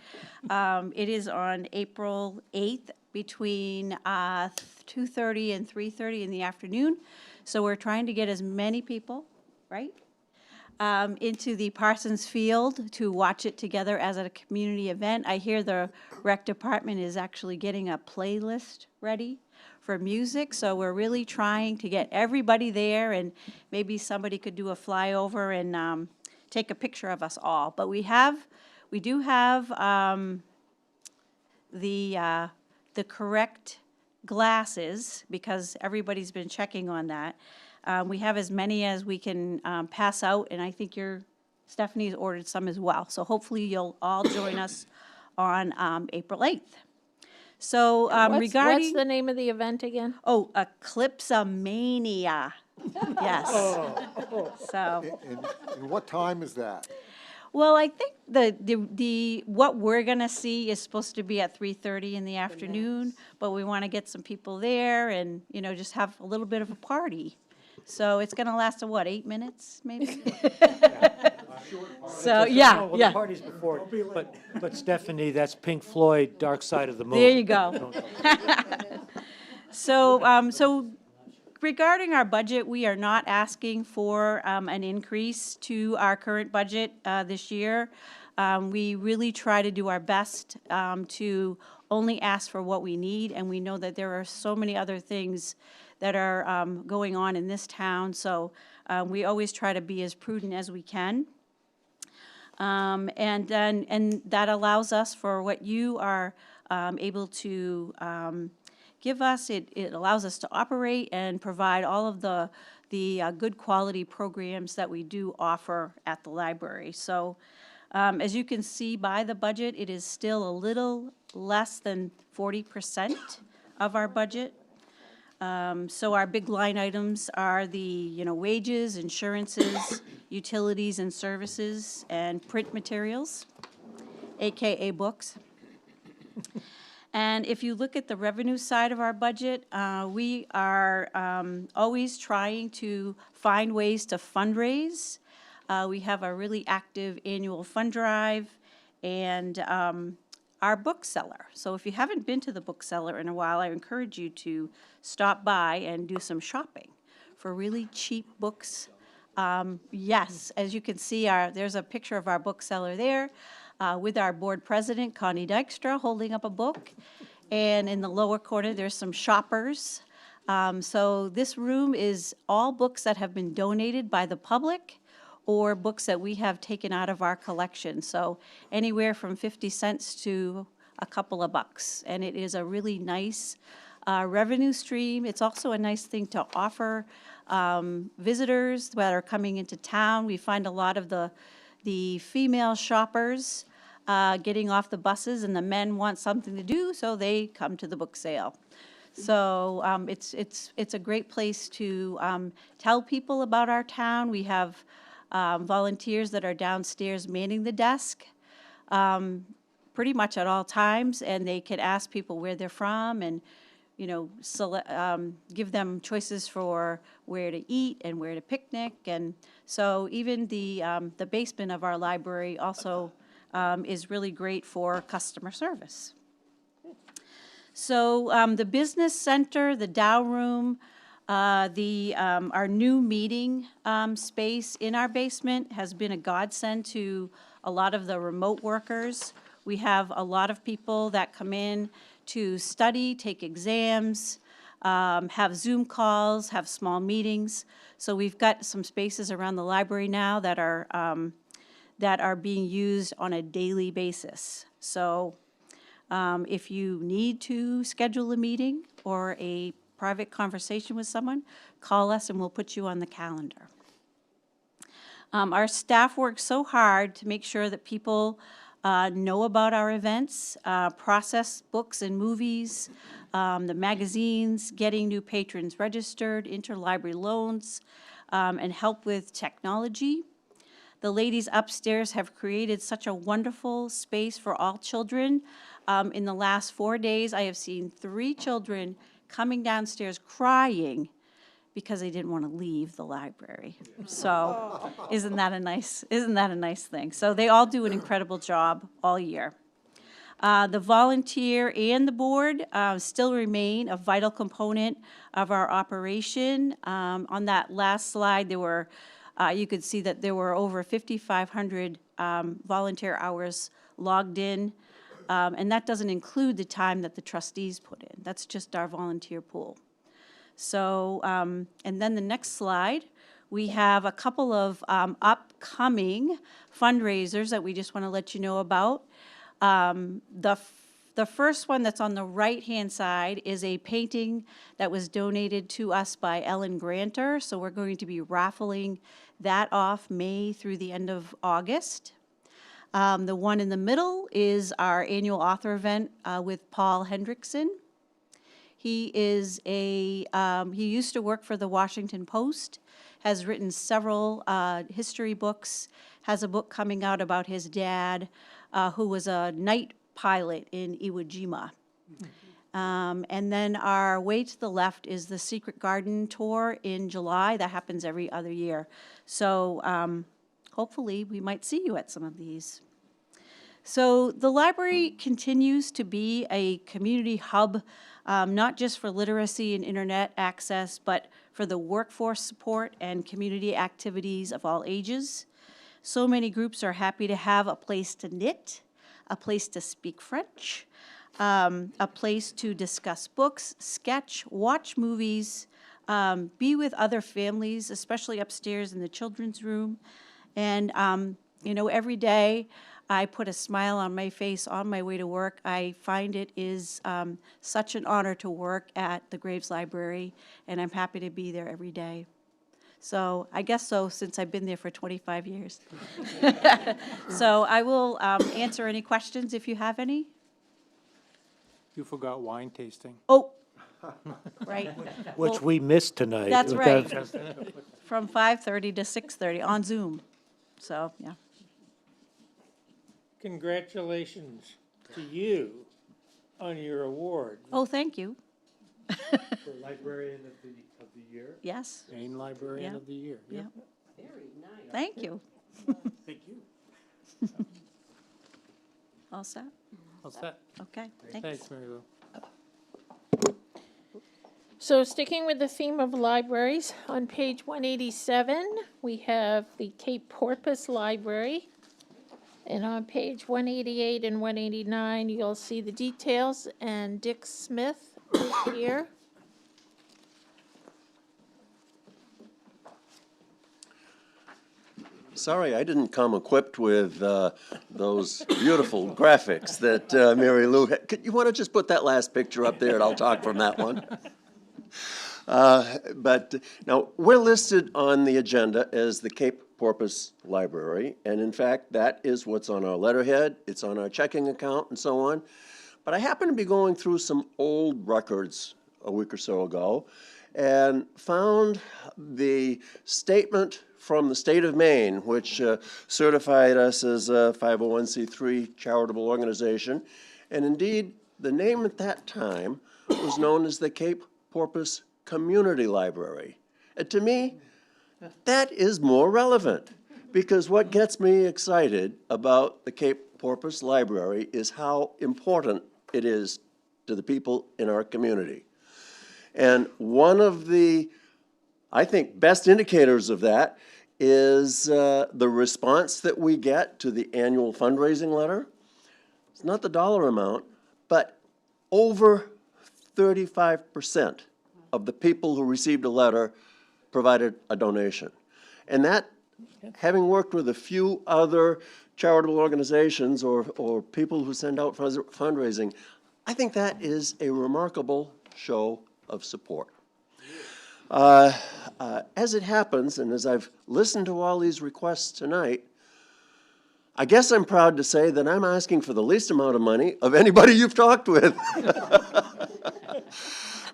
It is on April 8th between 2:30 and 3:30 in the afternoon. So we're trying to get as many people, right, into the Parsons Field to watch it together as a community event. I hear the rec department is actually getting a playlist ready for music, so we're really trying to get everybody there, and maybe somebody could do a flyover and take a picture of us all. But we do have the correct glasses, because everybody's been checking on that. We have as many as we can pass out, and I think Stephanie's ordered some as well. So hopefully you'll all join us on April 8th. So What's regarding... the name of the event again? Oh, Eclipsomania. Yes. Oh. So, And what time is that? well, I think what we're gonna see is supposed to be at 3:30 in the afternoon, but we want to get some people there and, just have a little bit of a party. So it's gonna last, 8 minutes, maybe? So, yeah, Well, the yeah. party's before, but Stephanie, that's Pink Floyd, Dark Side of the Moon. There you go. So regarding our budget, we are not asking for an increase to our current budget this year. We really try to do our best to only ask for what we need, and we know that there are so many other things that are going on in this town, so we always try to be as prudent as we can. And that allows us for what you are able to give us. It allows us to operate and provide all of the good quality programs that we do offer at the library. So as you can see by the budget, it is still a little less than 40% of our budget. So our big line items are the, wages, insurances, utilities and services, and print materials, AKA books. And if you look at the revenue side of our budget, we are always trying to find ways to fundraise. We have a really active annual fund drive and our bookseller. So if you haven't been to the bookseller in a while, I encourage you to stop by and do some shopping for really cheap books. Yes, as you can see, there's a picture of our bookseller there with our board president, Connie Dykstra, holding up a book. And in the lower corner, there's some shoppers. So this room is all books that have been donated by the public or books that we have taken out of our collection. So anywhere from 50 cents to a couple of bucks. And it is a really nice revenue stream. It's also a nice thing to offer visitors that are coming into town. We find a lot of the female shoppers getting off the buses, and the men want something to do, so they come to the book sale. So it's a great place to tell people about our town. We have volunteers that are downstairs manning the desk pretty much at all times, and they can ask people where they're from and, give them choices for where to eat and where to picnic. And so even the basement of our library also is really great for customer service. So the business center, the Dow Room, our new meeting space in our basement has been a godsend to a lot of the remote workers. We have a lot of people that come in to study, take exams, have Zoom calls, have small meetings. So we've got some spaces around the library now that are being used on a daily basis. So if you need to schedule a meeting or a private conversation with someone, call us and we'll put you on the calendar. Our staff works so hard to make sure that people know about our events, process books and movies, the magazines, getting new patrons registered, interlibrary loans, and help with technology. The ladies upstairs have created such a wonderful space for all children. In the last 4 days, I have seen 3 children coming downstairs crying because they didn't want to leave the library. So isn't that a nice thing? So they all do an incredible job all year. The volunteer and the board still remain a vital component of our operation. On that last slide, you could see that there were over 5,500 volunteer hours logged in, and that doesn't include the time that the trustees put in. That's just our volunteer pool. So, and then the next slide, we have a couple of upcoming fundraisers that we just want to let you know about. The first one that's on the right-hand side is a painting that was donated to us by Ellen Granter. So we're going to be raffling that off May through the end of August. The one in the middle is our annual author event with Paul Hendrickson. He is he used to work for the Washington Post, has written several history books, has a book coming out about his dad, who was a night pilot in Iwo Jima. And then our way to the left is the Secret Garden Tour in July. That happens every other year. So hopefully we might see you at some of these. So the library continues to be a community hub, not just for literacy and internet access, but for the workforce support and community activities of all ages. So many groups are happy to have a place to knit, a place to speak French, a place to discuss books, sketch, watch movies, be with other families, especially upstairs in the children's room. And, every day I put a smile on my face on my way to work. I find it is such an honor to work at the Graves Library, and I'm happy to be there every day. So I guess so, since I've been there for 25 years. So I will answer any questions if you have any. You forgot wine tasting. Oh, right. Which we missed tonight. That's right. From 5:30 to 6:30 on Zoom. So, yeah. Congratulations to you on your award. Oh, thank you. For Librarian of the Year? Yes. Maine Librarian Yeah. of the Year. Yeah. Yep. Very nice. Thank you. Thank you. All set? All set. Okay, thanks. Thanks, Mary Lou. So sticking with the theme of libraries, on page 187, we have the Cape Porpoise Library. And on page 188 and 189, you'll see the details, and Dick Smith is here. Sorry, I didn't come equipped with those beautiful graphics that Mary Lou had. You want to just put that last picture up there and I'll talk from that one? But now, we're listed on the agenda as the Cape Porpoise Library, and in fact, that is what's on our letterhead, it's on our checking account and so on. But I happened to be going through some old records a week or so ago and found the statement from the state of Maine, which certified us as a 501c3 charitable organization. And indeed, the name at that time was known as the Cape Porpoise Community Library. And to me, that is more relevant, because what gets me excited about the Cape Porpoise Library is how important it is to the people in our community. And one of the, I think, best indicators of that is the response that we get to the annual fundraising letter. It's not the dollar amount, but over 35% of the people who received a letter provided a donation. And that, having worked with a few other charitable organizations or people who send out fundraising, I think that is a remarkable show of support. As it happens, and as I've listened to all these requests tonight, I guess I'm proud to say that I'm asking for the least amount of money of anybody you've talked with.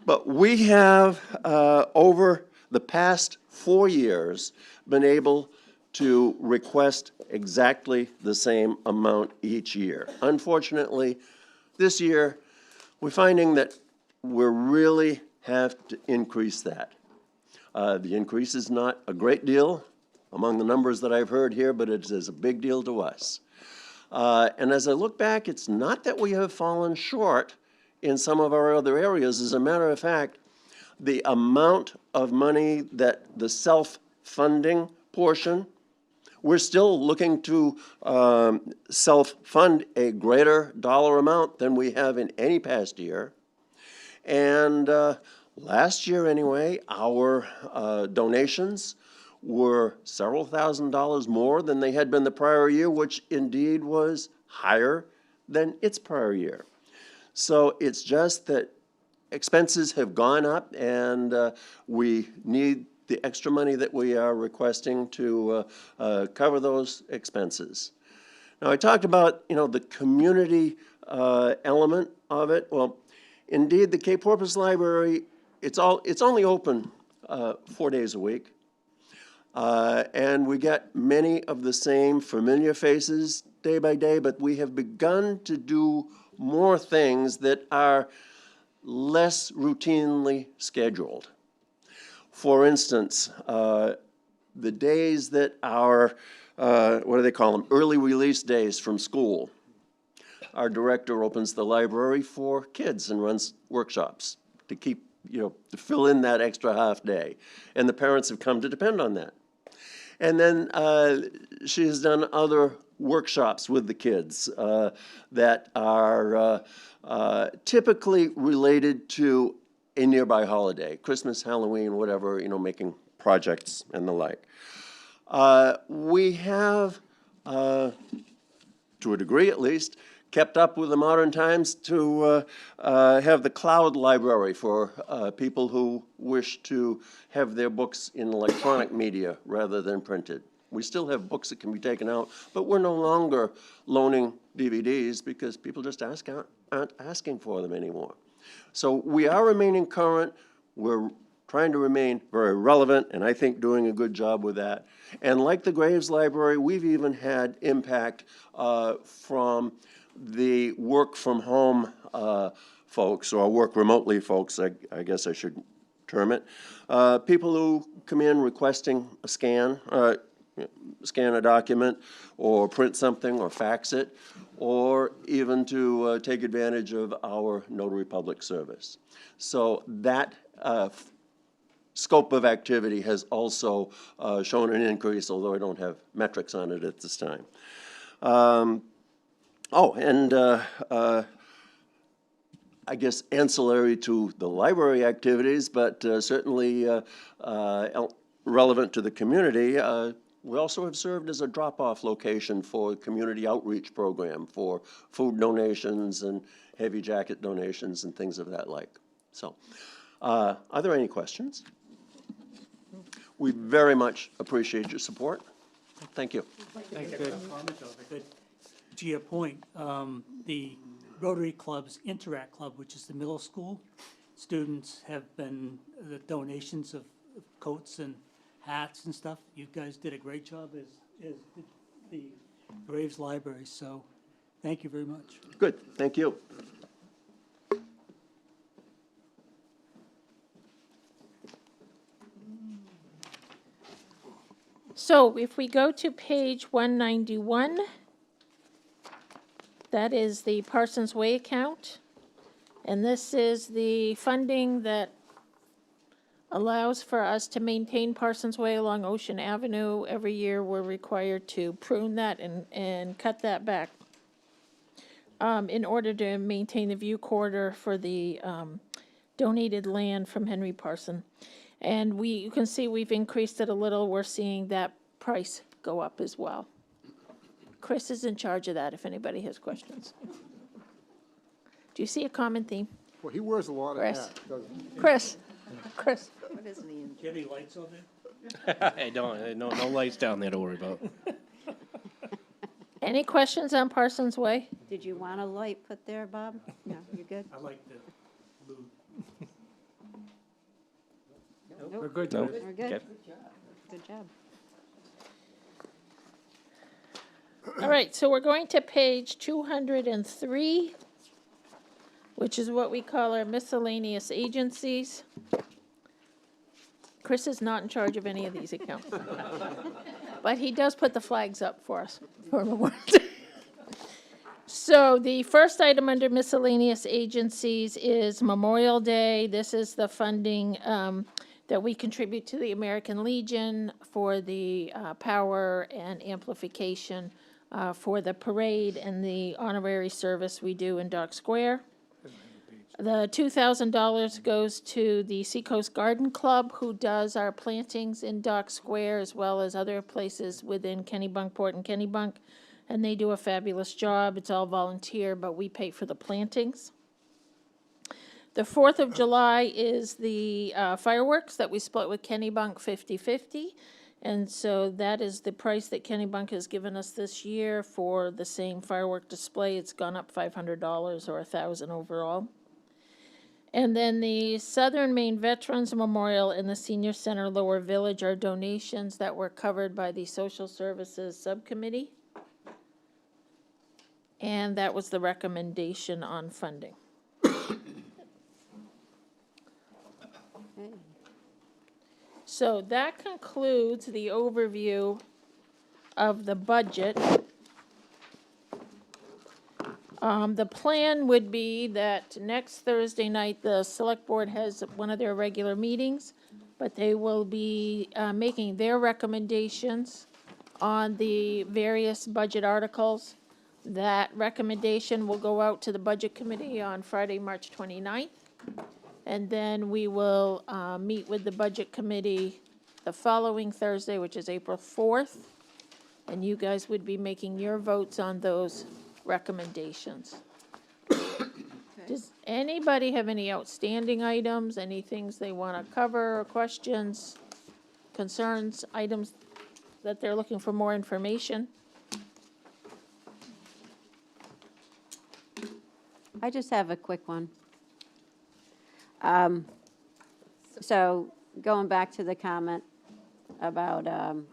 But we have, over the past 4 years, been able to request exactly the same amount each year. Unfortunately, this year, we're finding that we really have to increase that. The increase is not a great deal among the numbers that I've heard here, but it is a big deal to us. And as I look back, it's not that we have fallen short in some of our other areas. As a matter of fact, the amount of money that the self-funding portion, we're still looking to self-fund a greater dollar amount than we have in any past year. And last year, anyway, our donations were several $1,000s more than they had been the prior year, which indeed was higher than its prior year. So it's just that expenses have gone up, and we need the extra money that we are requesting to cover those expenses. Now, I talked about, the community element of it. Well, Indeed, the Cape Porpoise Library, it's only open 4 days a week. And we get many of the same familiar faces day by day, but we have begun to do more things that are less routinely scheduled. For instance, the days that our, what do they call them, early release days from school, our director opens the library for kids and runs workshops to keep, to fill in that extra half day. And the parents have come to depend on that. And then she has done other workshops with the kids that are typically related to a nearby holiday, Christmas, Halloween, whatever, making projects and the like. We have, to a degree at least, kept up with the modern times to have the cloud library for people who wish to have their books in electronic media rather than printed. We still have books that can be taken out, but we're no longer loaning DVDs because people just aren't asking for them anymore. So we are remaining current. We're trying to remain very relevant, and I think doing a good job with that. And like the Graves Library, we've even had impact from the work from home folks, or work remotely folks, I guess I should term it. People who come in requesting a scan a document, or print something, or fax it, or even to take advantage of our notary public service. So that scope of activity has also shown an increase, although I don't have metrics on it at this time. I guess ancillary to the library activities, but certainly relevant to the community, we also have served as a drop-off location for community outreach program for food donations and heavy jacket donations and things of that like. So, are there any questions? We very much appreciate your support. Thank you. Thank you. Comment, though, if I could. To your point, the Rotary Club's Interact Club, which is the middle school, students have been, the donations of coats and hats and stuff. You guys did a great job, as did the Graves Library, so thank you very much. Good, thank you. So if we go to page 191, that is the Parsons Way account. And this is the funding that allows for us to maintain Parsons Way along Ocean Avenue. Every year, we're required to prune that and cut that back in order to maintain the view corridor for the donated land from Henry Parson. And you can see we've increased it a little. We're seeing that price go up as well. Chris is in charge of that if anybody has questions. Do you see a common theme? Well, he wears a lot of Chris. hats, doesn't he? Chris. What is the? Do you have any lights on there? I don't, no lights down there to worry about. Any questions on Parsons Way? Did you want a light put there, Bob? No, you're good? I like the blue. We're good. No? We're good. Okay. Good job. All right, so we're going to page 203, which is what we call our miscellaneous agencies. Chris is not in charge of any of these accounts. But he does put the flags up for us for Memorial Day. So the first item under miscellaneous agencies is Memorial Day. This is the funding that we contribute to the American Legion for the power and amplification for the parade and the honorary service we do in Dock Square. The $2,000 goes to the Seacoast Garden Club, who does our plantings in Dock Square as well as other places within Kennebunkport and Kennebunk. And they do a fabulous job. It's all volunteer, but we pay for the plantings. The 4th of July is the fireworks that we split with Kennebunk 50-50. And so that is the price that Kennebunk has given us this year for the same firework display. It's gone up $500 or $1,000 overall. And then the Southern Maine Veterans Memorial and the Senior Center Lower Village are donations that were covered by the Social Services Subcommittee. And that was the recommendation on funding. So that concludes the overview of the budget. The plan would be that next Thursday night, the select board has one of their regular meetings, but they will be making their recommendations on the various budget articles. That recommendation will go out to the budget committee on Friday, March 29th. And then we will meet with the budget committee the following Thursday, which is April 4th. And you guys would be making your votes on those recommendations. Does anybody have any outstanding items, any things they want to cover, or questions, concerns, items that they're looking for more information? I just have a quick one. So going back to the comment about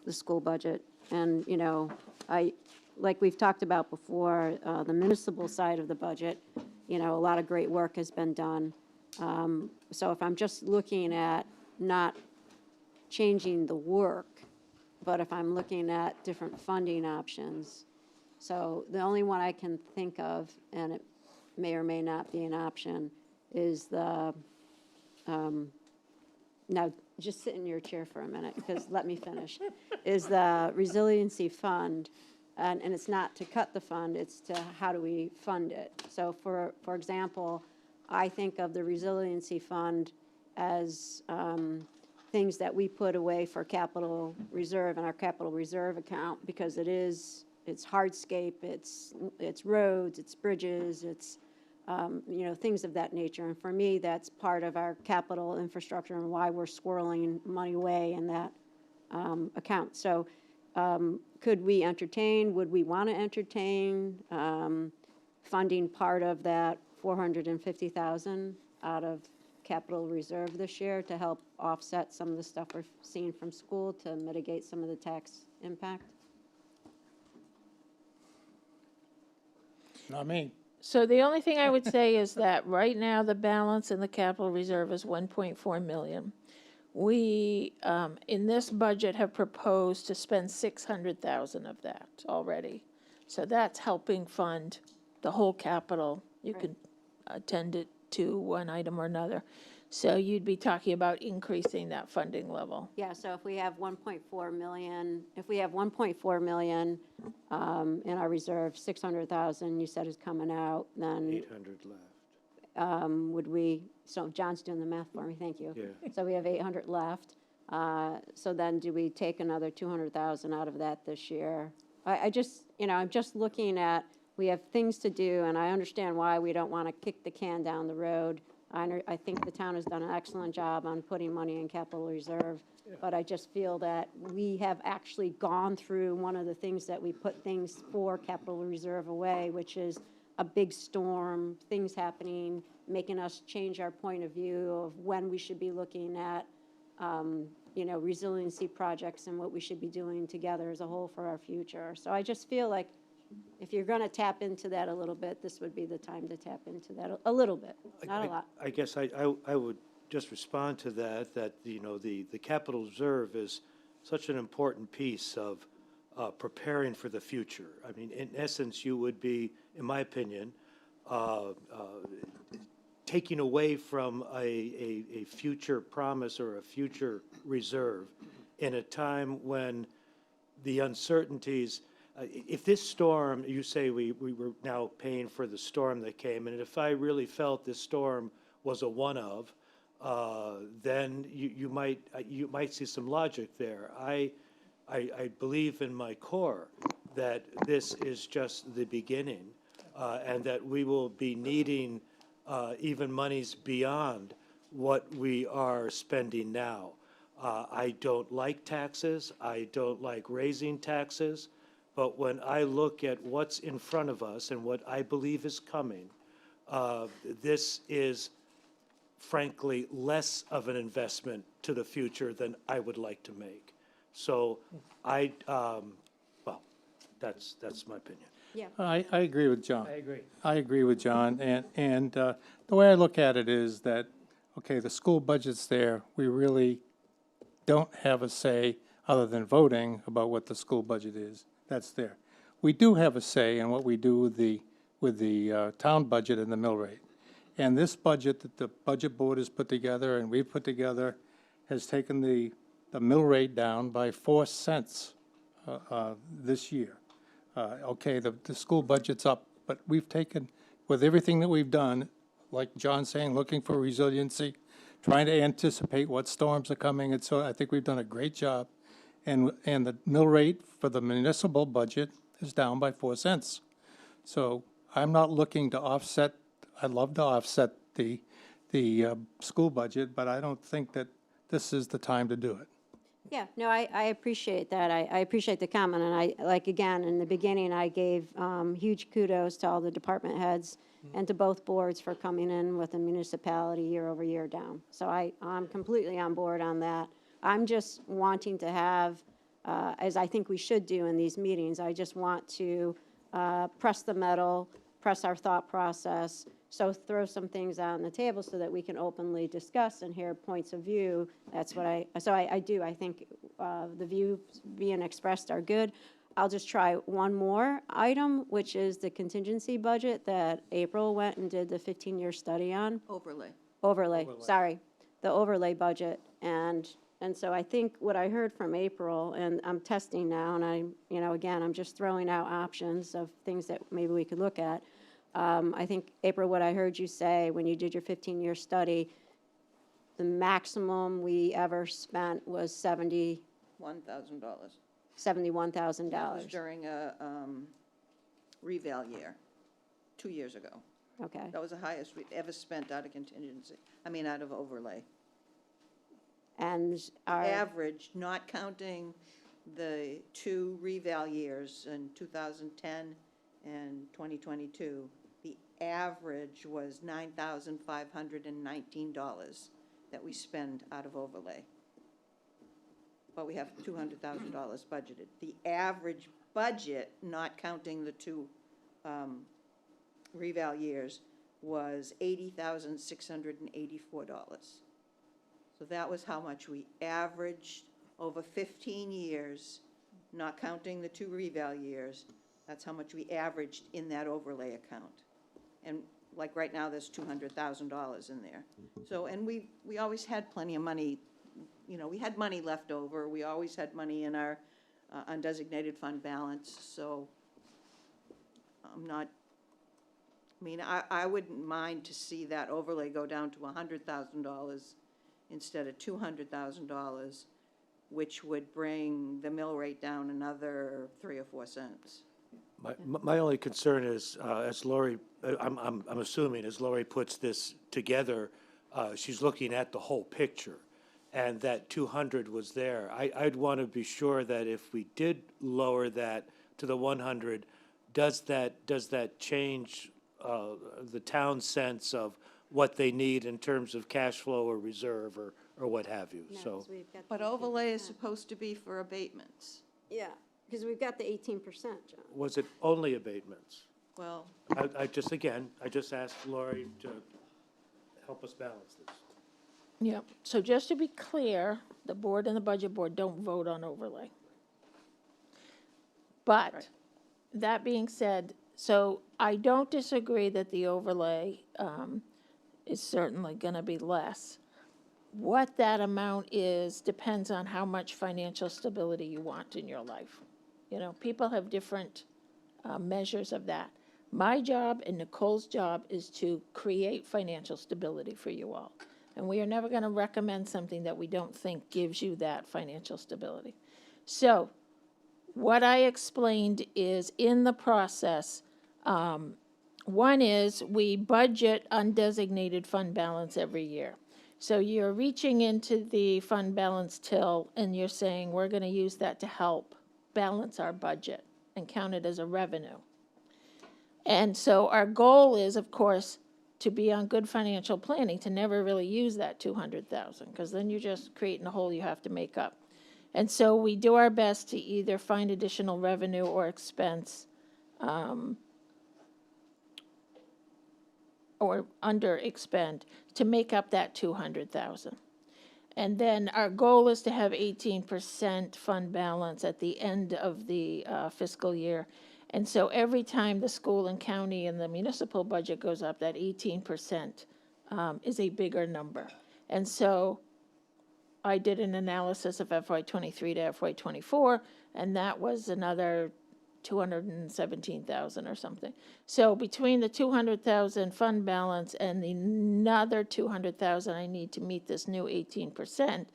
the school budget, and, you know, like we've talked about before, the municipal side of the budget, you know, a lot of great work has been done. So if I'm just looking at not changing the work, but if I'm looking at different funding options, so the only one I can think of, and it may or may not be an option, is the, now, just sit in your chair for a minute, because let me finish, is the resiliency fund, and it's not to cut the fund, it's to how do we fund it. So for example, I think of the resiliency fund as things that we put away for capital reserve in our capital reserve account, because it's hardscape, it's roads, it's bridges, it's you know, things of that nature. And for me, that's part of our capital infrastructure and why we're squirreling money away in that account. So could we entertain, would we want to entertain funding part of that $450,000 out of capital reserve this year to help offset some of the stuff we're seeing from school to mitigate some of the tax impact? Not me. So the only thing I would say is that right now, the balance in the capital reserve is 1.4 million. We, in this budget, have proposed to spend 600,000 of that already. So that's helping fund the whole capital. You could attend it to one item or another. So you'd be talking about increasing that funding level. Yeah, so if we have 1.4 million, if we have 1.4 million in our reserve, 600,000 you said is coming out, then 800 left. would we, so John's doing the math for me, thank you. Yeah. So we have 800 left. So then do we take another 200,000 out of that this year? I just, you know, I'm just looking at, we have things to do, and I understand why we don't want to kick the can down the road. I think the town has done an excellent job on putting money in capital reserve, but I just feel that we have actually gone through one of the things that we put things for capital reserve away, which is a big storm, things happening, making us change our point of view of when we should be looking at, you know, resiliency projects and what we should be doing together as a whole for our future. So I just feel like if you're going to tap into that a little bit, this would be the time to tap into that a little bit, not a lot. I guess I would just respond to that, you know, the capital reserve is such an important piece of preparing for the future. I mean, in essence, you would be, in my opinion, taking away from a future promise or a future reserve in a time when the uncertainties, if this storm, you say we were now paying for the storm that came, and if I really felt this storm was a one-of, then you might see some logic there. I believe in my core that this is just the beginning, and that we will be needing even monies beyond what we are spending now. I don't like taxes. I don't like raising taxes. But when I look at what's in front of us and what I believe is coming, this is frankly, less of an investment to the future than I would like to make. So well, that's my opinion. I agree with John. I agree. I agree with John, and the way I look at it is that, okay, the school budget's there, we really don't have a say other than voting about what the school budget is, that's there. We do have a say in what we do with the town budget and the mill rate. And this budget that the budget board has put together and we've put together has taken the mill rate down by 4 cents this year. Okay, the school budget's up, but we've taken, with everything that we've done, like John's saying, looking for resiliency, trying to anticipate what storms are coming, and so I think we've done a great job. And the mill rate for the municipal budget is down by 4 cents. So I'm not looking to offset, I'd love to offset the school budget, but I don't think that this is the time to do it. Yeah, no, I appreciate that. I appreciate the comment, and again, in the beginning, I gave huge kudos to all the department heads and to both boards for coming in with a municipality year over year down. So I'm completely on board on that. I'm just wanting to have, as I think we should do in these meetings, I just want to press the metal, press our thought process, so throw some things out on the table so that we can openly discuss and hear points of view. That's what I think the views being expressed are good. I'll just try one more item, which is the contingency budget that April went and did the 15-year study on. Overlay, sorry, the overlay budget. And so I think what I heard from April, and I'm testing now, and again, I'm just throwing out options of things that maybe we could look at. I think, April, what I heard you say when you did your 15-year study, the maximum we ever spent was $1,000. $71,000. That was during a reval year, 2 years ago. Okay. That was the highest we've ever spent out of contingency, out of overlay. And our Average, not counting the 2 reval years in 2010 and 2022, the average was $9,519 that we spend out of overlay. But we have $200,000 budgeted. The average budget, not counting the 2 reval years, was $80,684. So that was how much we averaged over 15 years, not counting the 2 reval years. That's how much we averaged in that overlay account. And like right now, there's $200,000 in there. So, and we always had plenty of money. We had money left over. We always had money in our undesignated fund balance. So I wouldn't mind to see that overlay go down to $100,000 instead of $200,000, which would bring the mill rate down another 3 or 4 cents. My only concern is, as Lori, I'm assuming, as Lori puts this together, she's looking at the whole picture, and that 200 was there. I'd want to be sure that if we did lower that to the 100, does that change the town's sense of what they need in terms of cash flow or reserve or what have you? No, So, 'cause we've got But the overlay is 18%. supposed to be for abatements. Yeah, because we've got the 18%, John. was it only abatements? Well, I just asked Lori to help us balance this. Yep. So just to be clear, the board and the budget board don't vote on overlay. But, that being said, so I don't disagree that the overlay is certainly gonna be less. What that amount is depends on how much financial stability you want in your life. People have different measures of that. My job and Nicole's job is to create financial stability for you all. And we are never gonna recommend something that we don't think gives you that financial stability. So, what I explained is in the process, one is we budget undesignated fund balance every year. So you're reaching into the fund balance till and you're saying, we're gonna use that to help balance our budget and count it as a revenue. And so our goal is, of course, to be on good financial planning, to never really use that 200,000, because then you're just creating a hole you have to make up. And so we do our best to either find additional revenue or expense, or under expend to make up that 200,000. And then our goal is to have 18% fund balance at the end of the fiscal year. And so every time the school and county and the municipal budget goes up, that 18% is a bigger number. And so I did an analysis of FY '23 to FY '24, and that was another 217,000 or something. So between the 200,000 fund balance and the another 200,000 I need to meet this new 18%,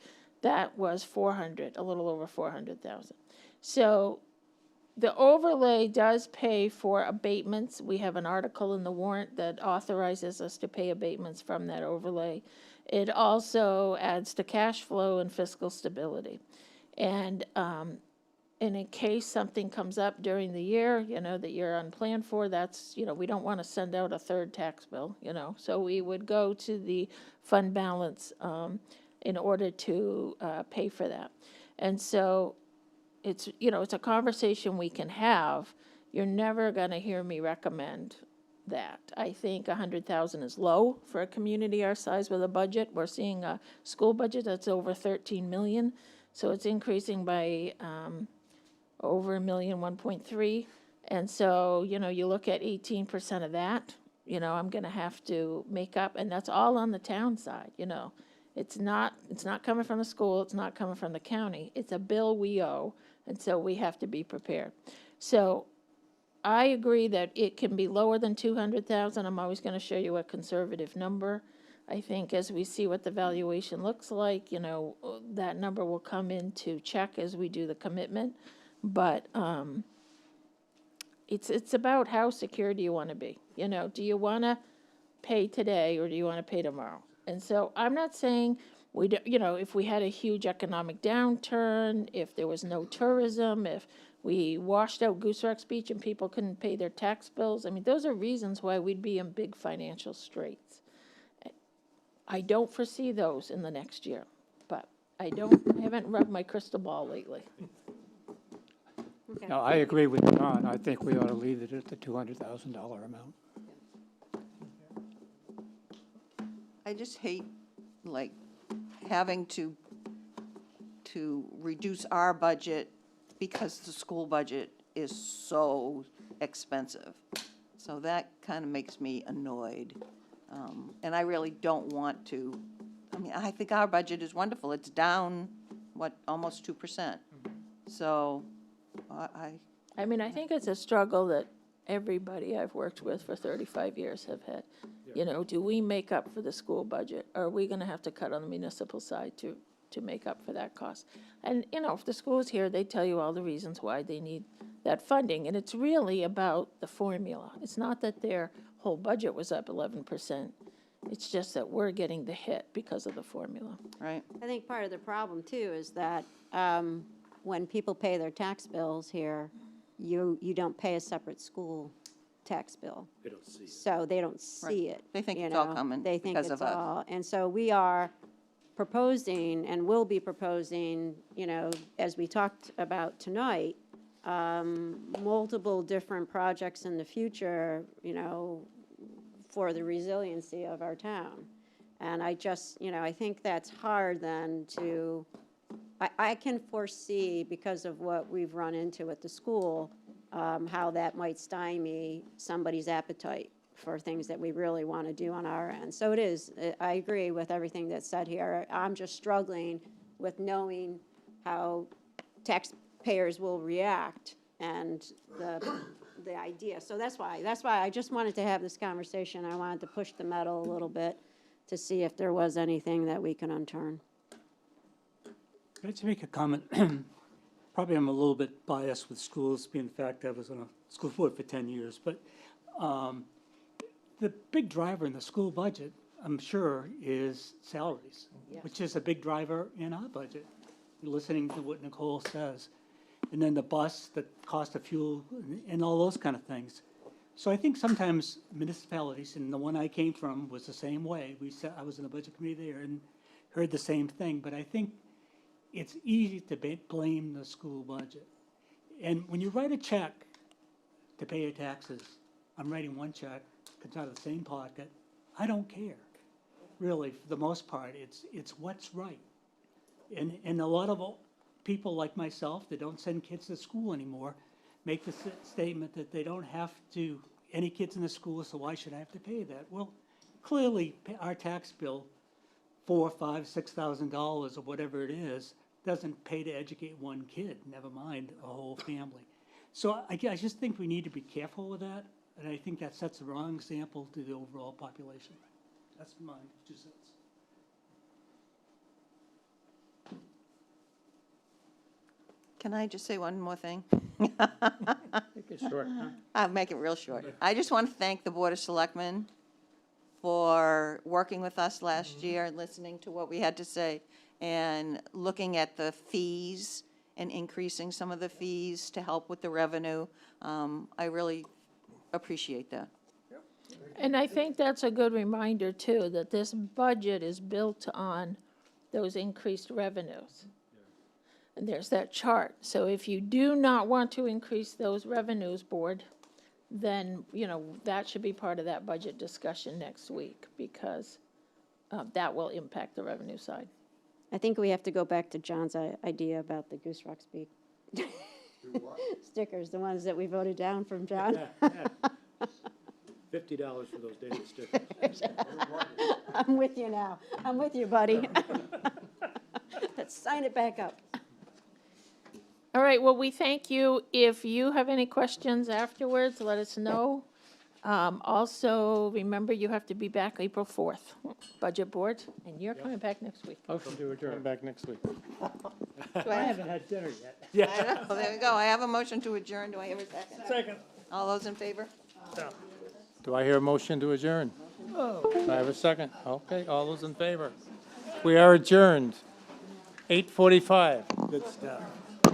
that was 400, a little over 400,000. So the overlay does pay for abatements. We have an article in the warrant that authorizes us to pay abatements from that overlay. It also adds to cash flow and fiscal stability. And in case something comes up during the year, you know, that you're unplanned for, that's, you know, we don't want to send out a third tax bill, you know. So we would go to the fund balance in order to pay for that. And so it's, you know, it's a conversation we can have. You're never going to hear me recommend that. I think 100,000 is low for a community our size with a budget. We're seeing a school budget that's over 13 million. So it's increasing by over 1 million, 1.3. And so, you know, you look at 18% of that, you know, I'm going to have to make up, and that's all on the town side, you know. It's not coming from the school, it's not coming from the county. It's a bill we owe, and so we have to be prepared. So I agree that it can be lower than 200,000. I'm always going to show you a conservative number. I think as we see what the valuation looks like, you know, that number will come into check as we do the commitment. But it's about how secure do you want to be? You know, do you want to pay today or do you want to pay tomorrow? And so I'm not saying we do, you know, if we had a huge economic downturn, if there was no tourism, if we washed out Goose Rock's Beach and people couldn't pay their tax bills, I mean, those are reasons why we'd be in big financial straits. I don't foresee those in the next year, but I haven't rubbed my crystal ball lately. No, I agree with John. I think we ought to leave it at the $200,000 amount. I just hate, like, having to reduce our budget because the school budget is so expensive. So that kind of makes me annoyed. And I really don't want to, I mean, I think our budget is wonderful. It's down, almost 2%. So I mean, I think it's a struggle that everybody I've worked with for 35 years have had. You know, do we make up for the school budget? Or are we going to have to cut on the municipal side to make up for that cost? And, you know, if the school's here, they tell you all the reasons why they need that funding. And it's really about the formula. It's not that their whole budget was up 11%. It's just that we're getting the hit because of the formula. Right. I think part of the problem too is that when people pay their tax bills here, you don't pay a separate school tax bill. They don't see it. So they don't see it. They think you it's all know. coming They think because it's of us. all. And so we are proposing and will be proposing, you know, as we talked about tonight, multiple different projects in the future, you know, for the resiliency of our town. And I just, you know, I think that's hard then to, I can foresee, because of what we've run into at the school, how that might stymie somebody's appetite for things that we really want to do on our end. So it is, I agree with everything that's said here. I'm just struggling with knowing how taxpayers will react and the idea. So that's why I just wanted to have this conversation. I wanted to push the metal a little bit to see if there was anything that we can unturn. I'd like to make a comment. Probably I'm a little bit biased with schools, being the fact that I was on a school board for 10 years, but the big driver in the school budget, I'm sure, is salaries, which is a big driver in our budget, listening to what Nicole says. And then the bus, the cost of fuel, and all those kind of things. So I think sometimes municipalities, and the one I came from was the same way. I was in the budget committee there and heard the same thing, but I think it's easy to blame the school budget. And when you write a check to pay your taxes, I'm writing one check, comes out of the same pocket, I don't care. Really, for the most part, it's what's right. And a lot of people like myself that don't send kids to school anymore make the statement that they don't have to, any kids in the school, so why should I have to pay that? Well, clearly, our tax bill, $4,000, $5,000, $6,000 or whatever it is, doesn't pay to educate one kid, never mind a whole family. So I just think we need to be careful with that, and I think that sets the wrong example to the overall population. That's my 2 cents. Can I just say one more thing? Make it short, huh? I'll make it real short. I just want to thank the Board of Selectmen for working with us last year and listening to what we had to say and looking at the fees and increasing some of the fees to help with the revenue. I really appreciate that. And I think that's a good reminder, too, that this budget is built on those increased revenues. And there's that chart. So if you do not want to increase those revenues, board, then, you know, that should be part of that budget discussion next week, because that will impact the revenue side. I think we have to go back to John's idea about the Goose Rock Speak stickers, the ones that we voted down from John. $50 for those daily stickers. I'm with you now. I'm with you, buddy. Let's sign it back up. All right, well, we thank you. If you have any questions afterwards, let us know. Also, remember, you have to be back April 4th, Budget Board, and you're coming back next week. Motion to adjourn. Back next week. I haven't had dinner yet. I know, there we go. I have a motion to adjourn. Do I have a second? Second. All those in favor? Do I hear a motion to adjourn? Do I have a second? Okay, all those in favor? We are adjourned. 8:45. Good stuff.